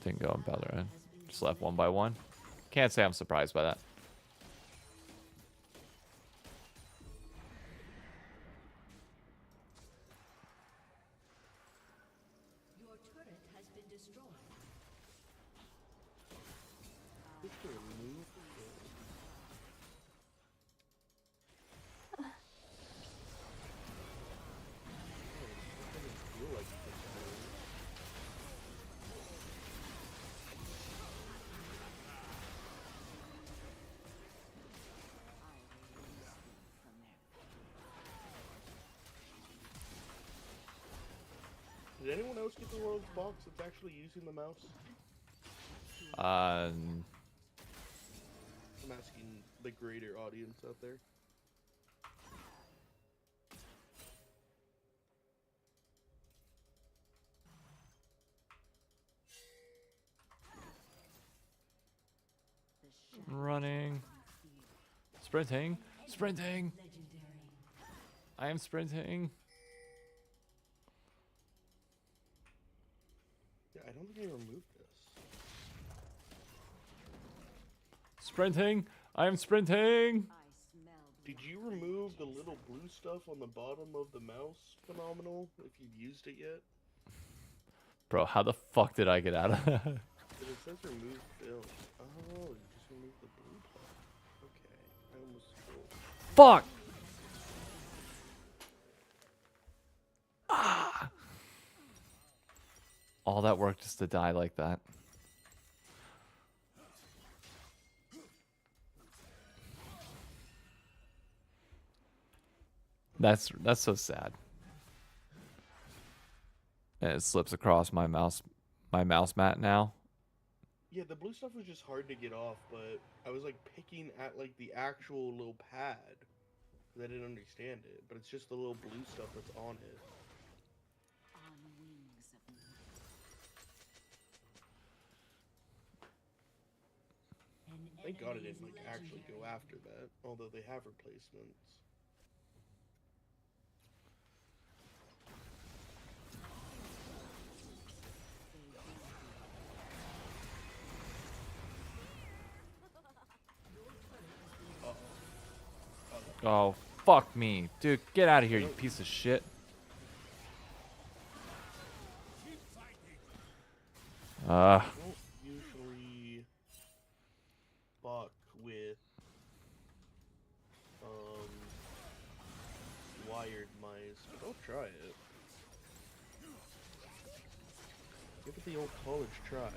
Didn't go in Valorant. Just left 1 by 1. Can't say I'm surprised by that. Your turret has been destroyed. Did anyone else get the world's box that's actually using the mouse? Um, I'm asking the greater audience out there. running. Sprinting. Sprinting. I am sprinting. Yeah, I don't think I removed this. Sprinting. I am sprinting. Did you remove the little blue stuff on the bottom of the mouse? Phenomenal. If you've used it yet. Bro, how the fuck did I get out of that? But it says remove film. Oh, you just removed the blue part. Okay, I almost scrolled. Fuck! Ah! All that work just to die like that. That's so sad. And it slips across my mouse mat now. Yeah, the blue stuff was just hard to get off, but I was like picking at like the actual little pad. 'Cause I didn't understand it, but it's just the little blue stuff that's on it. On wings of night. Thank God it didn't like actually go after that, although they have replacements. Oh, fuck me. Dude, get out of here, you piece of shit. I don't usually buck with wired mice, but I'll try it. Give it the old college try.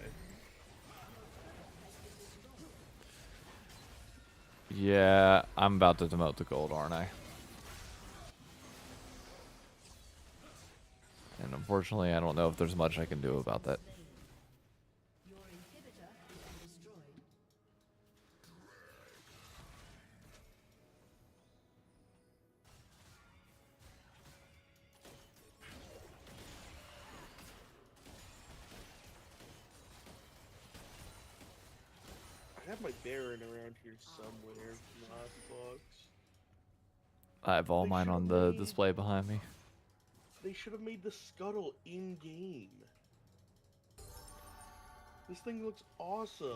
Yeah, I'm about to demote to gold, aren't I? And unfortunately, I don't know if there's much I can do about that. Your inhibitor has been destroyed. I have my Baron around here somewhere from the last box. I have all They mine on should've the made- display behind me. They should have made the scuttle in game. This thing looks awesome.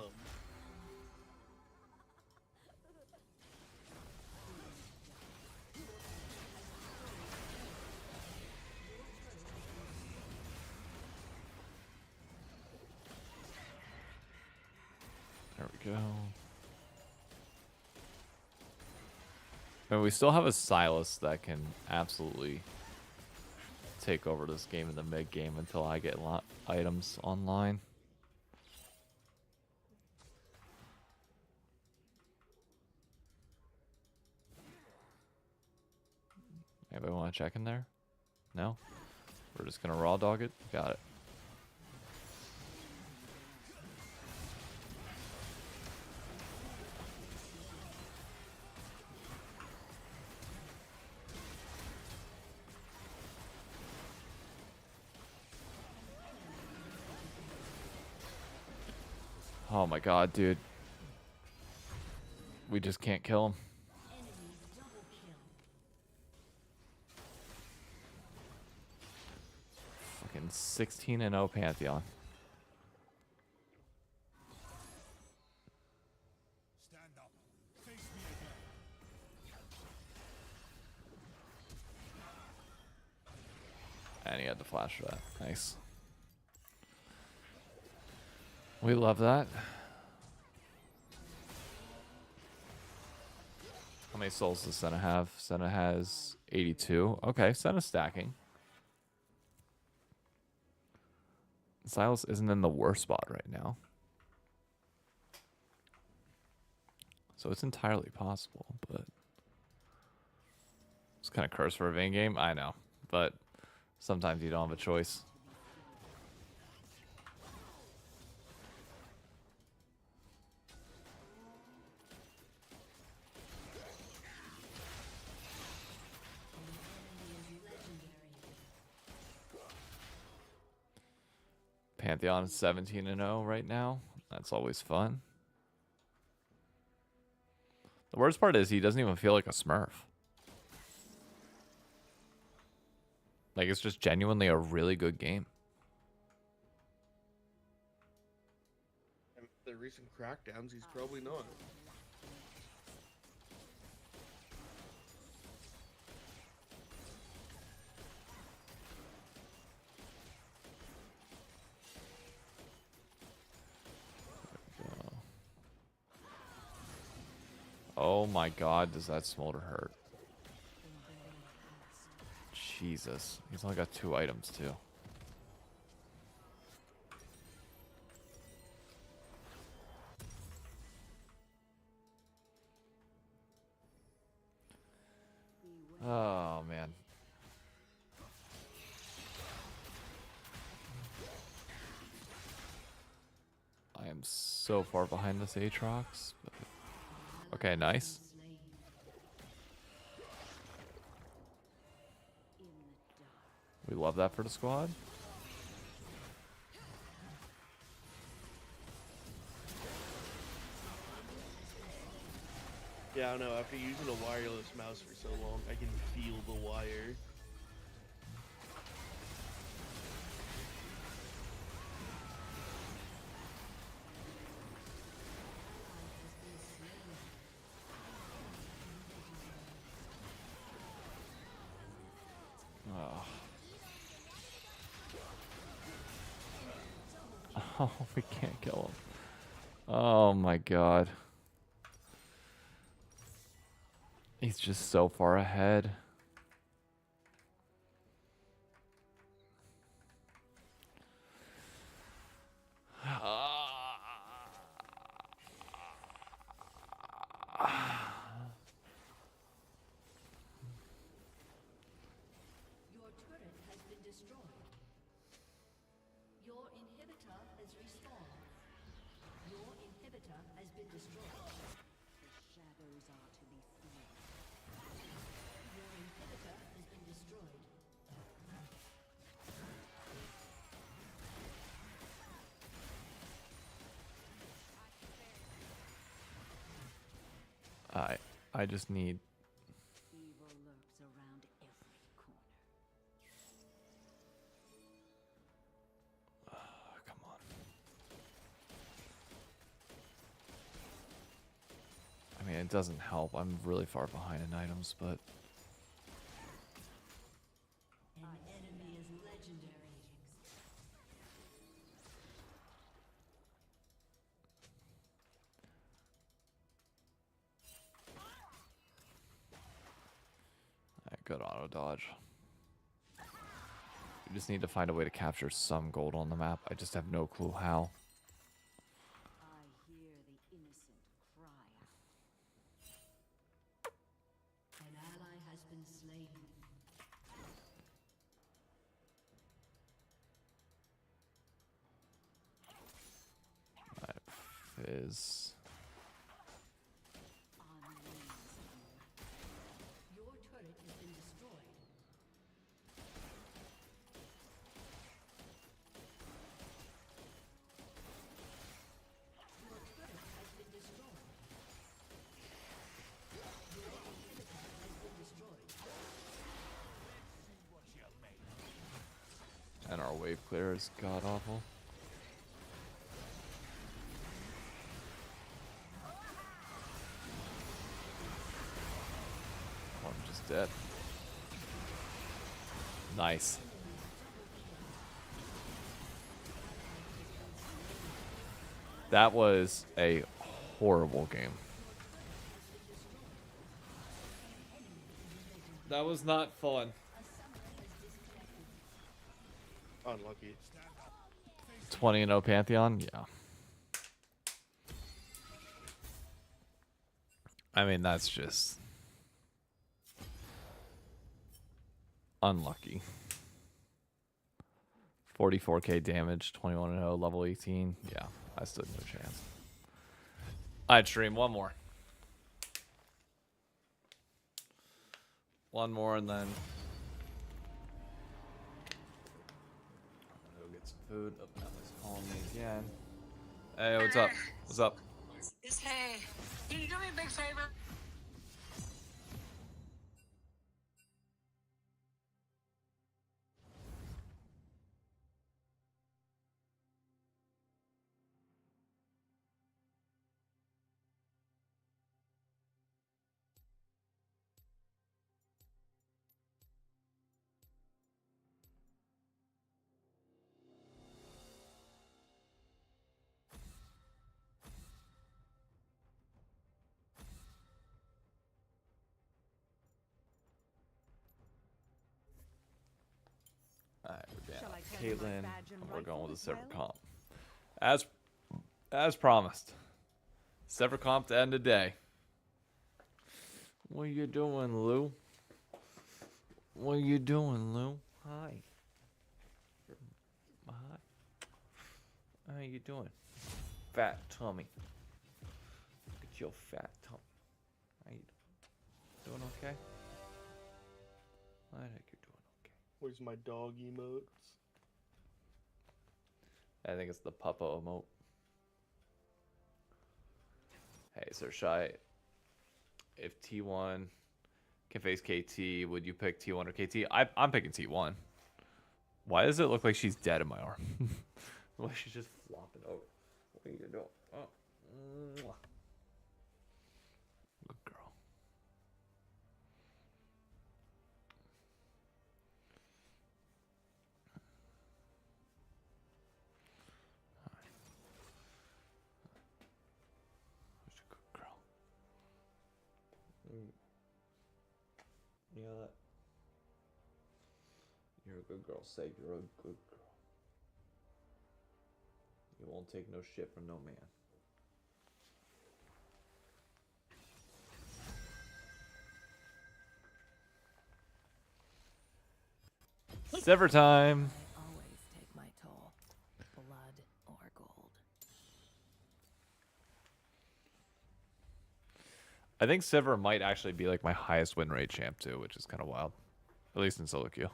There we go. And we still have a Silas that can absolutely take over this game in the mid game until I get items online. Anybody want to check in there? No? We're just gonna raw dog it? Got it. Oh my god, dude. We just can't kill him. Fucking 16-0 Pantheon. Stand up. Face me again. And he had to flash for that. Nice. We love that. How many souls does Senna have? Senna has 82. Okay, Senna's stacking. Silas isn't in the worst spot right now. So it's entirely possible, but it's kind of cursed for a Vayne game. I know, but sometimes you don't have a choice. Pantheon is 17-0 right now. That's always fun. The worst part is he doesn't even feel like a Smurf. Like, it's just genuinely a really good game. And the recent crackdowns, he's probably not. Oh my god, does that smolder hurt? Jesus. He's only got 2 items, too. Oh, man. I am so far behind this Aatrox. But... Okay, nice. We love that for the squad. Yeah, I don't know. After using a wireless mouse for so long, I can feel the wire. Oh, we can't kill him. Oh my god. He's just so far ahead. Your turret has been destroyed. Your inhibitor has respawned. Your inhibitor has been destroyed. The shadows are to be feared. Your inhibitor has been destroyed. I just need... Evil lurks around every corner. come on. doesn't help. I'm really far behind in items, but An enemy is legendary. good auto dodge. We just need to find a way to capture some gold on the map. I just have no clue how. I hear the innocent cry out. An ally has been slain. Fizz. On wings. Your turret has been destroyed. Your turret has been destroyed. Your inhibitor has been destroyed. And our wave clear is god awful. I'm just dead. Nice. That was a horrible game. That was not fun. Unlucky. 20-0 Pantheon? Yeah. I mean, that's just unlucky. 44k damage, 21-0, level 18. Yeah, I stood no chance. I'd stream one more. One more and then I'll go get some food. Oh, Emily's calling me again. Hey, what's up? What's up? Hey, can you do me a big favor? Alright, we're Shall down. I tell you my Caitlyn, badge and and we're going rifle with the as Sever well? comp. As promised. Sever comp to end the day. What you doing, Lou? What you doing, Lou? Hi. Hi. How you doing? Fat tummy. Look at your fat tummy. How you doing? Doing okay? I think you're doing okay. Where's my dog emotes? I think it's the Puppo emote. Hey, Sir Shy. If T1 can face KT, would you pick T1 or KT? I'm picking T1. Why does it look like she's dead in my arm? Why she's just flopping over. What are you doing? Oh. Mwah. Good girl. Who's a good girl? You know that? You're a good girl. Say you're a good girl. You won't take no shit from no man. Sever time. I always take my toll, blood or gold. I think Sever might actually be like my highest win rate champ too, which is kind of wild. At least in solo queue.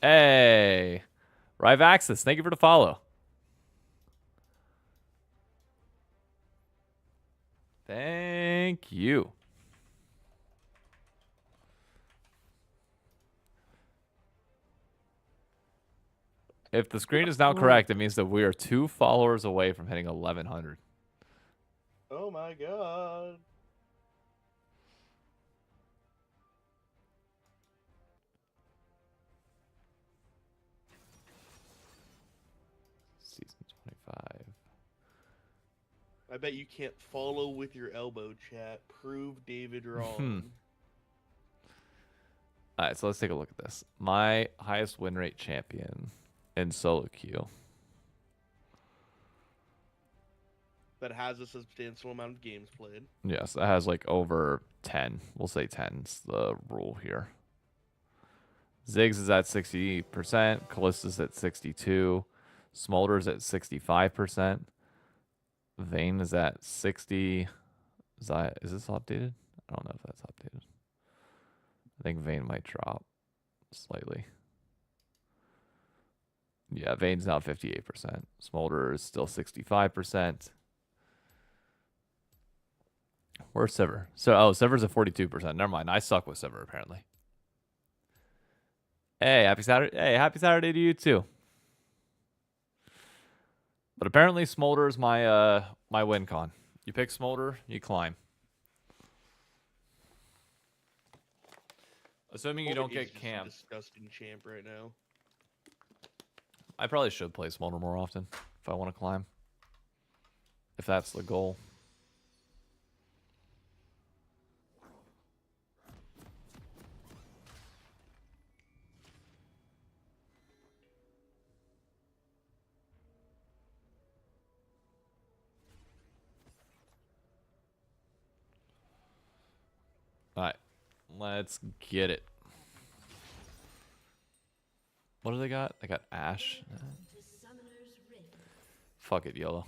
Hey, Rivaxis, thank you for the follow. Thank you. If the screen is now correct, it means that we are 2 followers away from hitting 1100. Oh my god. Season 25. I bet you can't follow with your elbow, chat. Prove David wrong. All right, so let's take a look at this. My highest win rate champion in solo queue. That has a substantial amount of games played. Yes, that has like over 10. We'll say 10's the rule here. Ziggs is at 60%. Callista's at 62. Smolder's at 65%. Vayne is at 60. Is this updated? I don't know if that's updated. I think Vayne might drop slightly. Yeah, Vayne's now 58%. Smolder is still 65%. Where's Sever? Sever's at 42%. Never mind. I suck with Sever apparently. Hey, happy Saturday. Hey, happy Saturday to you too. But apparently Smolder is my my win con. You pick Smolder, you climb. Assuming you don't Smolder is get just a camp. disgusting champ right now. I probably should play Smolder more often if I want to climb. If that's the goal. Alright, let's get it. What do they got? They got Ashe. Fuck it, YOLO.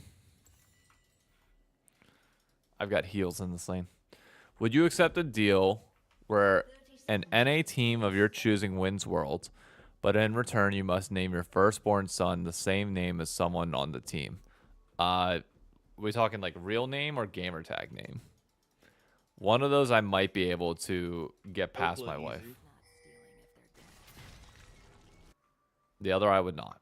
I've got heals in this lane. Would you accept a deal where an NA team of your choosing wins Worlds, but in return you must name your firstborn son the same name as someone on the team? We talking like real name or gamer tag name? One of those I might be able to get past my wife. The other I would not.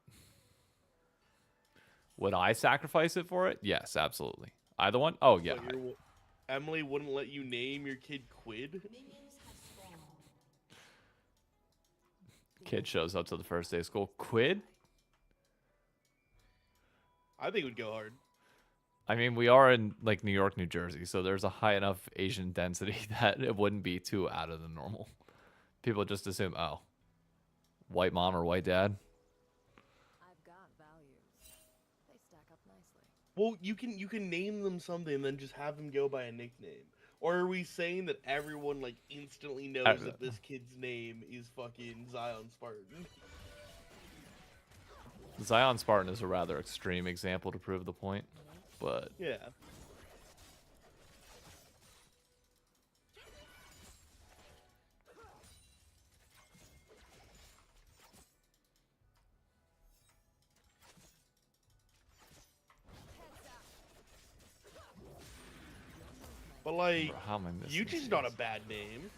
Would I sacrifice it for it? Yes, absolutely. Either one? Oh, yeah. But Emily wouldn't let you name your kid Quid? Kid shows up to the first day of school. Quid? I think it would go hard. I mean, we are in like New York, New Jersey, so there's a high enough Asian density that it wouldn't be too out of the normal. People just assume, oh, white mom or white dad. I've got values. They stack up nicely. Well, you can name them something and then just have them go by a nickname. Or are we saying that everyone like instantly knows that this kid's name is fucking Zion Spartan? Zion Spartan is a rather extreme example to prove the point, but yeah. But like, bro, how am I missing Yuji's these? not a bad name.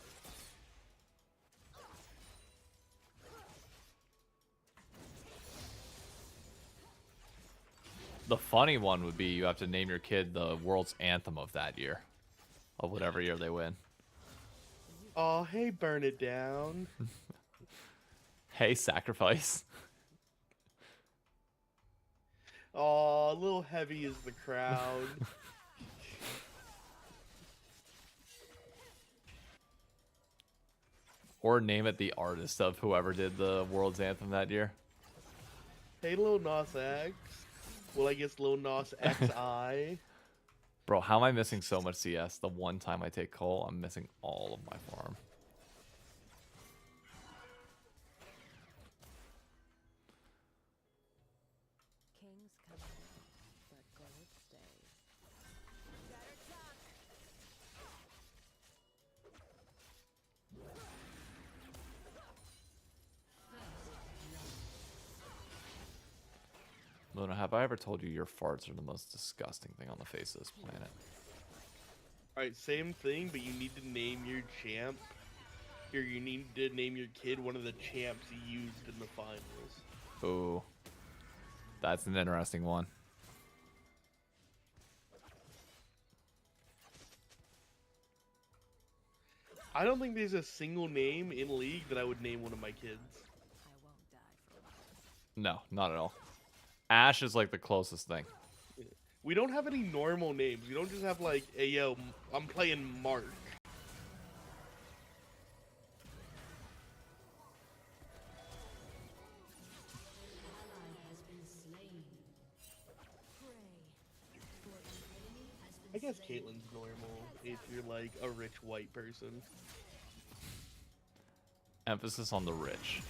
The funny one would be you have to name your kid the world's anthem of that year, of whatever year they win. Oh, hey, burn it down. Hey, sacrifice. Oh, a little heavy is the crowd. Or name it the artist of whoever did the world's anthem that year. Hey, Lil Nas X. Well, I guess Lil Nas XI. Bro, how am I missing so much CS? The one time I take Cole, I'm missing all of my farm. Kings come in, but gold stays. Luna, have I ever told you your farts are the most disgusting thing on the face of this planet? Alright, same thing, but you need to name your champ. Or you need to name your kid one of the champs you used in the finals. Ooh. That's an interesting one. I don't think there's a single name in League that I would name one of my kids. I won't die for a No, not at all. Ash is like the closest thing. We don't have any normal names. We don't just have like, hey yo, I'm playing Mark. I guess Caitlyn's normal if you're like a rich white person. Emphasis on the rich.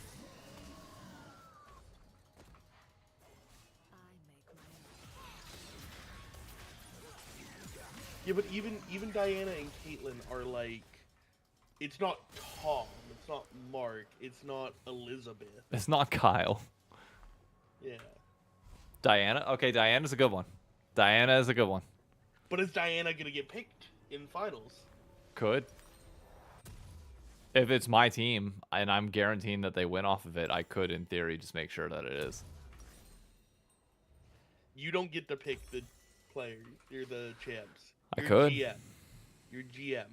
Yeah, but even Diana and Caitlyn are like, it's not Tom, it's not Mark, it's not Elizabeth. It's not Kyle. Yeah. Diana? Okay, Diana's a good one. Diana is a good one. But is Diana gonna get picked in finals? Could. If it's my team and I'm guaranteeing that they win off of it, I could, in theory, just make sure that it is. You don't get to pick the player. You're the champs. I You're could. GM. You're GM.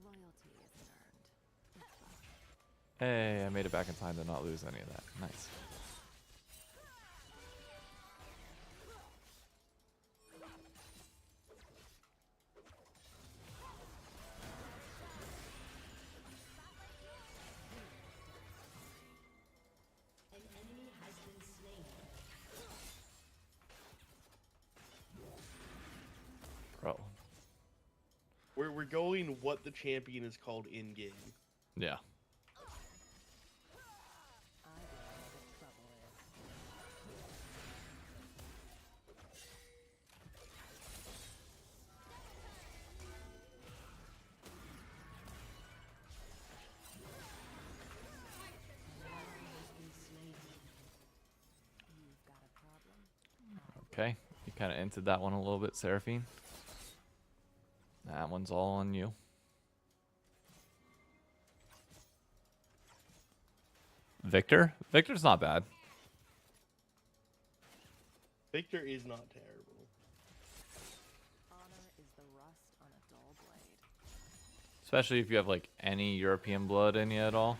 Loyalty isn't earned. It's fine. Hey, I made it back in time to not lose any of that. Nice. An enemy has been slain. Bro. We're going what the champion is called in game. Yeah. I know where the trouble is. You've got a problem? Okay. You kind of entered that one a little bit, Seraphine. That one's all on you. Victor? Victor's not bad. Victor is not terrible. Honor is the rust on a dull blade. Especially if you have like any European blood in you at all.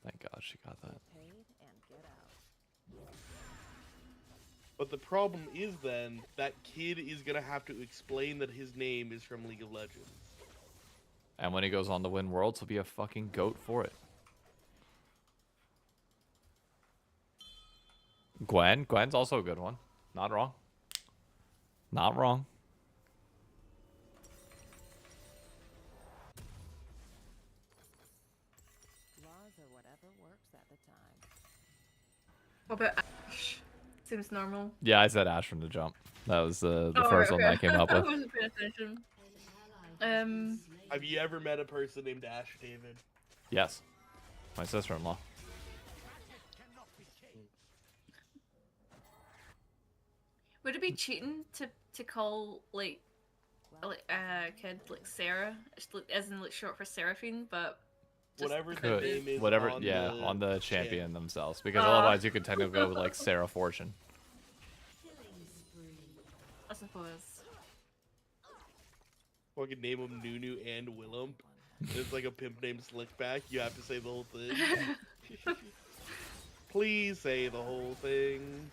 Thank God she got that. Paid and get out. But the problem is then, that kid is gonna have to explain that his name is from League of Legends. And when he goes on to win Worlds, he'll be a fucking goat for it. Gwen? Gwen's also a good one. Not wrong. Not wrong. Laws are whatever works at the time. What about Ash? Seems normal. Yeah, I said Ash from the jump. That was the Oh, first right, one that I okay. came up I with. wasn't paying attention. Have you ever met a person named Ash, David? Yes. My sister-in-law. Would it be cheating to call like a kid like Sarah, as in like short for Seraphine, but just Whatever the Could. name is Whatever, on yeah, the on the champ. champion themselves. Because otherwise you could tend to go with like Sarah Fortune. I suppose. Fucking name them Nunu and Willem. It's like a pimp named Slickback. You have to say the whole thing. Please say the whole thing.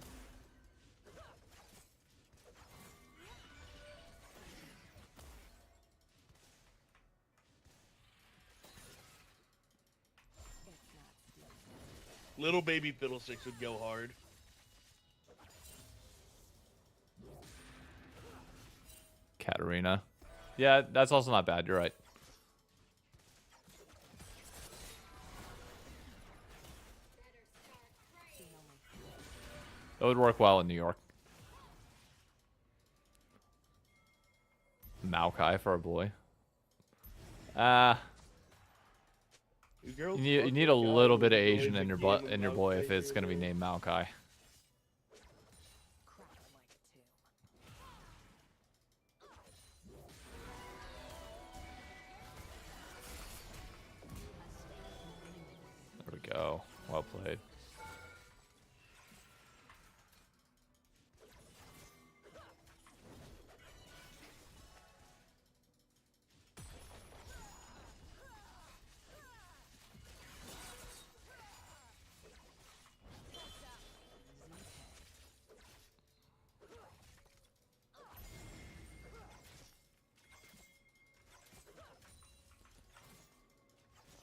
Little baby Fiddlesticks would go hard. Katarina. Yeah, that's also not bad. You're right. It would work well in New York. Maokai for our boy. Girls You fuck need with a guys little bit of who join Asian the in your game butt with in your boy if Maokai it's here gonna be and named Maokai. There we go. Well played.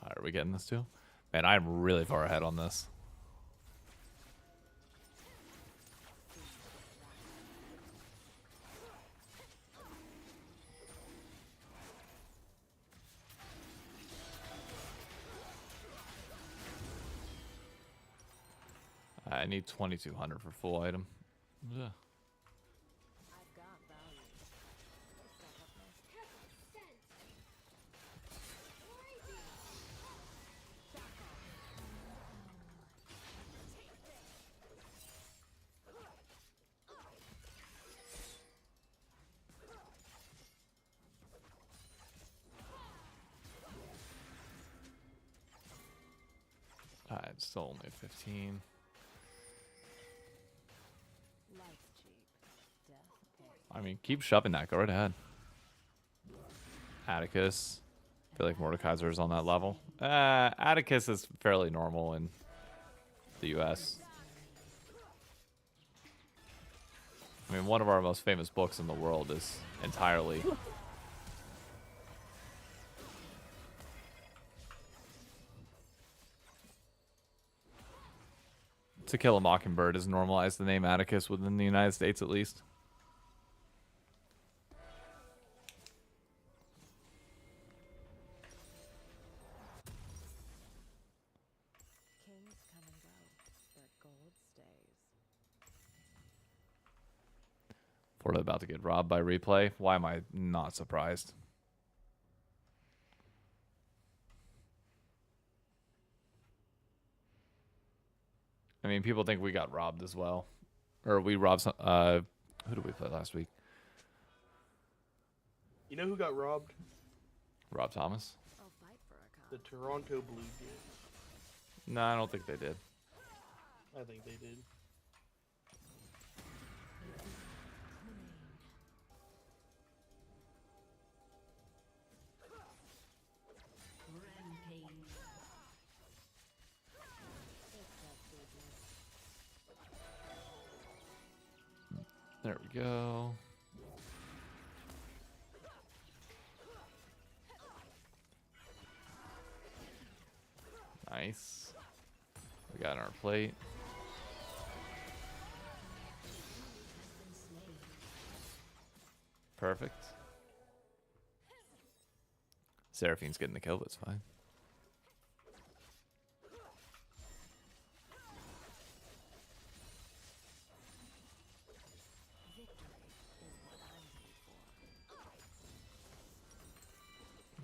Alright, are we getting this too? Man, I'm really far ahead on this. I need 2200 for full item. Yeah. I've got value. Alright, still only at 15. Life's cheap. Death pays. I mean, keep shoving that. Go right ahead. Atticus. I feel like Mordekaiser is on that level. Atticus is fairly normal in the US. I mean, one of our most famous books in the world is entirely... To Kill a Mockingbird has normalized the name Atticus within the United States, at least. Kings come and go, but gold stays. Florida about to get robbed by replay. Why am I not surprised? I mean, people think we got robbed as well. Or we robbed some... who did we play last week? You know who got robbed? Rob Thomas? I'll fight for a The cause. Toronto Blue Jays. No, I don't think they did. I think they did. Rampage. There we go. Nice. We got our plate. Perfect. Seraphine's getting the kill, but it's fine.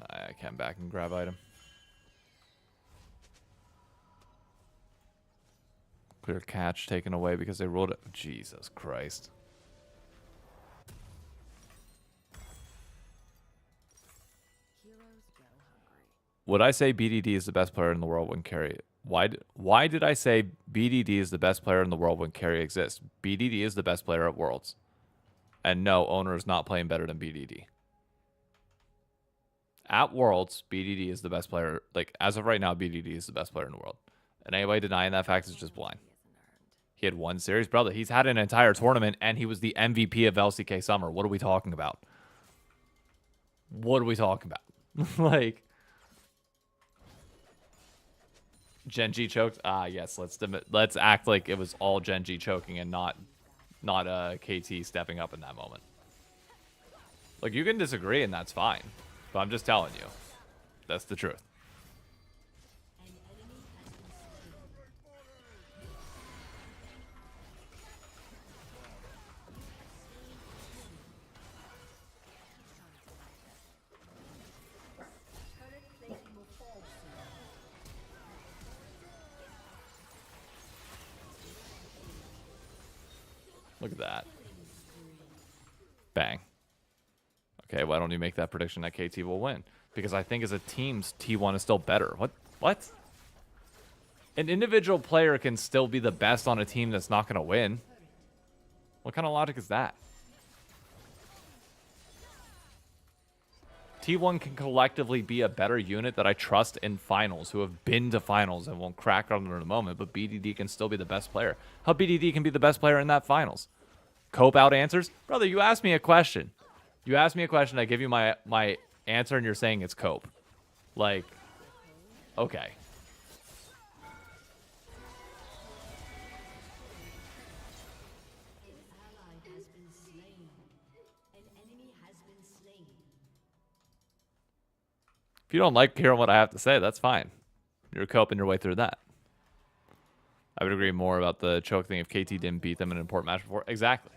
I can back and grab item. Clear catch taken away because they rolled it. Jesus Christ. Heroes go hungry. Would I say BDD is the best player in the world when carry? Why did I say BDD is the best player in the world when carry exists? BDD is the best player at Worlds. And no, owner is not playing better than BDD. At Worlds, BDD is the best player. Like, as of right now, BDD is the best player in the world. And anybody denying that fact is just blind. He had one series. Brother, he's had an entire tournament, and he was the MVP of LCK Summer. What are we talking about? What are we talking about? Like... Genji choked. Yes. Let's act like it was all Genji choking and not KT stepping up in that moment. Like, you can disagree and that's fine, but I'm just telling you, that's the truth. Look at that. Bang. Okay, why don't you make that prediction that KT will win? Because I think as a team, T1 is still better. What? An individual player can still be the best on a team that's not going to win. What kind of logic is that? T1 can collectively be a better unit that I trust in finals, who have been to finals and won't crack under the moment, but BDD can still be the best player. How BDD can be the best player in that finals? Cope out answers? Brother, you asked me a question. You asked me a question, I give you my answer, and you're saying it's Cope. Like, okay. If you don't like hearing what I have to say, that's fine. You're coping your way through that. I would agree more about the choke thing if KT didn't beat them in an important match before. Exactly.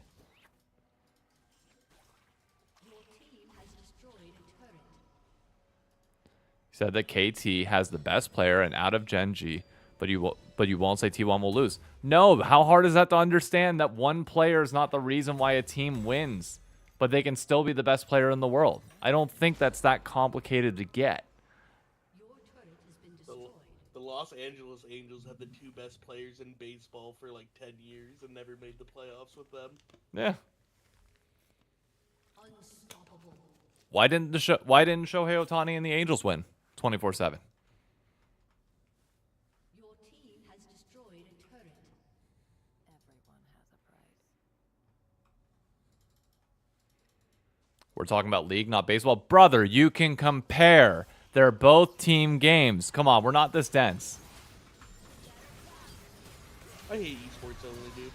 He said that KT has the best player and out of Genji, but you won't say T1 will lose. No, how hard is that to understand that one player is not the reason why a team wins, but they can still be the best player in the world? I don't think that's that complicated to get. The Los Angeles Angels had the 2 best players in baseball for like 10 years and never made the playoffs with them. Yeah. Why didn't Shohei Ohtani and the Angels win 24/7? Your team has destroyed a turret. Everyone has a price. We're talking about league, not baseball. Brother, you can compare. They're both team games. Come on, we're not this dense. I hate esports only, dude.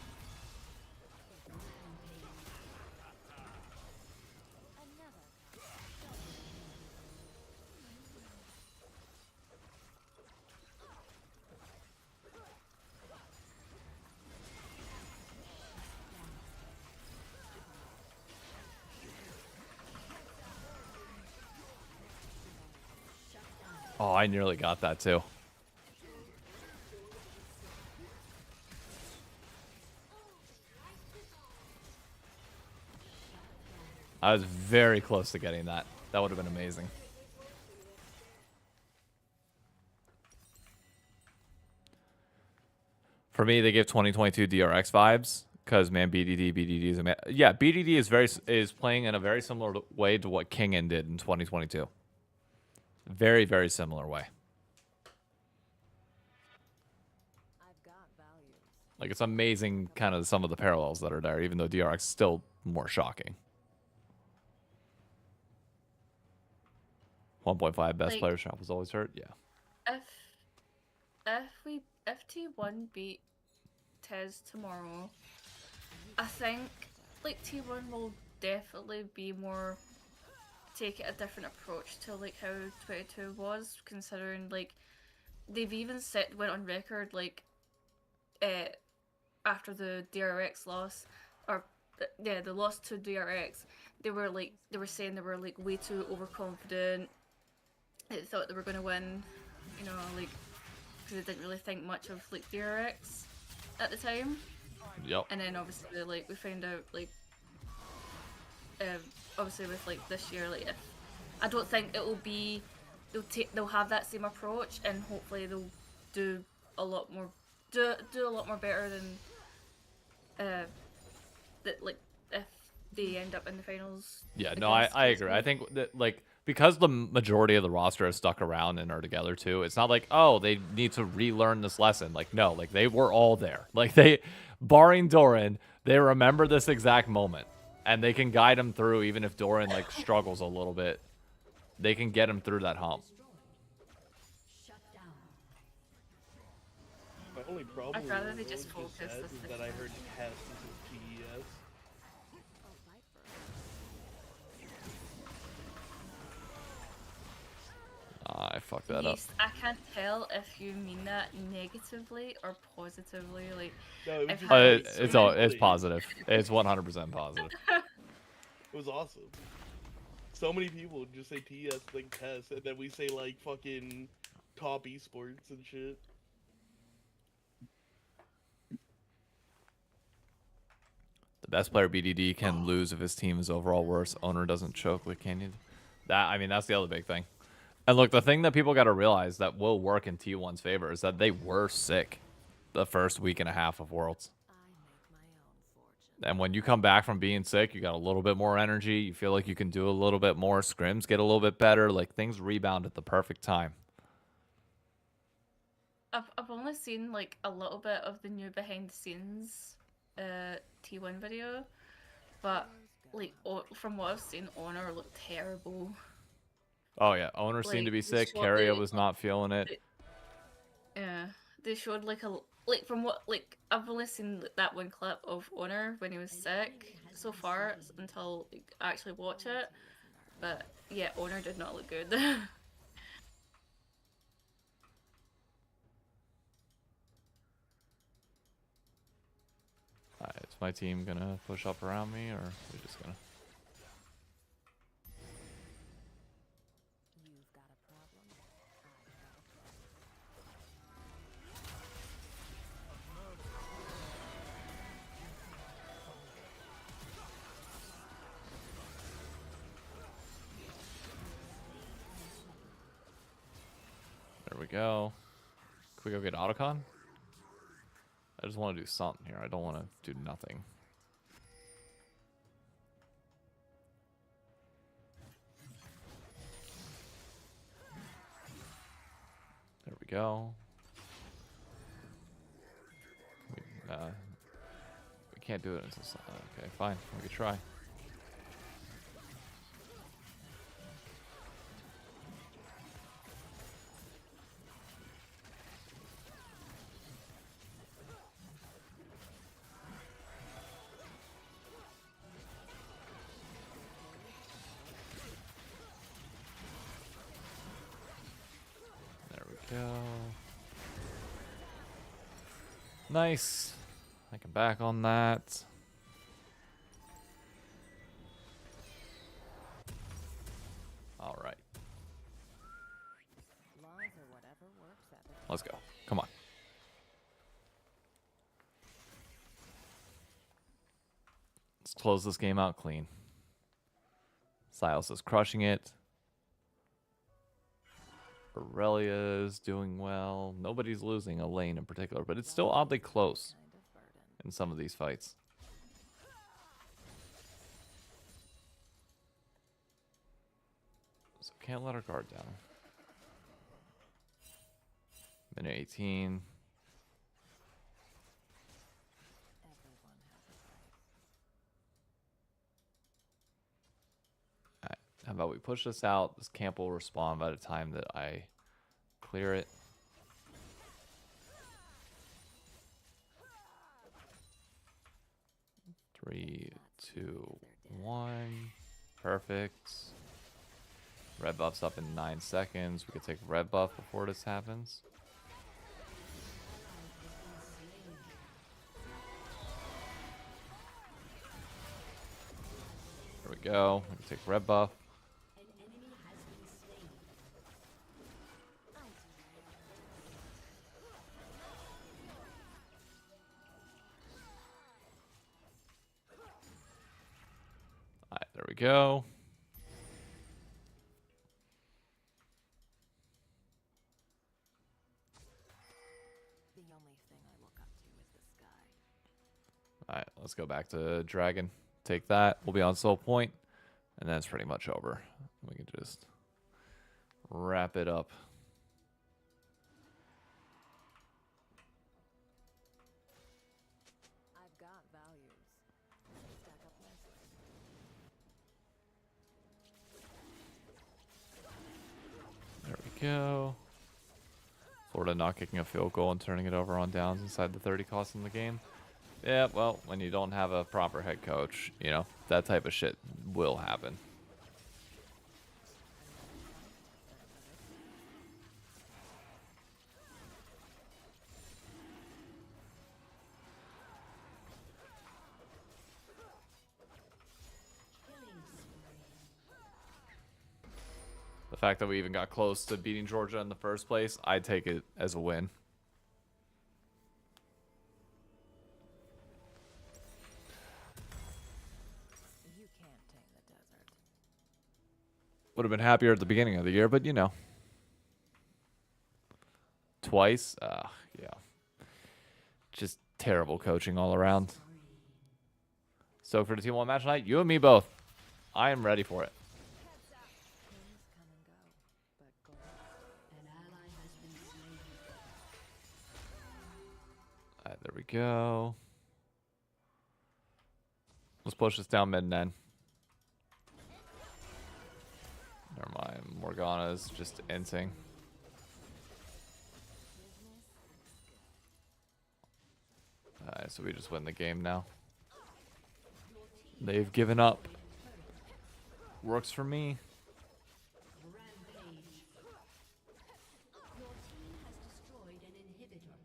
Oh, I nearly got that too. I was very close to getting that. That would have been amazing. For me, they give 2022 DRX vibes because man, BDD is a man. Yeah, BDD is playing in a very similar way to what Kingen did in 2022. Very, very similar way. Like, it's amazing kind of some of the parallels that are there, even though DRX is still more shocking. 1.5 best Like, player shop was always hurt. Yeah. If T1 beat Tez tomorrow, I think like T1 will definitely be more take a different approach to like how 22 was, considering like they've even went on record like after the DRX loss, or yeah, the loss to DRX, they were saying they were like way too overconfident. They thought they were going to win, you know, like because they didn't really think much of like DRX at the time. Yep. And then obviously like we found out like obviously with like this year, like if I don't think it will be they'll have that same approach, and hopefully they'll do a lot more better than that, like if they end up in the finals. Yeah, no, I agree. I think that like because the majority of the roster has stuck around and are together too, it's not like, oh, they need to relearn this lesson. Like, no, like they were all there. Like they, barring Doran, they remember this exact moment. And they can guide him through, even if Doran like struggles a little bit. They can get him through that hump. My only problem I'd rather with they what just you focus said this is thing that I on. heard TES is in PES. I fucked that up. Yeast, I can't tell if you mean that negatively or positively. Like, No, it was I've just had funny. It's all, it's positive. It's 100% positive. It was awesome. So many people just say TS think TES, and then we say like fucking top esports and shit. best player BDD can lose if his team is overall worse. Owner doesn't choke with Canyon. I mean, that's the other big thing. And look, the thing that people got to realize that will work in T1's favor is that they were sick the first week and a half of Worlds. And when you come back from being sick, you got a little bit more energy. You feel like you can do a little bit more. Scrims get a little bit better. Like, things rebound at the perfect time. I've only seen like a little bit of the new behind the scenes T1 video, but like from what I've seen, Honor looked terrible. Oh, yeah. Owner seemed to be sick. Carrier was not feeling it. Yeah, they showed like from what I've only seen that one clip of Honor when he was sick so far until I actually watch it. But yeah, Honor did not look good. Alright, is my team gonna push up around me, or are we just gonna? There we go. Can we go get Otacon? I just want to do something here. I don't want to do nothing. There we go. We can't do it until... Okay, fine. We can try. Go. Nice. I can back on that. All right. Let's go. Come on. Let's close this game out clean. Silas is crushing it. Aurelia is doing well. Nobody's losing a lane in particular, but it's still oddly close in some of these fights. So can't let our guard down. Minute 18. How about we push this out? This camp will respawn by the time that I clear it. Three, two, one. Perfect. Red buff's up in 9 seconds. We could take red buff before this happens. There we go. We can take red buff. Alright, there we go. The only thing I look up to is the sky. Alright, let's go back to Dragon. Take that. We'll be on soul point. And then it's pretty much over. We can just wrap it up. I've got values. Stack up nicely. There we go. Florida not kicking a field goal and turning it over on downs inside the 30 cost in the game. Yeah, well, when you don't have a proper head coach, you know, that type of shit will happen. The fact that we even got close to beating Georgia in the first place, I'd take it as a win. Would have been happier at the beginning of the year, but you know. Twice? Yeah. Just terrible coaching all around. So for the T1 match tonight, you and me both. I am ready for it. An ally has been slain. Alright, there we go. Let's push this down mid and end. Never mind. Morgana's just inting. Alright, so we just win the game now. They've given up. Works for me. Rampage. Your team has destroyed an inhibitor.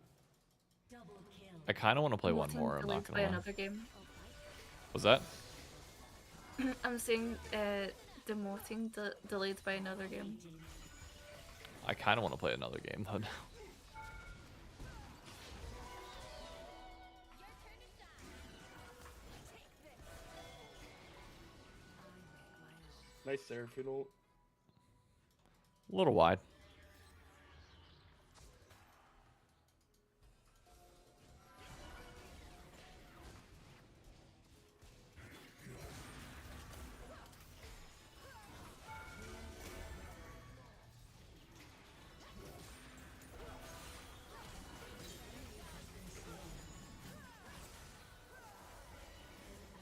Double kill. I kind of want to play one Demoting more. I'm delayed not by gonna lie. another game. Was that? I'm saying demoting delayed by another game. I kind of want to play another game though. Now. Nice Seraphine ult. A little wide.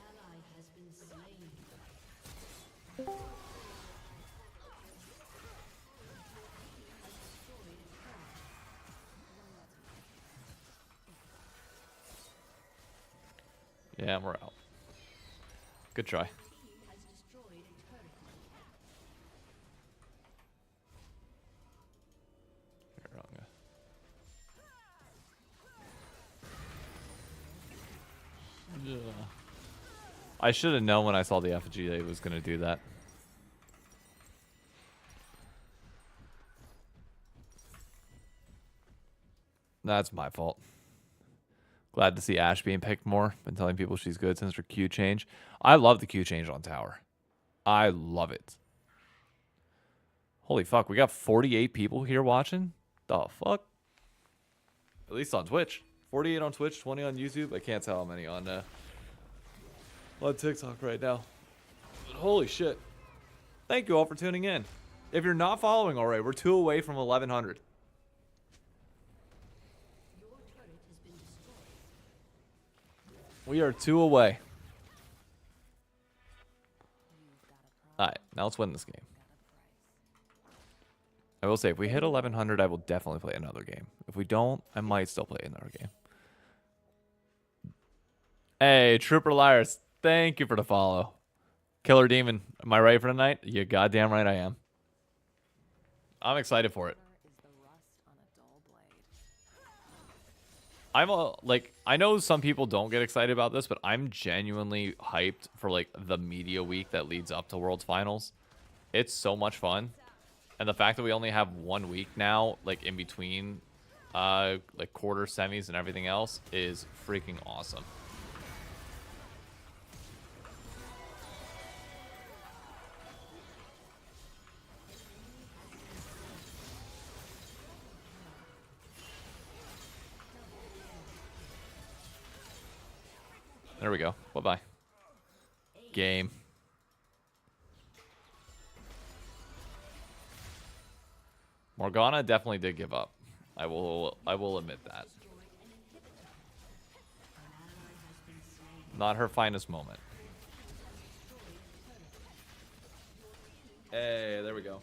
Ally has been slain. Yeah, we're out. Good try. Has destroyed a turret. Here, I'm gonna- Yeah. I should have known when I saw the effigy that it was going to do that. That's my fault. Glad to see Ashe being picked more. Been telling people she's good since her Q change. I love the Q change on tower. I love it. Holy fuck, we got 48 people here watching? The fuck? At least on Twitch. 48 on Twitch, 20 on YouTube. I can't tell how many on TikTok right now. But holy shit. Thank you all for tuning in. If you're not following already, we're 2 away from 1100. Your turret has been destroyed. We are 2 away. Alright, now let's win this game. I will say, if we hit 1100, I will definitely play another game. If we don't, I might still play another game. Hey, Trooper Liars, thank you for the follow. Killer Demon, am I ready for tonight? You goddamn right I am. I'm excited for it. I know some people don't get excited about this, but I'm genuinely hyped for like the media week that leads up to World's Finals. It's so much fun. And the fact that we only have 1 week now, like in between like quarter semis and everything else is freaking awesome. There we go. Bye-bye. Game. Morgana definitely did give up. I will admit that. Not her finest moment. Hey, there we go.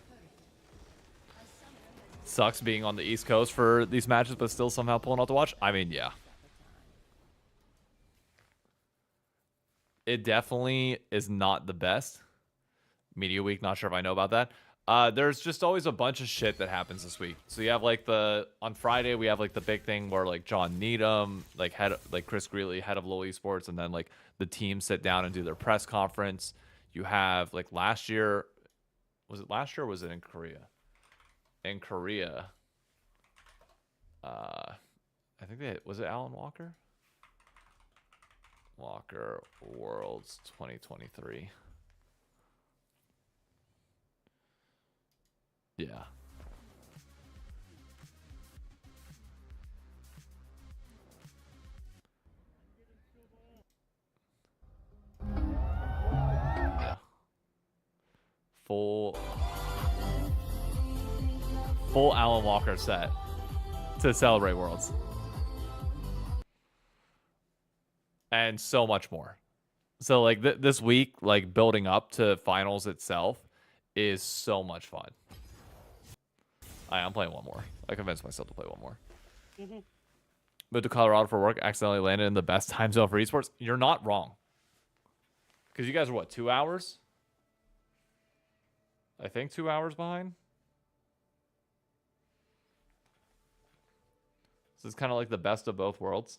Sucks being on the East Coast for these matches, but still somehow pulling out to watch. I mean, yeah. It definitely is not the best. Media week, not sure if I know about that. There's just always a bunch of shit that happens this week. So you have like on Friday we have like the big thing where like John Needham, like Chris Greeley, head of LoL Esports, and then like the team sit down and do their press conference. You have like last year, was it last year or was it in Korea? In Korea, I think was it Alan Walker? Walker Worlds 2023. Yeah. Yeah. Full Alan Walker set to celebrate Worlds. And so much more. So like this week, like building up to finals itself is so much fun. I'm playing one more. I convinced myself to play one more. Moved to Colorado for work, accidentally landed in the best time zone for esports. You're not wrong. Because you guys are what, 2 hours? I think 2 hours behind. This is kind of like the best of both worlds.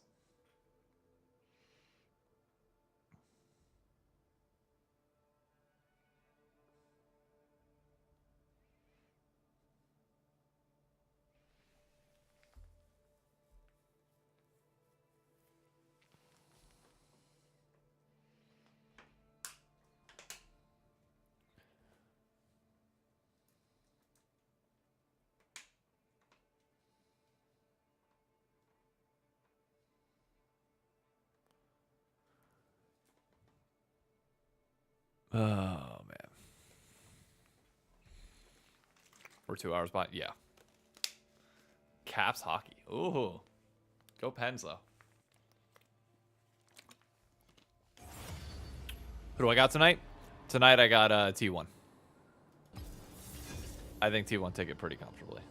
Oh, man. We're 2 hours behind. Yeah. Caps hockey. Ooh. Go Pens, though. Who do I got tonight? Tonight I got T1. I think T1 take it pretty comfortably.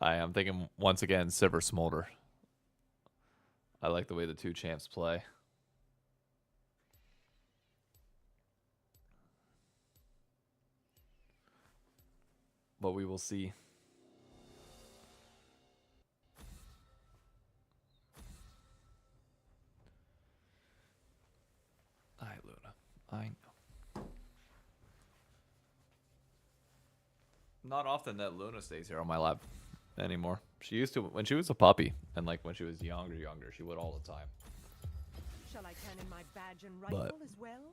I am thinking once again Sivir Smolder. I like the way the two champs play. But we will see. Hi, Luna. I know. Not often that Luna stays here on my lap anymore. She used to when she was a puppy, and like when she was younger, she would all the time. Shall I turn in my badge and rifle as well?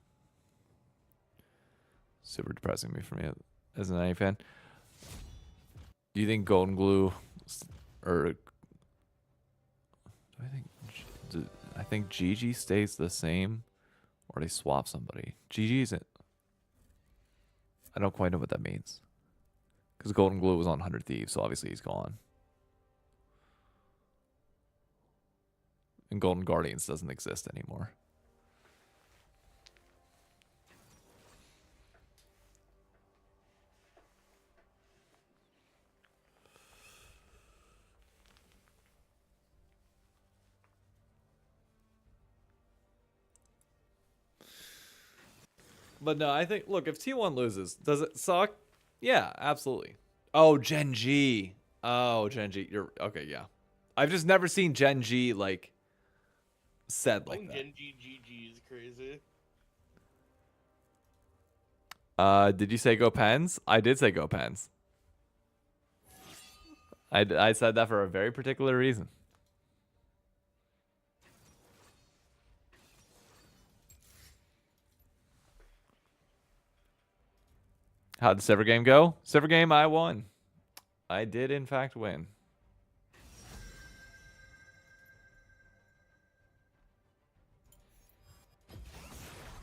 Super depressing me for me as an NA fan. Do you think Golden Glue or I think GG stays the same, or they swap somebody? GG isn't. I don't quite know what that means. Because Golden Glue was on 100 Thieves, so obviously he's gone. And Golden Guardians doesn't exist anymore. But no, I think, look, if T1 loses, does it suck? Yeah, absolutely. Oh, Gen G. Oh, Gen G. You're okay, yeah. I've just never seen Gen G like said like that. Gen G GG is crazy. Did you say go Pens? I did say go Pens. I said that for a very particular reason. How'd the Sivir game go? Sivir game, I won. I did, in fact, win.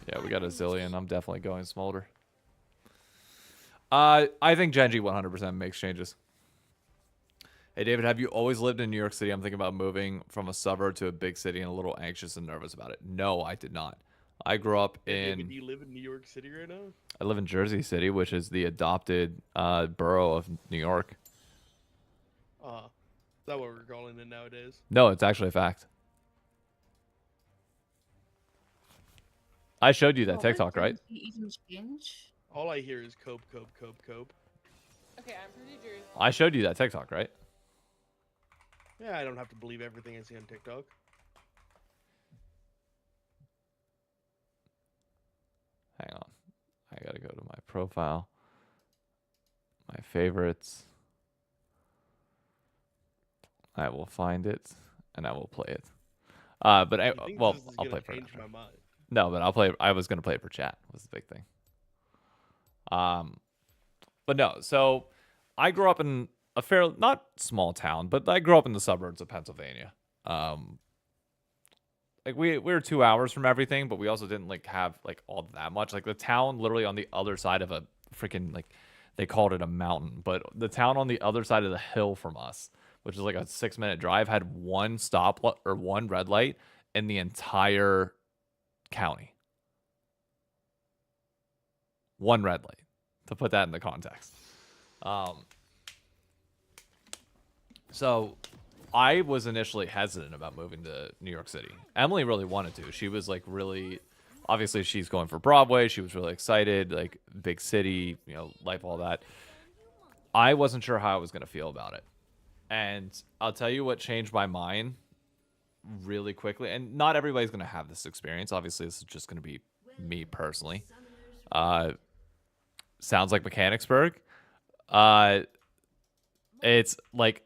Yeah, we got a zillion. I'm definitely going Smolder. I think Gen G 100% makes changes. Hey, David, have you always lived in New York City? I'm thinking about moving from a suburb to a big city and a little anxious and nervous about it. No, I did not. I grew up in... David, do you live in New York City right now? I live in Jersey City, which is the adopted borough of New York. Is that what we're calling it nowadays? No, it's actually a fact. I showed you that TikTok, right? Even change? All I hear is cope, cope, cope, cope. Okay, I'm pretty Jersey. I showed you that TikTok, right? Yeah, I don't have to believe everything I see on TikTok. Hang on. I gotta go to my profile. My favorites. I will find it and I will play it. But You think well, this is I'll gonna play for change it. my mind? No, but I'll play. I was gonna play it for chat. Was the big thing. But no. So I grew up in a fair, not small town, but I grew up in the suburbs of Pennsylvania. Like we were 2 hours from everything, but we also didn't like have like all that much. Like the town literally on the other side of a freaking like they called it a mountain, but the town on the other side of the hill from us, which is like a 6-minute drive, had one or one red light in the entire county. One red light, to put that into context. So I was initially hesitant about moving to New York City. Emily really wanted to. She was like really, obviously she's going for Broadway. She was really excited, like big city, you know, life, all that. I wasn't sure how I was going to feel about it. And I'll tell you what changed my mind really quickly. And not everybody's going to have this experience. Obviously, this is just going to be me personally. Sounds like Mechanicsburg. It's like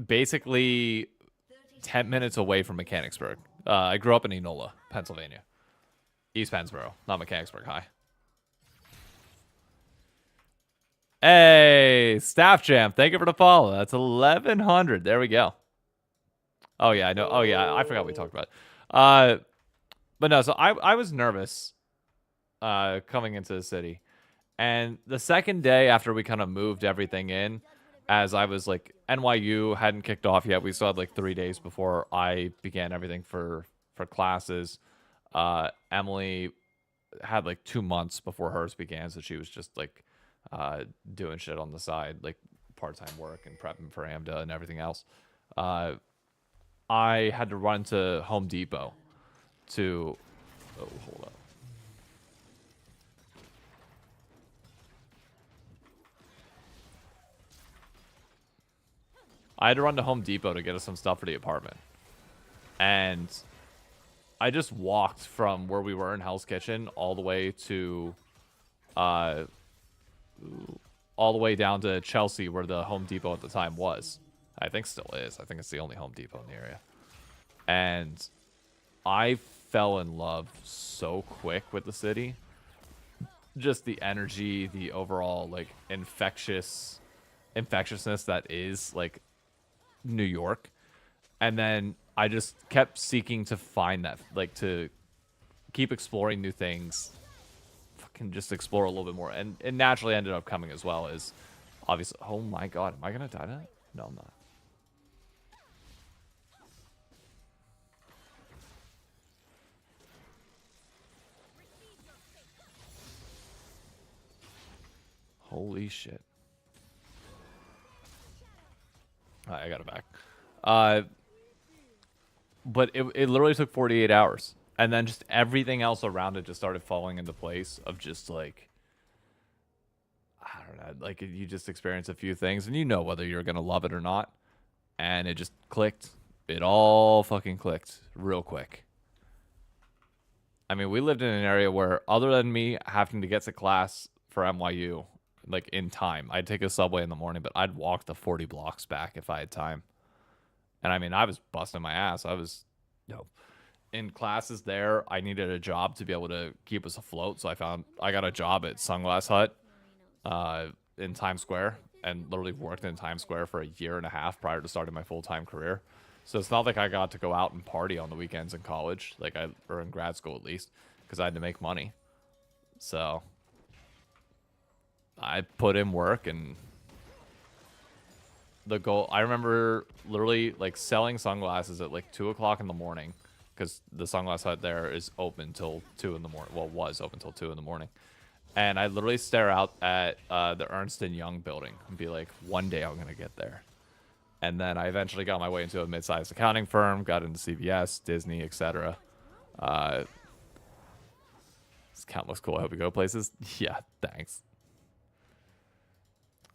basically 10 minutes away from Mechanicsburg. I grew up in Enola, Pennsylvania. East Pennsboro, not Mechanicsburg High. Hey, Staff Jam, thank you for the follow. That's 1,100. There we go. Oh, yeah, I know. Oh, yeah, I forgot we talked about it. But no, so I was nervous coming into the city. And the second day after we kind of moved everything in, as I was like, NYU hadn't kicked off yet. We still had like 3 days before I began everything for classes. Emily had like 2 months before hers began, so she was just like doing shit on the side, like part-time work and prepping for AMDA and everything else. I had to run to Home Depot to... Oh, hold up. I had to run to Home Depot to get us some stuff for the apartment. And I just walked from where we were in Hell's Kitchen all the way to... all the way down to Chelsea, where the Home Depot at the time was. I think still is. I think it's the only Home Depot in the area. And I fell in love so quick with the city. Just the energy, the overall, like, infectiousness that is, like, New York. And then I just kept seeking to find that, like, to keep exploring new things. Can just explore a little bit more, and it naturally ended up coming as well as obviously. Oh my god, am I gonna die to that? No, I'm not. Holy shit. Alright, I got it back. But it literally took 48 hours. And then just everything else around it just started falling into place of just like, I don't know, like you just experience a few things and you know whether you're going to love it or not. And it just clicked. It all fucking clicked real quick. I mean, we lived in an area where other than me having to get to class for NYU, like in time, I'd take a subway in the morning, but I'd walk the 40 blocks back if I had time. And I mean, I was busting my ass. I was, in classes there. I needed a job to be able to keep us afloat, so I got a job at Sunglass Hut in Times Square, and literally worked in Times Square for a year and a half prior to starting my full-time career. So it's not like I got to go out and party on the weekends in college, or in grad school at least, because I had to make money. So I put in work, and the goal, I remember literally like selling sunglasses at like 2 o'clock in the morning, because the Sunglass Hut there is open till 2 in the morning. Well, was open till 2 in the morning. And I literally stare out at the Ernst & Young building and be like, one day I'm going to get there. And then I eventually got my way into a mid-sized accounting firm, got into CVS, Disney, etc. This account looks cool. I hope you go places. Yeah, thanks.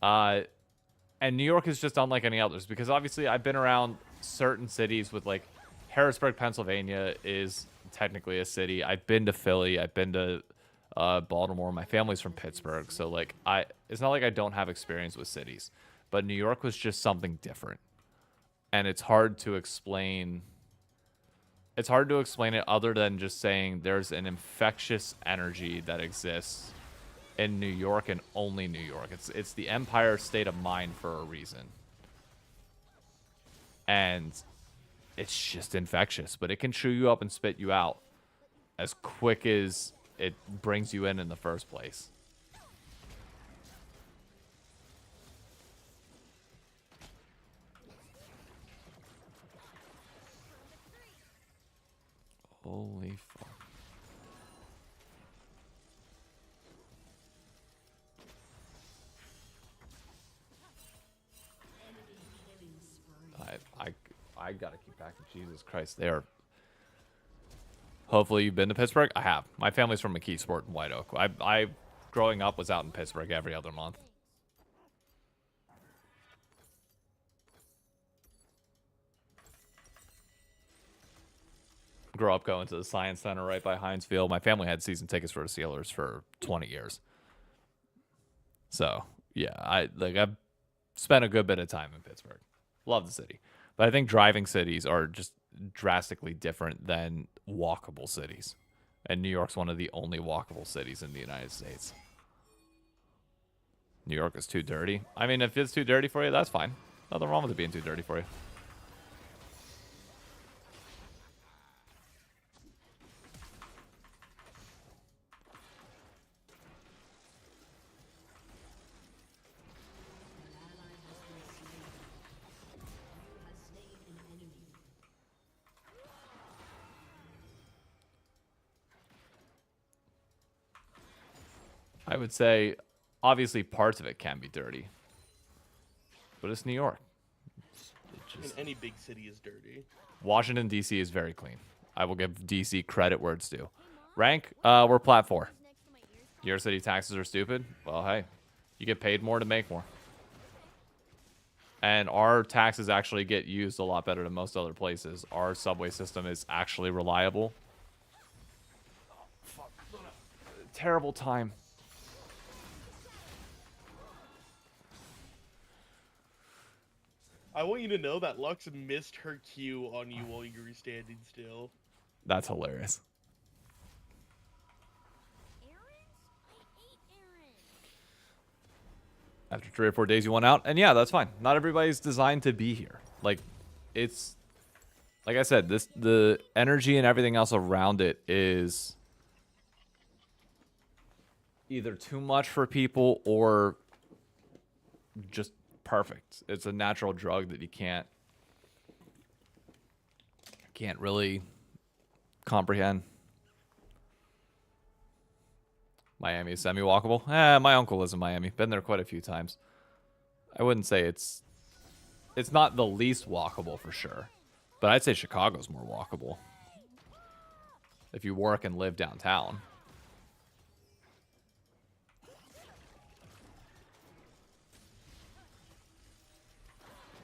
And New York is just unlike any others, because obviously I've been around certain cities with like Harrisburg, Pennsylvania is technically a city. I've been to Philly. I've been to Baltimore. My family's from Pittsburgh, so like it's not like I don't have experience with cities, but New York was just something different, and it's hard to explain. It's hard to explain it other than just saying there's an infectious energy that exists in New York and only New York. It's the Empire state of mind for a reason. And it's just infectious, but it can chew you up and spit you out as quick as it brings you in the first place. Holy fuck. I gotta keep packing. Jesus Christ, they are. Hopefully you've been to Pittsburgh. I have. My family's from McKeesport and White Oak. I growing up was out in Pittsburgh every other month. Grew up going to the Science Center right by Heinz Field. My family had season tickets for the Steelers for 20 years. So yeah, I've spent a good bit of time in Pittsburgh. Love the city. But I think driving cities are just drastically different than walkable cities. And New York's one of the only walkable cities in the United States. New York is too dirty. I mean, if it's too dirty for you, that's fine. Nothing wrong with it being too dirty for you. I would say, obviously, parts of it can be dirty. But it's New York. And any big city is dirty. Washington, D.C. is very clean. I will give D.C. credit where it's due. Rank, we're Plat 4. Your city taxes are stupid? Well, hey, you get paid more to make more. And our taxes actually get used a lot better than most other places. Our subway system is actually reliable. Oh, fuck. Terrible time. I want you to know that Lux missed her cue on you while you were standing still. That's hilarious. After 3 or 4 days, you want out, and yeah, that's fine. Not everybody's designed to be here. Like, it's like I said, the energy and everything else around it is either too much for people or just perfect. It's a natural drug that you can't really comprehend. Miami is semi-walkable. My uncle lives in Miami. Been there quite a few times. I wouldn't say it's not the least walkable for sure, but I'd say Chicago's more walkable if you work and live downtown.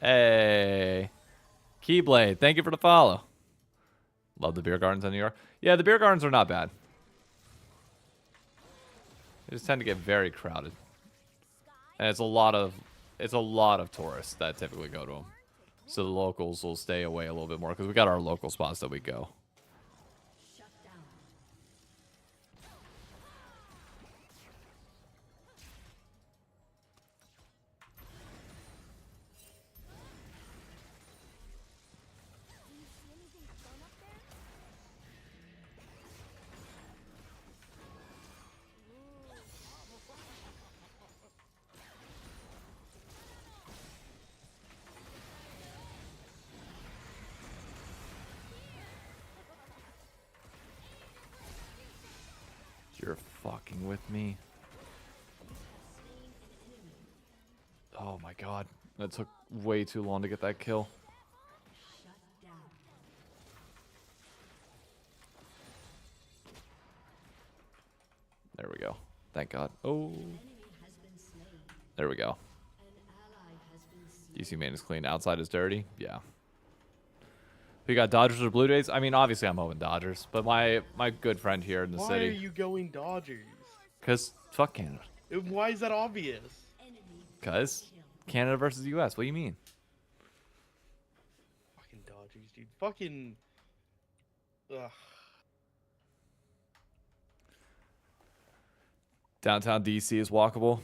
Hey, Keyblade, thank you for the follow. Love the beer gardens in New York. Yeah, the beer gardens are not bad. They just tend to get very crowded, and it's a lot of tourists that typically go to them. So the locals will stay away a little bit more because we got our local spots that we go. You're fucking with me. Oh my god. That took way too long to get that kill. There we go. Thank god. Oh. There we go. DC main is clean. Outside is dirty. Yeah. We got Dodgers or Blue Jays? I mean, obviously I'm hoping Dodgers, but my good friend here in the city. Why are you going Dodgers? Because fuck Canada. Why is that obvious? Because Canada versus U.S. What do you mean? Fucking Dodgers, dude. Fucking. Ugh. Downtown DC is walkable.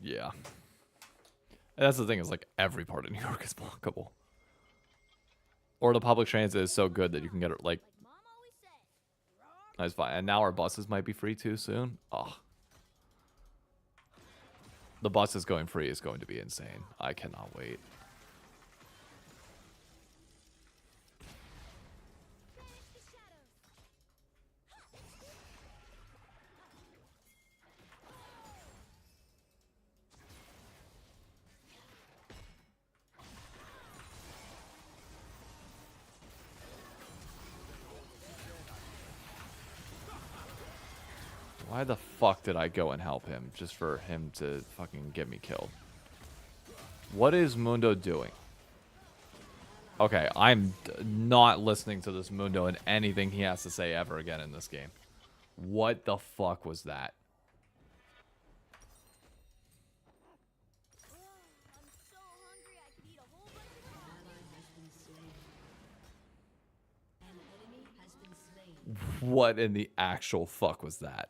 Yeah. And that's the thing, is like every part of New York is walkable. Or the public transit is so good that you can get it like Mom always said. nice fine. And now our buses might be free too soon. Oh. The buses going free is going to be insane. I cannot wait. Banish the shadows. Why the fuck did I go and help him just for him to fucking get me killed? What is Mundo doing? Okay, I'm not listening to this Mundo and anything he has to say ever again in this game. What the fuck was that? I'm so hungry I could eat a whole bunch of An enemy has been slain. What in the actual fuck was that?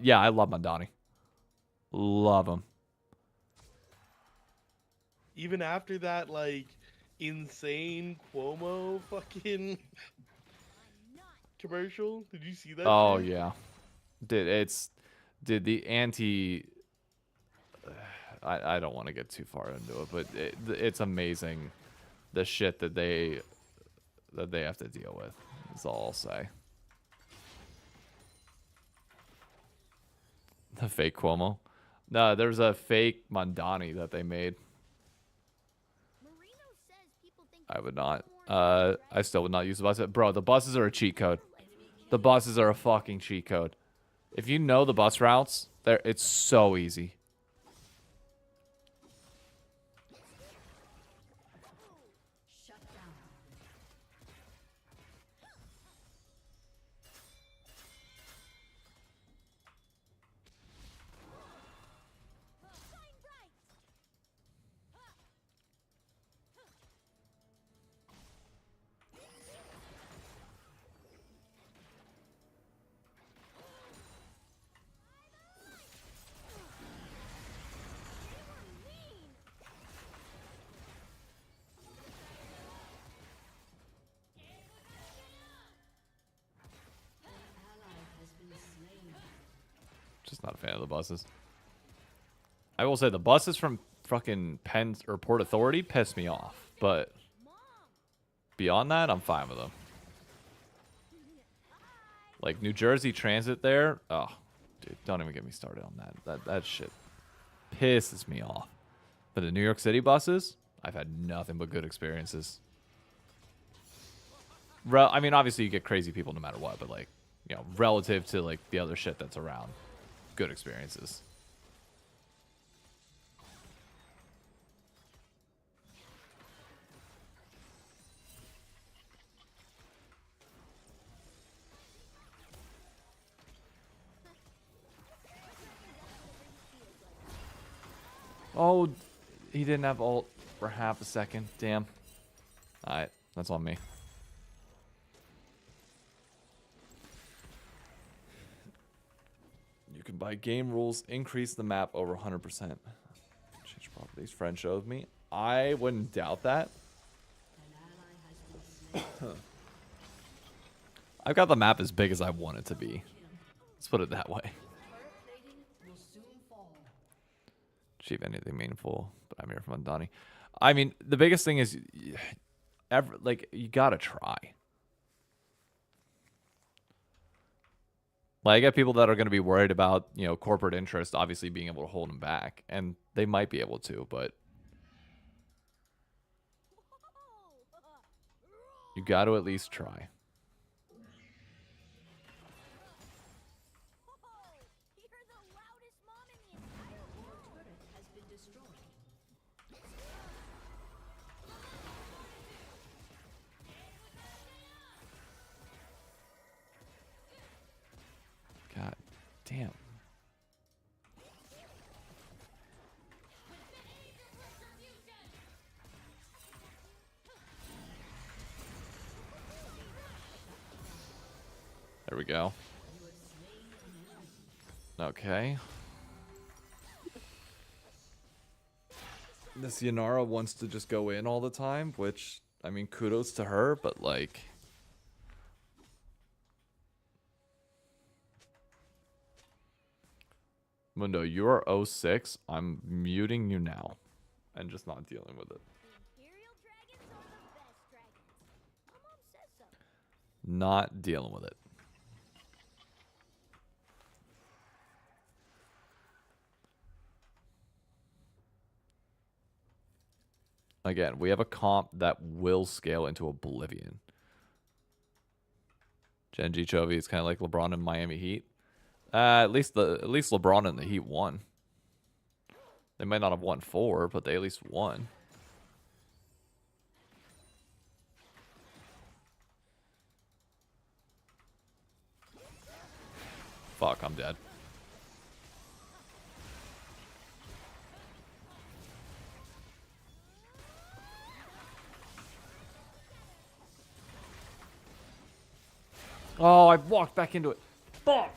Yeah, I love Mandani. Love him. Even after that, like, insane Cuomo fucking commercial, did you see that? Oh shit? yeah, did the anti. I don't want to get too far into it, but it's amazing, the shit that they have to deal with. Is all I'll say. The fake Cuomo. No, there's a fake Mandani that they made. Marino says people think I there's would no not. more entirely I still would not use the bus. Bro, the buses are a cheat code. The buses are a fucking cheat code. If you know the bus routes, it's so easy. Shut down. shine bright. Ally has been slain. Just not a fan of the buses. I will say the buses from fucking Penn or Port Authority piss me off, but beyond that, I'm fine with them. Like New Jersey Transit there, oh, dude, don't even get me started on that. That shit pisses me off. But the New York City buses, I've had nothing but good experiences. I mean, obviously you get crazy people no matter what, but like, you know, relative to like the other shit that's around, good experiences. Oh, he didn't have ult for half a second. Damn. Alright, that's on me. You can buy game rules, increase the map over 100%. Change properties, friend showed me. I wouldn't doubt that. I've got the map as big as I want it to be. Let's put it that way. Will soon fall. Achieve anything meaningful, but I'm here from Andani. I mean, the biggest thing is, you gotta try. Like, I get people that are going to be worried about, you know, corporate interest obviously being able to hold them back, and they might be able to, but you got to at least try. You're the loudest mom in the entire Your turret has been destroyed. There we go. Okay. This Yanara wants to just go in all the time, which, I mean, kudos to her, but like... Mundo, you are 06. I'm muting you now. And just not dealing with it. The Imperial dragons are the best dragons. My mom says so. Not dealing with it. Again, we have a comp that will scale into oblivion. Genji Chovy is kind of like LeBron and Miami Heat. At least LeBron and the Heat won. They might not have won 4, but they at least won. Fuck, I'm dead. Oh, I walked back into it. Fuck!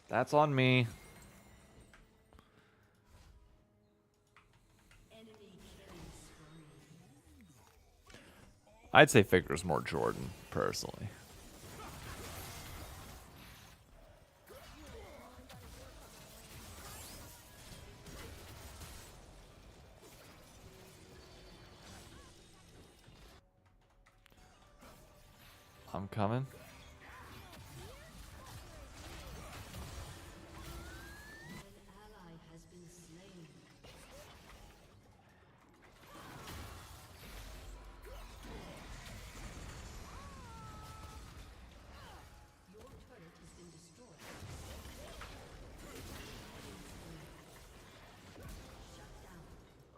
That's on me. I'd say Faker's more Jordan, personally. I'm coming.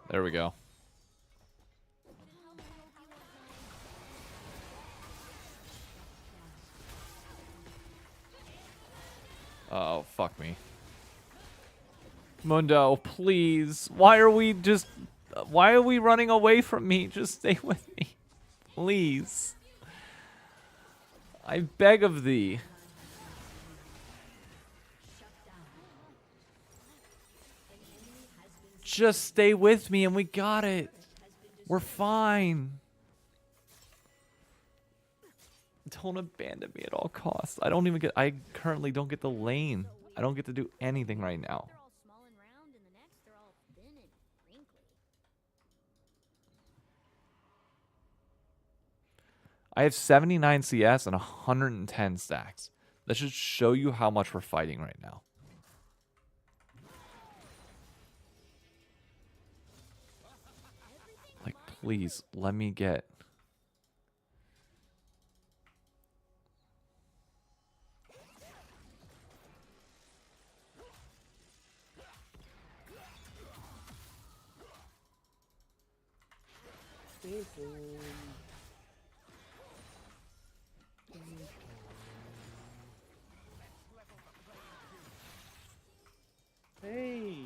There we go. Oh, fuck me. Mundo, please. Why are we running away from me? Just stay with me. Please. I beg of thee. Just stay with me and we got it. We're fine. Don't abandon me at all costs. I currently don't get the lane. I don't get to do anything right now. They're all small and round, and the next they're all thin and wrinkly. I have 79 CS and 110 stacks. That should show you how much we're fighting right now. Like, please, let me get... Hey.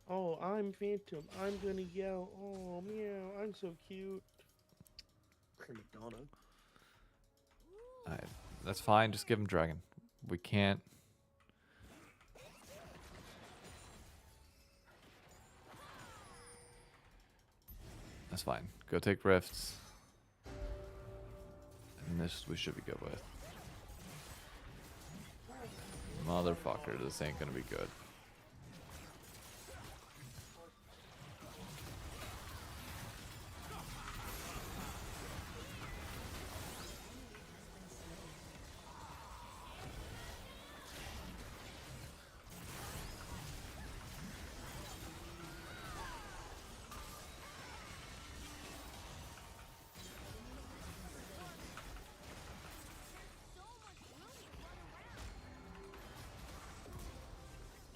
Oh, I'm Phantom. I'm gonna yell. Oh, meow. I'm so cute. Madonna. That's fine. Just give him Dragon. We can't... That's fine. Go take rifts. And this we should be good with. Motherfucker, this ain't gonna be good.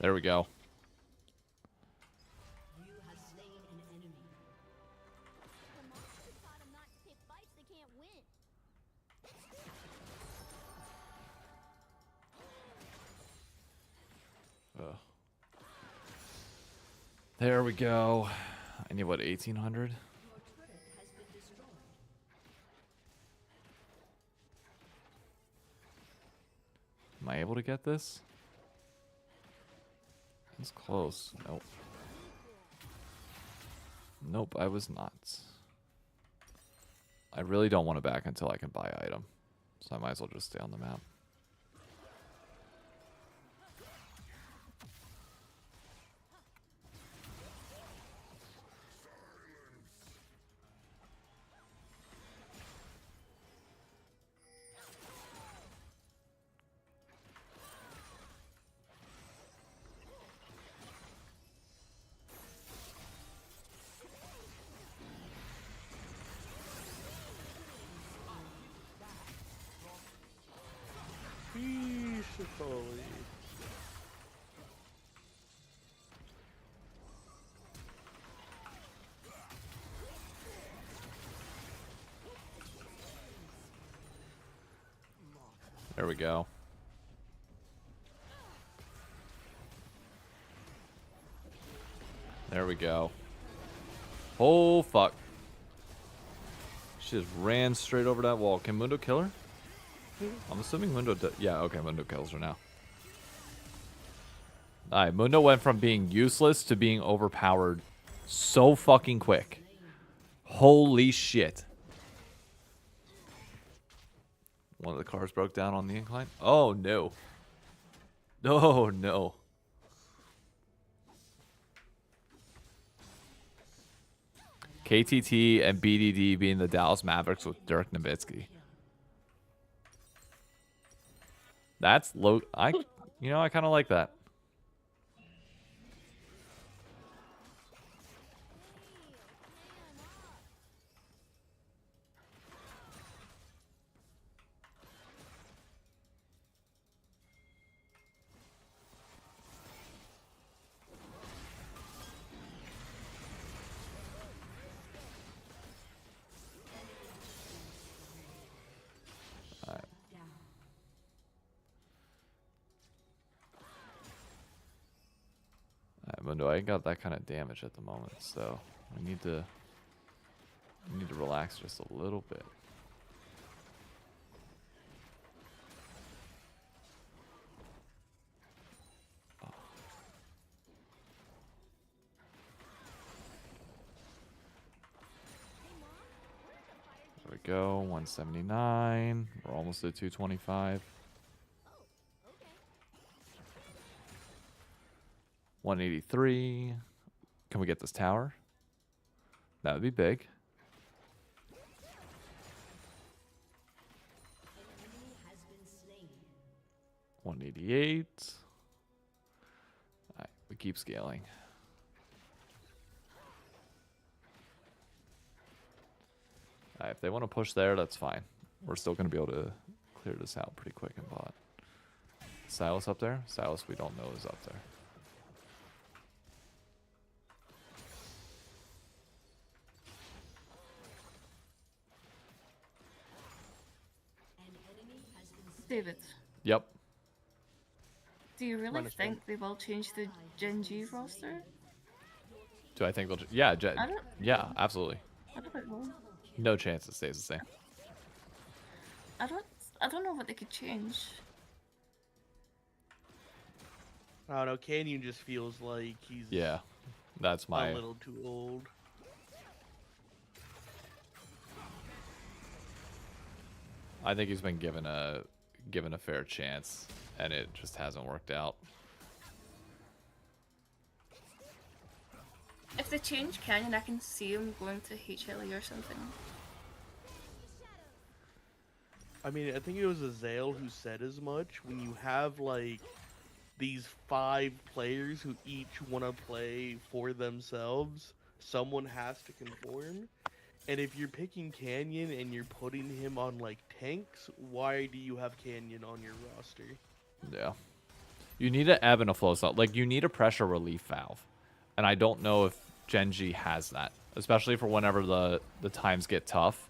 There we go. You have slain an enemy. The monster taught them not to pick fights they can't win. There we go. I need what, 1800? Your turret has been destroyed. Am I able to get this? It's close. Nope. Nope, I was not. I really don't want to back until I can buy item. So I might as well just stay on the map. Peacefully. There we go. There we go. Oh, fuck. She just ran straight over that wall. Can Mundo kill her? I'm assuming Mundo... Yeah, okay, Mundo kills her now. Alright, Mundo went from being useless to being overpowered so fucking quick. Holy shit. One of the cars broke down on the incline. Oh, no. Oh, no. KTT and BDD being the Dallas Mavericks with Dirk Nowitzki. That's low. I kind of like that. Mundo, I ain't got that kind of damage at the moment, so we need to relax just a little bit. Oh. There we go, 179. We're almost at 225. 183. Can we get this tower? That would be big. An enemy has been slain. 188. Alright, we keep scaling. Alright, if they want to push there, that's fine. We're still going to be able to clear this out pretty quick in bot. Silas up there? Silas we don't know is up there. David, Yep. do you really Minus think they will change the Gen G roster? Do I think they'll... Yeah, I don't. yeah, absolutely. I don't know. No chance it stays the same. I don't know what they could change. I don't know. Canyon just feels like he's Yeah, that's my... a little too old. I think he's been given a fair chance, and it just hasn't worked out. If they change Canyon, I can see him going to HLE or something. I mean, I think it was Azale who said as much. When you have like these 5 players who each want to play for themselves, someone has to conform. And if you're picking Canyon and you're putting him on like tanks, why do you have Canyon on your roster? Yeah. You need an ebb and a flow cell. Like, you need a pressure relief valve. And I don't know if Genji has that. Especially for whenever the times get tough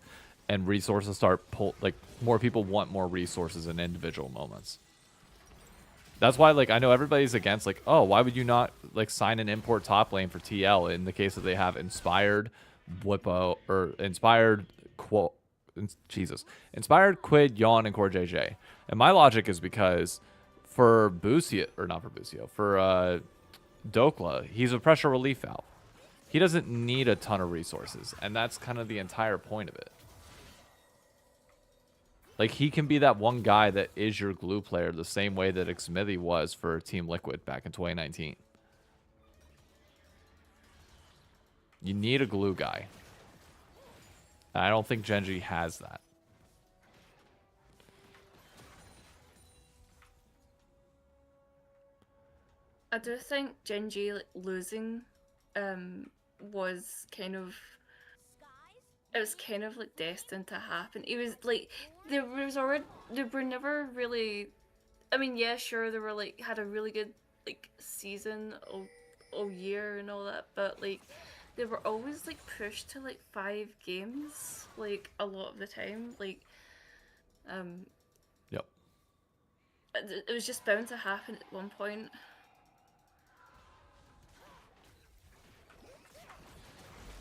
and resources start like, more people want more resources in individual moments. That's why, like, I know everybody's against, like, oh, why would you not, like, sign an import top lane for TL in the case that they have Inspired, Whippo, or Inspired, Inspired, Quid, Yawn, and Core JJ. And my logic is because for Busio, or not for Busio, for Dokla, he's a pressure relief valve. He doesn't need a ton of resources, and that's kind of the entire point of it. Like, he can be that one guy that is your glue player the same way that Xmithy was for Team Liquid back in 2019. You need a glue guy. And I don't think Genji has that. I do think Genji losing was kind of, it was kind of like destined to happen. It was like they were never really, I mean, yeah, sure, they were like had a really good like season all year and all that, but like they were always like pushed to like 5 games like a lot of the time. Like Yep. it was just bound to happen at one point.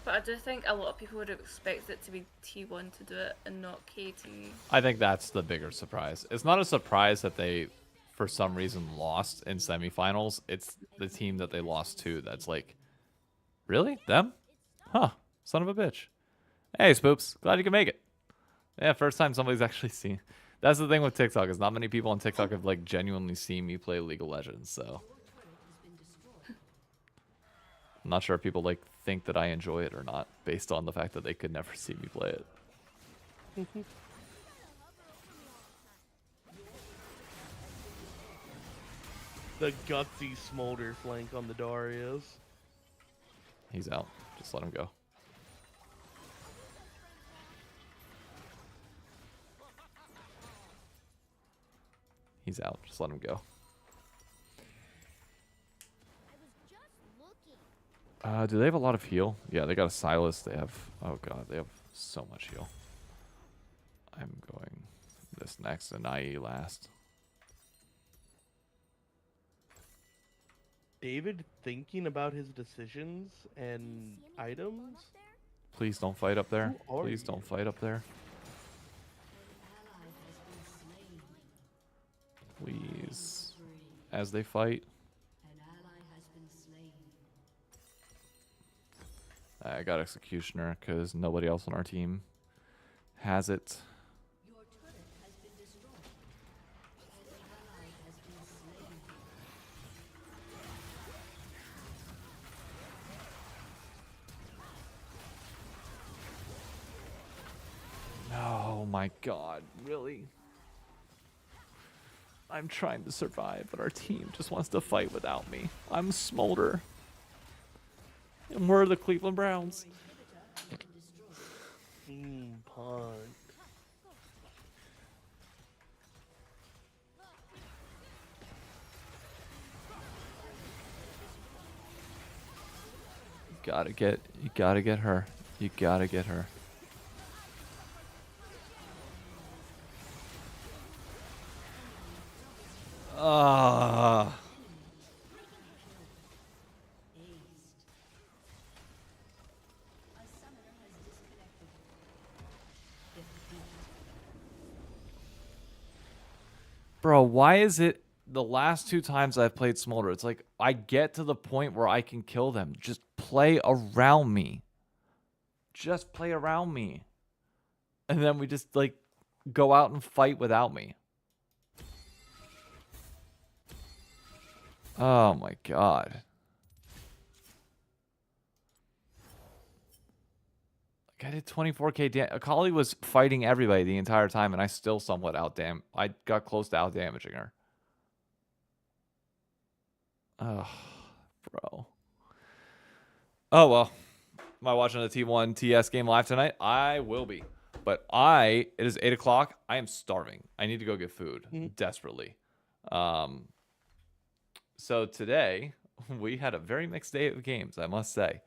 But I do think a lot of people would expect it to be T1 to do it and not KT. I think that's the bigger surprise. It's not a surprise that they, for some reason, lost in semifinals. It's the team that they lost to that's like, really? Them? Huh. Son of a bitch. Hey, Spoops. Glad you can make it. Yeah, first time somebody's actually seen. That's the thing with TikTok, is not many people on TikTok have like genuinely seen me play League of Legends, so I'm not sure if people like think that I enjoy it or not, based on the fact that they could never see me play it. The gutsy smolder flank on the Darius. He's out. Just let him go. He's out. Just let him go. Do they have a lot of heal? Yeah, they got a Silas. They have... Oh, God. They have so much heal. I'm going this next and IE last. David thinking about his decisions and items? Please don't fight up there. Who are Please you? don't fight up there. Please. As they fight. I got Executioner because nobody else on our team has it. Oh my God, really? I'm trying to survive, but our team just wants to fight without me. I'm Smolder. And we're the Cleveland Browns. Punk. You gotta get her. You gotta get her. Ah. Bro, why is it the last 2 times I've played Smolder, it's like I get to the point where I can kill them. Just play around me. Just play around me. And then we just like go out and fight without me. Oh my God. I did 24k damage. Akali was fighting everybody the entire time, and I still somewhat I got close to out damaging her. Oh, bro. Oh well. Am I watching the T1 TS game live tonight? I will be. But it is 8 o'clock. I am starving. I need to go get food desperately. So today we had a very mixed day of games, I must say.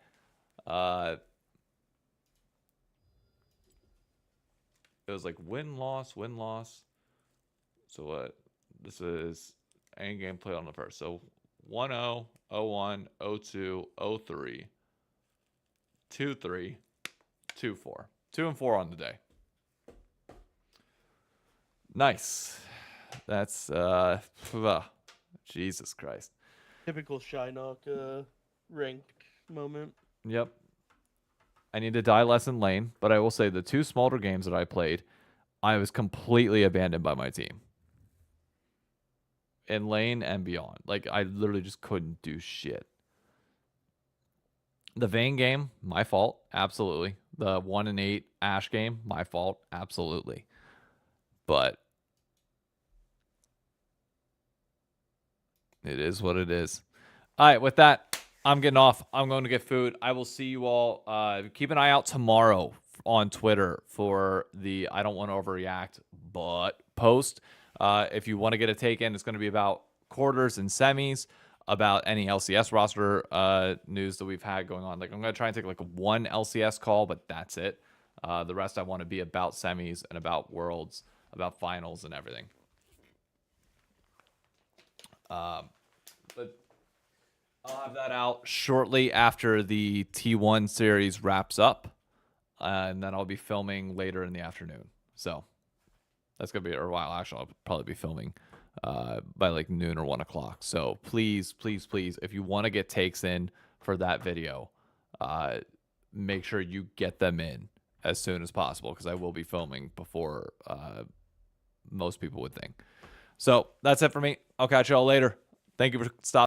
It was like win, loss, win, loss. So what? This is any game played on the first. So 1-0, 0-1, 0-2, 0-3, 2-3, 2-4. 2-4 on the day. Nice. That's Jesus Christ. Typical Shinnok ranked moment. Yep. I need to die less in lane, but I will say the 2 smaller games that I played, I was completely abandoned by my team. In lane and beyond. Like, I literally just couldn't do shit. The Vayne game, my fault. Absolutely. The 1-8 Ashe game, my fault. Absolutely. But it is what it is. All right, with that, I'm getting off. I'm going to get food. I will see you all. Keep an eye out tomorrow on Twitter for the I don't want to overreact, but post. If you want to get a take in, it's going to be about quarters and semis, about any LCS roster news that we've had going on. Like, I'm going to try and take like one LCS call, but that's it. The rest I want to be about semis and about worlds, about finals and everything. But I'll have that out shortly after the T1 series wraps up, and then I'll be filming later in the afternoon. So that's going to be a while. Actually, I'll probably be filming by like noon or 1 o'clock. So please, please, please, if you want to get takes in for that video, make sure you get them in as soon as possible, because I will be filming before most people would think. So that's it for me. I'll catch you all later. Thank you for stopping.